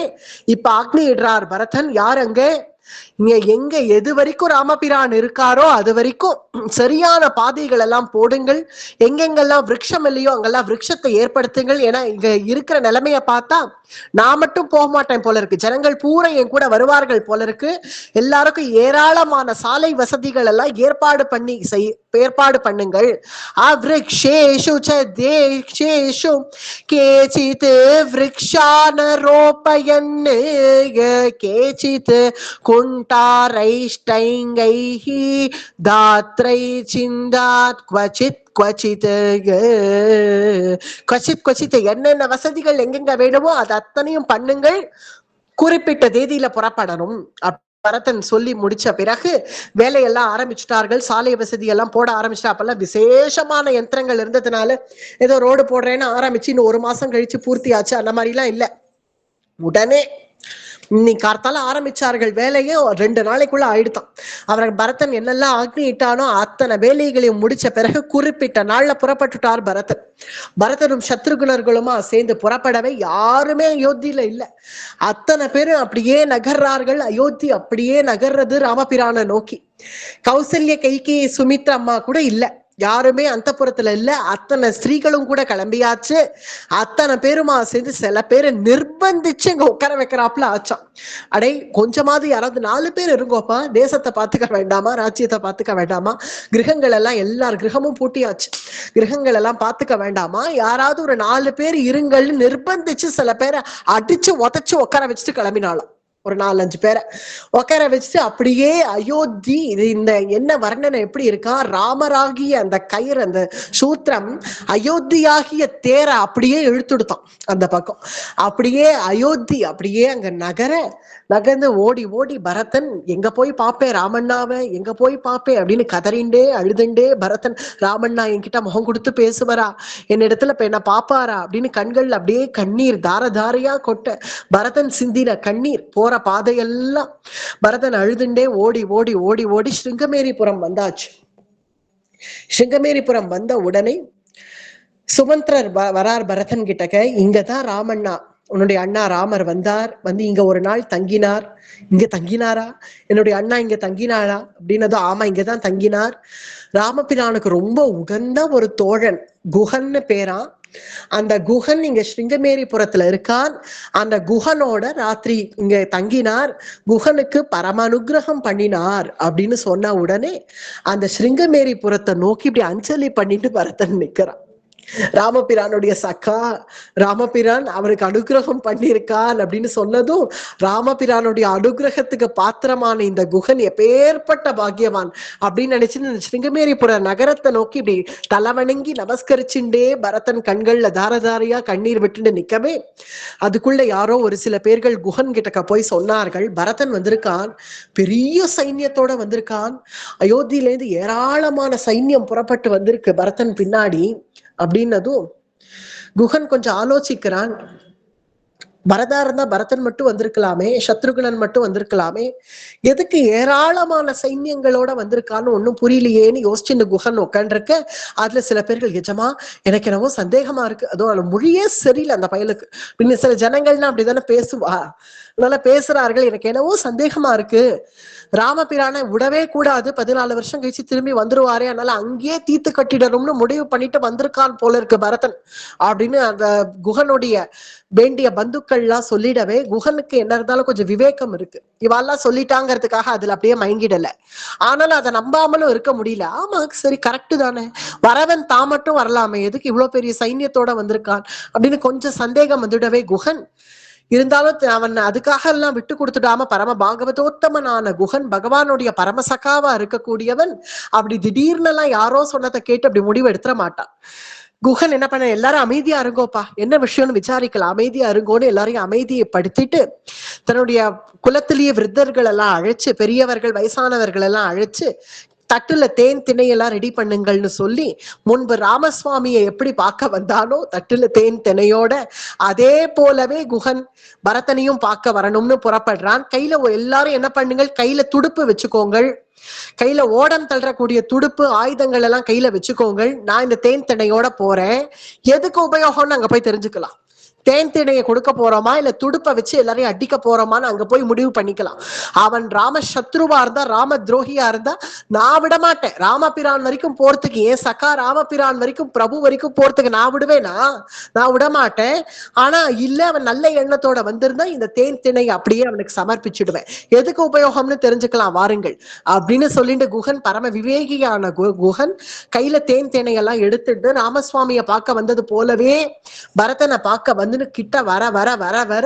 இப்ப ஆக்னி இடுறார் பரதன். யார் அங்க எங்க எது வரைக்கும் ராமபிரான் இருக்காரோ அது வரைக்கும் சரியான பாதைகள் எல்லாம் போடுங்கள், எங்கெங்கெல்லாம் விருட்சம் இல்லையோ அங்கெல்லாம் விருட்சத்தை ஏற்படுத்துங்கள். ஏன்னா இங்க இருக்கிற நிலைமைய பார்த்தா நான் மட்டும் போக மாட்டேன் போல இருக்கு, ஜனங்கள் பூரா என் கூட வருவார்கள் போல இருக்கு. எல்லாருக்கும் ஏராளமான சாலை வசதிகள் எல்லாம் ஏற்பாடு பண்ணுங்கள். அவ்ருக்ஷேஷு தேஷேஷு கேசித் விருக்ஷானரோபயன் கேசித் குண்டாரைஷ்டைங்கைஹி தாத்ரை சிந்தாத் குவசித் குவசித் என்னென்ன வசதிகள் எங்கெங்க வேணுமோ அது அத்தனையும் பண்ணுங்கள், குறிப்பிட்ட தேதியில புறப்படணும். பரதன் சொல்லி முடிச்ச பிறகு வேலையெல்லாம் ஆரம்பிச்சுட்டார்கள். சாலை வசதி எல்லாம் போட ஆரம்பிச்சுட்டா. அப்பெல்லாம் விசேஷமான யந்திரங்கள் இருந்ததுனால ஏதோ ரோடு போடுறேன்னு ஆரம்பிச்சு இன்னும் 1 மாசம் கழிச்சு பூர்த்தி ஆச்சு அந்த மாதிரி எல்லாம் இல்ல. உடனே இன்னைக்கு கார்த்தால ஆரம்பிச்சார்கள் வேலையே, 2 நாளைக்குள்ள ஆயிடுத்தான். அவர் பரதன் என்னெல்லாம் ஆக்னி இட்டானோ அத்தனை வேலைகளையும் முடிச்ச பிறகு குறிப்பிட்ட நாள்ல புறப்பட்டுட்டார் பரதன். பரதனும் சத்ருகுணர்களுமா சேர்ந்து புறப்படவே யாருமே அயோத்தியில இல்ல. அத்தனை பேரும் அப்படியே நகர்றார்கள். அயோத்தி அப்படியே நகர்றது ராமபிரான நோக்கி. கௌசல்ய கைகேயி சுமித்ரா அம்மா கூட இல்ல, யாருமே அந்த புறத்துல இல்ல. அத்தனை ஸ்திரீகளும் கூட கிளம்பியாச்சு. அத்தனை பேருமா சேர்ந்து சில பேரை நிர்பந்திச்சு இங்க உட்கார வைக்கிறாப்புல ஆச்சான். அடே கொஞ்சமாவது யாராவது 4 பேர் இருங்கோப்பா, தேசத்தை பார்த்துக்க வேண்டாமா, ராஜ்யத்தை பார்த்துக்க வேண்டாமா, கிரகங்கள் எல்லாம் எல்லார் கிரகமும் பூட்டியாச்சு, கிரகங்கள் எல்லாம் பார்த்துக்க வேண்டாமா, யாராவது ஒரு 4 பேர் இருங்கள்னு நிர்பந்திச்சு சில பேரை அடிச்சு உதச்சு உட்கார வச்சுட்டு கிளம்பினாலும். ஒரு 4-5 பேரை உட்கார வச்சுட்டு அப்படியே அயோத்தி, இது இந்த என்ன வர்ணனை எப்படி இருக்கா, ராமராகிய அந்த கயிறு அந்த சூத்திரம் அயோத்தியாகிய தேரை அப்படியே இழுத்துடுத்தான் அந்த பக்கம். அப்படியே அயோத்தி அப்படியே அங்க நகர்ந்து ஓடி ஓடி பரதன் எங்க போய் பாப்பேன் ராமண்ணாவை, எங்க போய் பாப்பேன் அப்படின்னு கதறிண்டே அழுதுண்டே பரதன், ராமண்ணா என்கிட்ட முகம் கொடுத்து பேசுவாரா, என்னிடத்துல இப்ப என்ன பாப்பாரா அப்படின்னு கண்கள் அப்படியே கண்ணீர் தார தாரையா கொட்ட பரதன் சிந்தின கண்ணீர் போற போற பாதையெல்லாம் பரதன் அழுதுண்டே ஓடி ஓடி ஓடி ஓடி ஸ்ருங்கமேரிபுரம் வந்தாச்சு. ஸ்ருங்கமேரிபுரம் வந்த உடனே சுமந்திரர் வரார் பரதன் கிட்டக்க. இங்கதான் ராமண்ணா, உன்னுடைய அண்ணா ராமர் வந்தார், வந்து இங்க ஒரு நாள் தங்கினார். இங்க தங்கினாரா? என்னுடைய அண்ணா இங்க தங்கினாரா அப்படின்னதும் ஆமா இங்கதான் தங்கினார். ராமபிரானுக்கு ரொம்ப உகந்த ஒரு தோழன் குஹன்னு பேரா. அந்த குஹன் இங்க ஸ்ருங்கமேரிபுரத்துல இருக்கான். அந்த குஹனோட ராத்திரி இங்க தங்கினார், குஹனுக்கு பரம அனுகிரகம் பண்ணினார் அப்படின்னு சொன்ன உடனே அந்த ஸ்ருங்கமேரிபுரத்தை நோக்கி இப்படி அஞ்சலி பண்ணிட்டு பரதன் நிக்கிறான். ராமபிரானுடைய சக்கா ராமபிரான் அவருக்கு அனுகிரகம் பண்ணியிருக்கான் அப்படின்னு சொன்னதும் ராமபிரானுடைய அனுகிரகத்துக்கு பாத்திரமான இந்த குஹன் எப்பேற்பட்ட பாக்கியவான் அப்படின்னு நினைச்சு இந்த ஸ்ருங்கமேரிபுர நகரத்தை நோக்கி இப்படி தலைவணங்கி நமஸ்கரிச்சுண்டே பரதன் கண்கள்ல தாரதாரியா கண்ணீர் விட்டுட்டு நிக்கவே, அதுக்குள்ள யாரோ ஒரு சில பேர்கள் குஹன் கிட்டக்க போய் சொன்னார்கள், பரதன் வந்திருக்கான், பெரிய சைன்யத்தோட வந்திருக்கான், அயோத்தியிலேருந்து ஏராளமான சைன்யம் புறப்பட்டு வந்திருக்கு பரதன் பின்னாடி அப்படின்னதும் குஹன் கொஞ்சம் ஆலோசிக்கிறான். பரதா இருந்தா பரதன் மட்டும் வந்திருக்கலாமே, சத்ருகுணன் மட்டும் வந்திருக்கலாமே, எதுக்கு ஏராளமான சைன்யங்களோட வந்திருக்கான்னு ஒன்னும் புரியலையேன்னு யோசிச்சு இந்த குஹன் உட்காண்டிருக்க. அதுல சில பேர்கள் எஜமா எனக்கு என்னவோ சந்தேகமா இருக்கு, அதுவும் அவளை மொழியே சரியில்லை அந்த பயலுக்கு, பின்ன சில ஜனங்கள்னா அப்படிதானே பேசுவா, அதனால பேசுறார்கள், எனக்கு என்னவோ சந்தேகமா இருக்கு, ராமபிரானை விடவே கூடாது, 14 வருஷம் கழிச்சு திரும்பி வந்துருவாரே, அதனால அங்கேயே தீத்து கட்டிடணும்னு முடிவு பண்ணிட்டு வந்திருக்கான் போல இருக்கு பரதன் அப்படின்னு அந்த குஹனுடைய வேண்டிய பந்துக்கள்லாம் சொல்லிடவே, குஹனுக்கு என்ன இருந்தாலும் கொஞ்சம் விவேகம் இருக்கு, இவாள்லாம் சொல்லிட்டாங்கிறதுக்காக அதுல அப்படியே மயங்கிடல. ஆனாலும் அதை நம்பாமலும் இருக்க முடியல. ஆமா சரி கரெக்டு தானே, வரவன் தான் மட்டும் வரலாமே, எதுக்கு இவ்வளவு பெரிய சைன்யத்தோட வந்திருக்கான் அப்படின்னு கொஞ்சம் சந்தேகம் வந்துடவே குஹன் இருந்தாலும் அவன் அதுக்காக எல்லாம் விட்டு கொடுத்துடாம பரம பாகவதோத்தமனான குஹன் பகவானுடைய பரமசகாவா இருக்கக்கூடியவன், அப்படி திடீர்னு எல்லாம் யாரோ சொன்னதை கேட்டு அப்படி முடிவு எடுத்துட மாட்டான். குஹன் என்ன பண்ண, எல்லாரும் அமைதியா இருங்கோப்பா, என்ன விஷயம்னு விசாரிக்கலாம், அமைதியா இருங்கோன்னு எல்லாரையும் அமைதியை படுத்திட்டு தன்னுடைய குலத்திலேயே விருத்தர்கள் எல்லாம் அழைச்சு, பெரியவர்கள் வயசானவர்கள் எல்லாம் அழைச்சு தட்டுல தேன் திணையெல்லாம் ரெடி பண்ணுங்கள்னு சொல்லி, முன்பு ராமசுவாமியை எப்படி பார்க்க வந்தானோ தட்டுல தேன் திணையோட, அதே போலவே குஹன் பரதனையும் பார்க்க வரணும்னு புறப்படுறான். கையில எல்லாரும் என்ன பண்ணுங்கள், கையில துடுப்பு வச்சுக்கோங்கள், கையில ஓடம் தள்ளக்கூடிய துடுப்பு ஆயுதங்கள் எல்லாம் கையில வச்சுக்கோங்கள், நான் இந்த தேன் திணையோட போறேன், எதுக்கு உபயோகம்னு அங்க போய் தெரிஞ்சுக்கலாம். தேன் திணையை கொடுக்க போறோமா இல்ல துடுப்பை வச்சு எல்லாரையும் அடிக்க போறோமான்னு அங்க போய் முடிவு பண்ணிக்கலாம். அவன் ராம சத்ருவா இருந்தா, ராம துரோகியா இருந்தா நான் விட மாட்டேன், ராமபிரான் வரைக்கும் போறதுக்கு, ஏன் சக்கா ராமபிரான் வரைக்கும் பிரபு வரைக்கும் போறதுக்கு நான் விடுவேனா, நான் விட மாட்டேன். ஆனா இல்ல அவன் நல்ல எண்ணத்தோட வந்திருந்தா இந்த தேன் திணை அப்படியே அவனுக்கு சமர்ப்பிச்சுடுவேன், எதுக்கு உபயோகம்னு தெரிஞ்சுக்கலாம் வாருங்கள் அப்படின்னு சொல்லிட்டு குஹன் பரம விவேகியான குஹன் கையில தேன் திணையெல்லாம் எடுத்துட்டு ராமசுவாமியை பார்க்க வந்தது போலவே பரதனை பார்க்க வந்து கிட்ட வர வர வர வர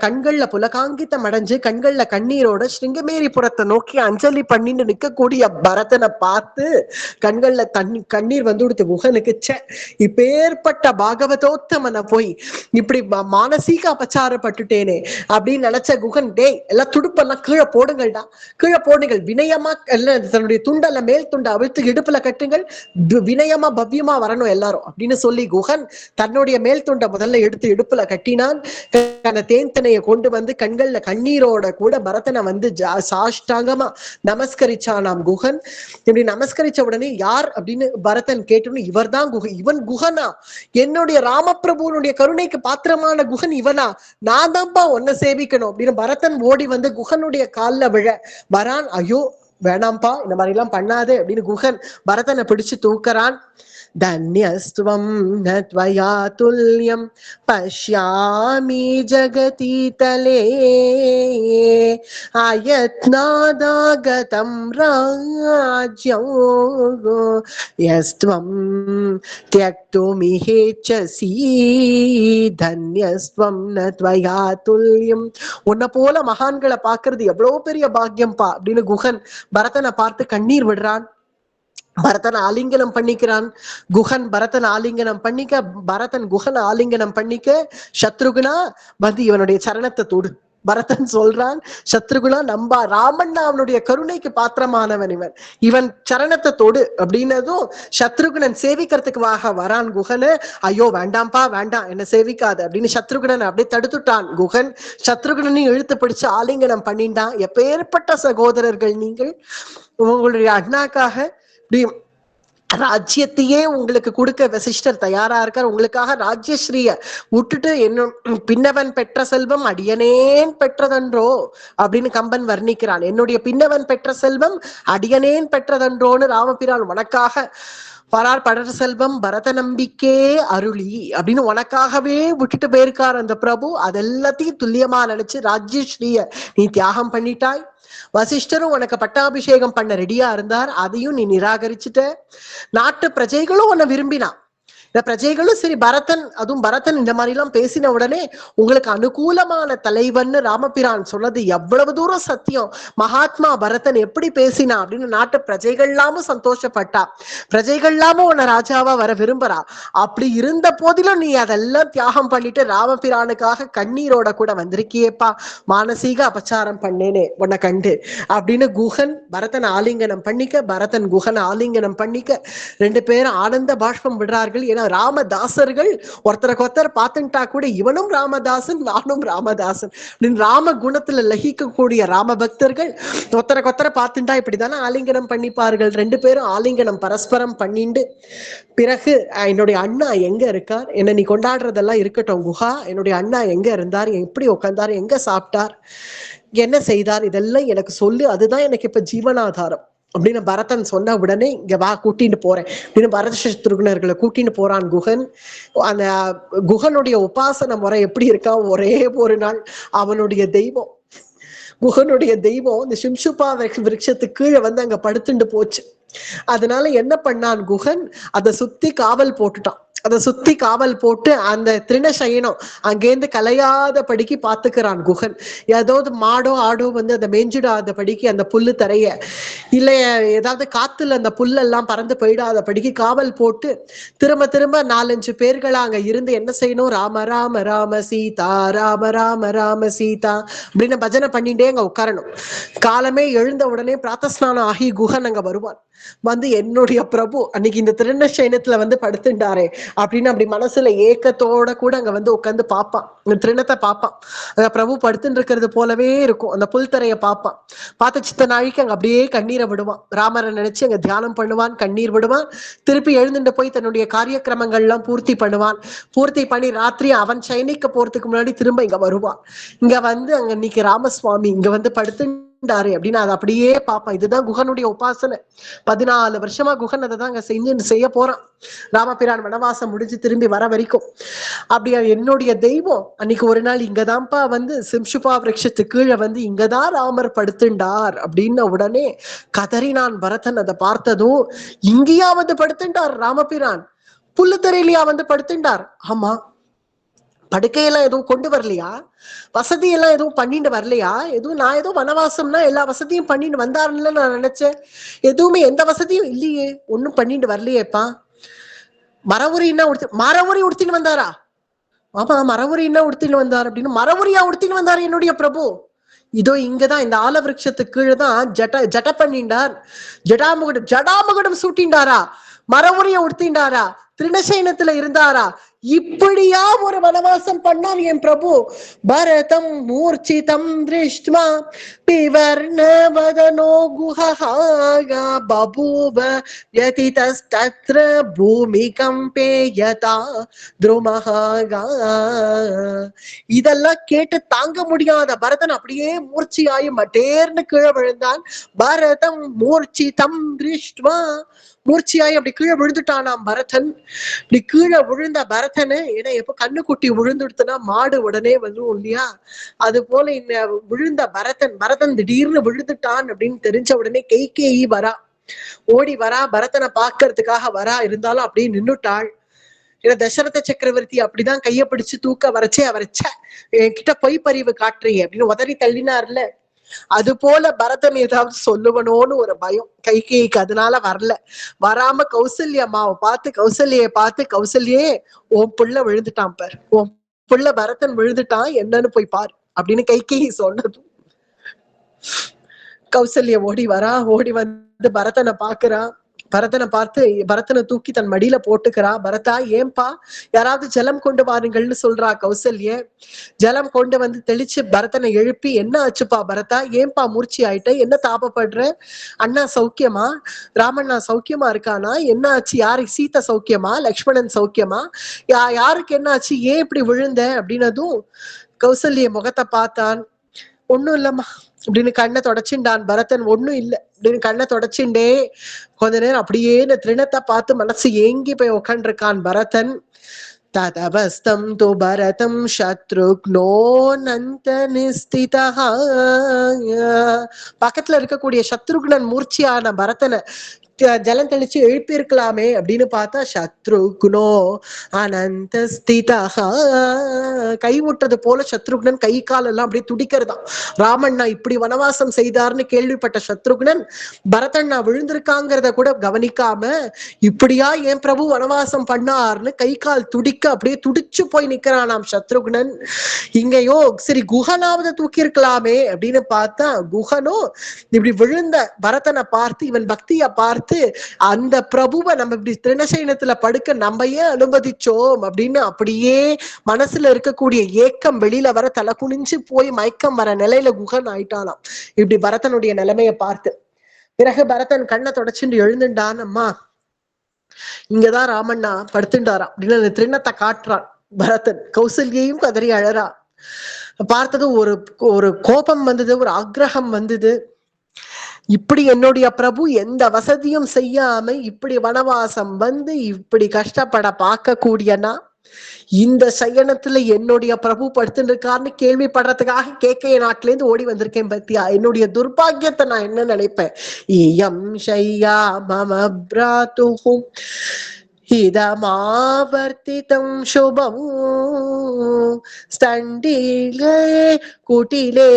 கண்கள்ல புலகாங்கித்தம் அடைஞ்சு கண்கள்ல கண்ணீரோட ஸ்ருங்கமேரிபுரத்தை நோக்கி அஞ்சலி பண்ணிட்டு நிக்கக்கூடிய பரதனை பார்த்து கண்கள்ல கண்ணீர் வந்து கொடுத்த குஹனுக்கு, இப்பேற்பட்ட பாகவதோத்தமனை போய் இப்படி மானசீக அபச்சாரப்பட்டுட்டேனே அப்படின்னு நினைச்ச குஹன், டே எல்லாம் துடுப்பெல்லாம் கீழே போடுங்கள்டா, கீழே போடுங்கள், வினயமா தன்னுடைய துண்டல்ல மேல் துண்டை அவிழ்த்து இடுப்புல கட்டுங்கள், வினயமா பவ்யமா வரணும் எல்லாரும் அப்படின்னு சொல்லி குஹன் தன்னுடைய மேல் துண்டை முதல்ல எடுத்து இடுப்புல கட்டினான். அந்த தேன் திணையை கொண்டு வந்து கண்கள்ல கண்ணீரோட கூட பரதனை வந்து சாஷ்டாங்கமா நமஸ்கரிச்சானாம் குஹன். இப்படி நமஸ்கரிச்ச உடனே யார் அப்படின்னு பரதன் கேட்டோன்னு, இவர் தான் குஹன், இவன் குஹனா, என்னுடைய ராமபிரபுனுடைய கருணைக்கு பாத்திரமான குஹன் இவனா, நான் தான்ப்பா உன்னை சேவிக்கணும் அப்படின்னு பரதன் ஓடி வந்து குஹனுடைய கால்ல விழ வரான். ஐயோ வேணாம்பா இந்த மாதிரி எல்லாம் பண்ணாது அப்படின்னு குஹன் பரதனை பிடிச்சு தூக்குறான். धन्यस्त्वं न त्वया तुल्यं पश्यामि जगति तले आयत्नादागतं राज्यं यस्त्वं त्यक्तुमिहेच्छसि धन्यस्त्वं न त्वया तुल्यं. உன்னை போல மகான்களை பார்க்கறது எவ்வளவு பெரிய பாக்கியம்பா அப்படின்னு குஹன் பரதனை பார்த்து கண்ணீர் விடுறான். பரதன் ஆலிங்கனம் பண்ணிக்கிறான். குஹன் பரதன் ஆலிங்கனம் பண்ணிக்க, பரதன் குஹன் ஆலிங்கனம் பண்ணிக்க, சத்ருகுணா வந்து இவனுடைய சரணத்தை தொடு, பரதன் சொல்றான், சத்ருகுணா நம்பா, ராமன் அவனுடைய கருணைக்கு பாத்திரமானவன், இவன் இவன் சரணத்தை தொடு அப்படின்னதும் சத்ருகுணன் சேவிக்கிறதுக்கு வரான் குகனு. ஐயோ வேண்டாம்பா வேண்டாம், என்ன சேவிக்காது அப்படின்னு சத்ருகுணன் அப்படியே தடுத்துட்டான். குகன் சத்ருகுணனையும் இழுத்து பிடிச்சு ஆலிங்கனம் பண்ணிட்டான். எப்பேற்பட்ட சகோதரர்கள் நீங்கள், உங்களுடைய அண்ணாக்காக இப்படி ராஜ்யத்தையே உங்களுக்கு கொடுக்க வசிஷ்டர் தயாரா இருக்கார். உங்களுக்காக ராஜ்யஸ்ரீய விட்டுட்டு என்ன பின்னவன் பெற்ற செல்வம் அடியனேன் பெற்றதன்றோ அப்படின்னு கம்பன் வர்ணிக்கிறான். என்னுடைய பின்னவன் பெற்ற செல்வம் அடியனேன் பெற்றதன்றோன்னு ராமபிரான் உனக்காக வரார். படர் செல்வம் பரத நம்பிக்கே அருளி அப்படின்னு உனக்காகவே விட்டுட்டு போயிருக்கார் அந்த பிரபு. அதெல்லாத்தையும் துல்லியமா நினைச்சு ராஜ்யஸ்ரீய நீ தியாகம் பண்ணிட்டாய். வசிஷ்டரும் உனக்கு பட்டாபிஷேகம் பண்ண ரெடியா இருந்தார், அதையும் நீ நிராகரிச்சுட்ட. நாட்டு பிரஜைகளும் உன்னை விரும்பினா. இந்த பிரஜைகளும் சரி, பரதன், அதுவும் பரதன் இந்த மாதிரி எல்லாம் பேசின உடனே உங்களுக்கு அனுகூலமான தலைவன் ராமபிரான் சொன்னது எவ்வளவு தூரம் சத்தியம். மகாத்மா பரதன் எப்படி பேசினா அப்படின்னு நாட்டு பிரஜைகள்லாமும் சந்தோஷப்பட்டா. பிரஜைகள்லாமும் உன்னை ராஜாவா வர விரும்புறா. அப்படி இருந்த போதிலும் நீ அதெல்லாம் தியாகம் பண்ணிட்டு ராமபிரானுக்காக கண்ணீரோட கூட வந்திருக்கியேப்பா, மானசீக அபச்சாரம் பண்ணேனே உன்னை கண்டு அப்படின்னு குகன் பரதன் ஆலிங்கனம் பண்ணிக்க, பரதன் குகன் ஆலிங்கனம் பண்ணிக்க, ரெண்டு பேரும் ஆனந்த பாஷ்பம் விடுறார்கள். ராமதாசர்கள் ஒருத்தருக்கு ஒருத்தர் பார்த்துட்டா கூட இவனும் ராமதாசன் நானும் ராமதாசன் ராம குணத்துல லகிக்கக்கூடிய ராம பக்தர்கள் ஒருத்தருக்கு ஒருத்தர பார்த்துட்டா இப்படிதானே ஆலிங்கனம் பண்ணிப்பார்கள். ரெண்டு பேரும் ஆலிங்கனம் பரஸ்பரம் பண்ணிண்டு பிறகு என்னுடைய அண்ணா எங்க இருக்கார், என்ன நீ கொண்டாடுறதெல்லாம் இருக்கட்டும் குஹா, என்னுடைய அண்ணா எங்க இருந்தார், எப்படி உட்கார்ந்தார், எங்க சாப்பிட்டார், என்ன செய்தார், இதெல்லாம் எனக்கு சொல்லு, அதுதான் எனக்கு இப்ப ஜீவனாதாரம் அப்படின்னு பரதன் சொன்ன உடனே இங்க வா கூட்டிட்டு போறேன் அப்படின்னு பரத சத்ருகுணர்களை கூட்டிட்டு போறான் குகன். அந்த குகனுடைய உபாசன முறை எப்படி இருக்கா, ஒரே ஒரு நாள் அவனுடைய தெய்வம், குகனுடைய தெய்வம் இந்த சிம்சுபா விருட்சத்துக்கு கீழே வந்து அங்க படுத்துட்டு போச்சு. அதனால என்ன பண்ணான் குகன், அதை சுத்தி காவல் போட்டுட்டான். அதை சுத்தி காவல் போட்டு அந்த திருணசயனம் அங்கேருந்து கலையாத படிக்கு பாத்துக்கிறான் குகன். ஏதாவது மாடோ ஆடோ வந்து அதை மேஞ்சிடாத படிக்கு அந்த புல்லு தரைய இல்ல ஏதாவது காத்துல அந்த புல்லெல்லாம் பறந்து போயிடாத படிக்கு காவல் போட்டு திரும்ப திரும்ப 4-5 பேர்களா அங்க இருந்து என்ன செய்யணும், ராம ராம ராம சீதா ராம ராம ராம சீதா அப்படின்னு பஜனை பண்ணிட்டே அங்க உட்காரணும். காலமே எழுந்த உடனே பிராத்தஸ்நானம் ஆகி குகன் அங்க வருவான். வந்து என்னுடைய பிரபு அன்னைக்கு இந்த திருநசயனத்துல வந்து படுத்துட்டாரே அப்படின்னு அப்படி மனசுல ஏக்கத்தோட கூட அங்க வந்து உட்காந்து பார்ப்பான். இந்த திருணத்தை பார்ப்பான். அங்க பிரபு படுத்துட்டு இருக்கிறது போலவே இருக்கும். அந்த புல்தரைய பார்ப்பான். பார்த்த சித்த நாளைக்கு அங்க அப்படியே கண்ணீரை விடுவான். ராமரை நினைச்சு அங்க தியானம் பண்ணுவான், கண்ணீர் விடுவான். திருப்பி எழுந்துட்டு போய் தன்னுடைய காரியக்கிரமங்கள் எல்லாம் பூர்த்தி பண்ணுவான். பூர்த்தி பண்ணி ராத்திரி அவன் சயனிக்க போறதுக்கு முன்னாடி திரும்ப இங்க வருவான். இங்க வந்து அங்க இன்னைக்கு ராமசுவாமி இங்க வந்து படுத்து அப்படின்னு அதை அப்படியே பார்ப்பான். இதுதான் குகனுடைய உபாசனை. 14 வருஷமா குகன் அதை தான் அங்க செய்ய போறான். ராமபிரான் வனவாசம் முடிஞ்சு திரும்பி வர வரைக்கும். அப்படியா என்னுடைய தெய்வம் அன்னைக்கு ஒரு நாள் இங்கதான்ப்பா வந்து சிம்சுபா விருட்சத்து கீழே வந்து இங்கதான் ராமர் படுத்துண்டார் அப்படின்ன உடனே கதறினான் பரதன். அதை பார்த்ததும் இங்கேயா வந்து படுத்துண்டார் ராமபிரான், புல்லுத்தரையிலையா வந்து படுத்துண்டார்? ஆமா, படுக்கையெல்லாம் எதுவும் கொண்டு வரலையா, வசதி எல்லாம் எதுவும் பண்ணிட்டு வரலையா, எதுவும் நான் ஏதோ வனவாசம்னா எல்லா வசதியும் பண்ணிட்டு வந்தாருன்னு நான் நினைச்சேன். எதுவுமே எந்த வசதியும் இல்லையே, ஒன்னும் பண்ணிட்டு வரலையேப்பா. மரவுரின்னா மரவுரி உடுத்தின்னு வந்தாரா? ஆமா, மரவுரின்னா உடுத்தின்னு வந்தார் அப்படின்னு. மரவுரியா உடுத்தின்னு வந்தாரு என்னுடைய பிரபு? இதோ இங்கதான் இந்த ஆலவிருட்சத்துக்கு கீழதான் ஜட பண்ணிண்டார். ஜடாமுகடம் சூட்டிண்டாரா, மரவுரிய உடுத்திண்டாரா, திருநசயனத்துல இருந்தாரா? இப்படியா ஒரு வனவாசம் பண்ணான் என் பிரபு? பரதம் மூர்ச்சிதம் திருஷ்ட்வா பிவர்ணவதனோ குஹஹா பபூவ யதிதஸ்தத்ர பூமிகம்பேயதா த்ருமஹா. இதெல்லாம் கேட்டு தாங்க முடியாத பரதன் அப்படியே மூர்ச்சியாயி மட்டேர்னு கீழே விழுந்தான். பரதம் மூர்ச்சிதம் திருஷ்ட்வா, மூர்ச்சியாயி அப்படி கீழே விழுந்துட்டானாம் பரதன். இப்படி கீழே விழுந்த பரதனை, ஏன்னா எப்ப கண்ணு குட்டி விழுந்துடுத்துனா மாடு உடனே வந்துடும் இல்லையா, அது போல இந்த விழுந்த பரதன் திடீர்னு விழுந்துட்டான் அப்படின்னு தெரிஞ்ச உடனே கைகேயி வரா, ஓடி வரா, பரதனை பாக்குறதுக்காக வரா. இருந்தாலும் அப்படியே நின்னுட்டாள். ஏன்னா தசரத சக்கரவர்த்தி அப்படிதான் கைய பிடிச்சு தூக்க வரச்சே அவரச்ச என்கிட்ட பொய் பறிவு காட்டுறீங்க அப்படின்னு உதறி தள்ளினார்ல. அது போல பரதன் ஏதாவது சொல்லுவனோன்னு ஒரு பயம் கைகேயிக்கு. அதனால வரல. வராம கௌசல்யா அம்மாவை பார்த்து கௌசல்யே உன் புள்ள விழுந்துட்டான் பார், உன் புள்ள பரதன் விழுந்துட்டான், என்னன்னு போய் பாரு அப்படின்னு கைகேயி சொன்னதும் கௌசல்யா ஓடி வரா. ஓடி வந்து பரதனை பாக்குறா. பரதனை பார்த்து பரதனை தூக்கி தன் மடியில போட்டுக்கிறா. பரதா, ஏன்பா, யாராவது ஜலம் கொண்டு வாருங்கள்னு சொல்றா கௌசல்ய. ஜலம் கொண்டு வந்து தெளிச்சு பரதனை எழுப்பி, என்ன ஆச்சுப்பா பரதா, ஏன்பா மூர்ச்சி ஆயிட்ட, என்ன தாபப்படுற, அண்ணா சௌக்கியமா, ராமண்ணா சௌக்கியமா இருக்கானா, என்ன ஆச்சு, யாருக்கு, சீதை சௌக்கியமா, லக்ஷ்மணன் சௌக்கியமா, யாருக்கு என்ன ஆச்சு, ஏன் இப்படி விழுந்த அப்படின்னதும் கௌசல்ய முகத்தை பார்த்தான். ஒண்ணும் இல்லம்மா அப்படின்னு கண்ணை தொடச்சுண்டான் பரதன். ஒண்ணும் இல்லை அப்படின்னு கண்ணை தொடச்சுண்டே கொஞ்ச நேரம் அப்படியே இந்த திருணத்தை பார்த்து மனசு ஏங்கி போய் உட்காண்டிருக்கான் பரதன். ததவஸ்தம் து பரதம் சத்ருக்னோ நந்த நிஸ்திதா. பக்கத்துல இருக்கக்கூடிய சத்ருக்னன் மூர்ச்சியான பரதனை ஜலம் தெளிச்சு எழுப்பி இருக்கலாமே அப்படின்னு பார்த்தா சத்ருக்னோ அனந்த ஸ்திதா. கை விட்டது போல சத்ருக்னன் கை கால் எல்லாம் அப்படியே துடிக்கிறதாம். ராமண்ணா இப்படி வனவாசம் செய்தார்னு கேள்விப்பட்ட சத்ருக்னன் பரதண்ணா விழுந்திருக்காங்கிறத கூட கவனிக்காம, இப்படியா என் பிரபு வனவாசம் பண்ணார்னு கை கால் துடிக்க அப்படியே துடிச்சு போய் நிக்கிறானாம் சத்ருக்னன். இங்கேயோ சரி குஹனாவது தூக்கி இருக்கலாமே அப்படின்னு பார்த்தா குஹனோ இப்படி விழுந்த பரதனை பார்த்து, இவன் பக்திய பார்த்து, அந்த பிரபுவை நம்ம இப்படி திருணசைனத்துல படுக்க நம்ம ஏன் அனுமதிச்சோம் அப்படின்னு அப்படியே மனசுல இருக்கக்கூடிய ஏக்கம் வெளியில வர தலை குனிஞ்சு போய் மயக்கம் வர நிலையில குஹன் ஆயிட்டானாம் இப்படி பரதனுடைய நிலைமைய பார்த்து. பிறகு பரதன் கண்ணை தொடச்சுட்டு எழுந்துட்டான். அம்மா, இங்கதான் ராமண்ணா படுத்துட்டாராம் அப்படின்னு அந்த திருணத்தை காட்டுறான் பரதன். கௌசல்யையும் கதறி அழறா. பார்த்தது ஒரு கோபம் வந்தது, ஒரு ஆக்ரகம் வந்தது. இப்படி என்னுடைய பிரபு எந்த வசதியும் செய்யாம இப்படி வனவாசம் வந்து இப்படி கஷ்டப்பட பார்க்க கூடியனா, இந்த சயனத்துல என்னுடைய பிரபு படுத்துட்டு இருக்காருன்னு கேள்விப்படுறதுக்காக கேக்கைய நாட்டுல இருந்து ஓடி வந்திருக்கேன் பத்தியா. என்னுடைய துர்பாகியத்தை நான் என்ன நினைப்பேன். இயம் ஷையா மம பிராதுஹும் இதமாவர்த்திதம் சுபம் ஸ்தண்டிலே குட்டிலே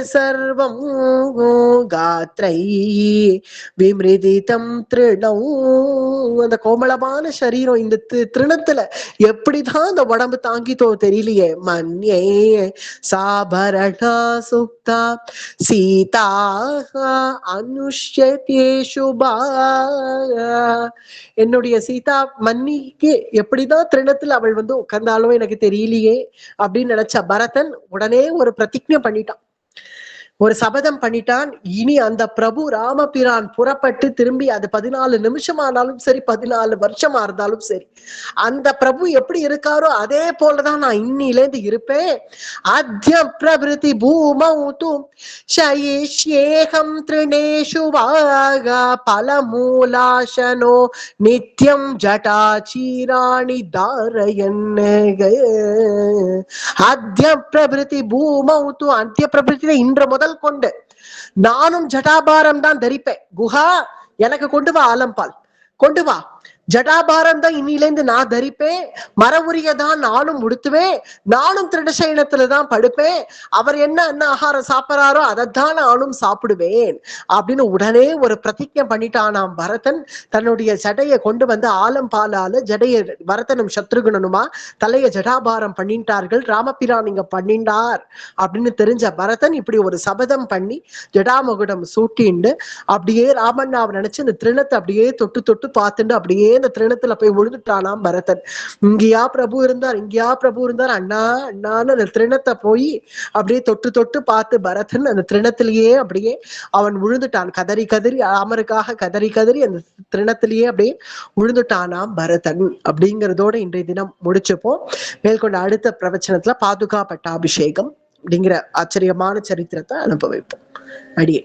சர்வம் காத்ரை விமிருதிதம் திருணம். அந்த கோமளமான சரீரம் இந்த திருணத்துல எப்படிதான் அந்த உடம்பு தாங்கித்தோ தெரியலையே. மன்யே சாபரணா சுக்தா சீதா அனுஷ்யதே சுபா. என்னுடைய சீதா மன்னிக்கு எப்படிதான் திருணத்துல அவள் வந்து உட்கார்ந்தாலும் எனக்கு தெரியலையே அப்படின்னு நினைச்ச பரதன் உடனே ஒரு பிரதிஜ்ஞை பண்ணிட்டான், ஒரு சபதம் பண்ணிட்டான். இனி அந்த பிரபு ராமபிரான் புறப்பட்டு திரும்பி அது 14 நிமிஷம் ஆனாலும் சரி, 14 வருஷமா இருந்தாலும் சரி, அந்த பிரபு எப்படி இருக்காரோ அதே போலதான் நான் இன்னிலேந்து இருப்பேன். ஆத்ய பிரபிருதி பூமௌது ஷயிஷ்யேகம் த்ரிணேஷு வாகா பலமூலாசனோ நித்யம் ஜடாச்சீராணி தாரயன். ஆத்ய பிரபிருதி பூமௌது, அந்திய பிரபிருத்தி இன்று முதல் கொண்டு நானும் ஜடாபாரம் தான் தரிப்பேன். குஹா, எனக்கு கொண்டு வா ஆலம்பால், கொண்டு வா. ஜடாபாரம் தான் இன்னிலேந்து நான் தரிப்பேன். மர உரியதான் நானும் உடுத்துவேன். நானும் திருடசயனத்துலதான் படுப்பேன். அவர் என்ன ஆகாரம் சாப்பிட்றாரோ அதைத்தான் நானும் சாப்பிடுவேன் அப்படின்னு உடனே ஒரு பிரதிஜ்ஞை பண்ணிட்டானாம் பரதன். தன்னுடைய ஜடையை கொண்டு வந்து ஆலம்பாலால ஜடைய பரதனும் சத்ருகுணனுமா தலைய ஜடாபாரம் பண்ணிட்டார்கள். ராமபிரான் இங்க பண்ணிண்டார் அப்படின்னு தெரிஞ்ச பரதன் இப்படி ஒரு சபதம் பண்ணி ஜடாமகுடம் சூட்டிண்டு அப்படியே ராமண்ணாவை நினைச்சு அந்த திருணத்தை அப்படியே தொட்டு தொட்டு பார்த்துட்டு அப்படியே அந்த திருணத்துல போய் விழுந்துட்டானாம் பரதன். இங்கேயா பிரபு இருந்தார், இங்கேயா பிரபு இருந்தார், அண்ணா அண்ணான்னு அந்த திருணத்தை போய் அப்படியே தொட்டு தொட்டு பார்த்து பரதன் அந்த திருணத்திலேயே அப்படியே அவன் விழுந்துட்டான். கதறி கதறி ராமருக்காக கதறி கதறி அந்த திருணத்திலேயே அப்படியே விழுந்துட்டானாம் பரதன். அப்படிங்கிறதோட இன்றைய தினம் முடிச்சுப்போம். மேற்கொண்ட அடுத்த பிரவச்சனத்துல பாதுகா பட்டாபிஷேகம் அப்படிங்கிற ஆச்சரியமான சரித்திரத்தை அனுபவிப்போம். அடியே.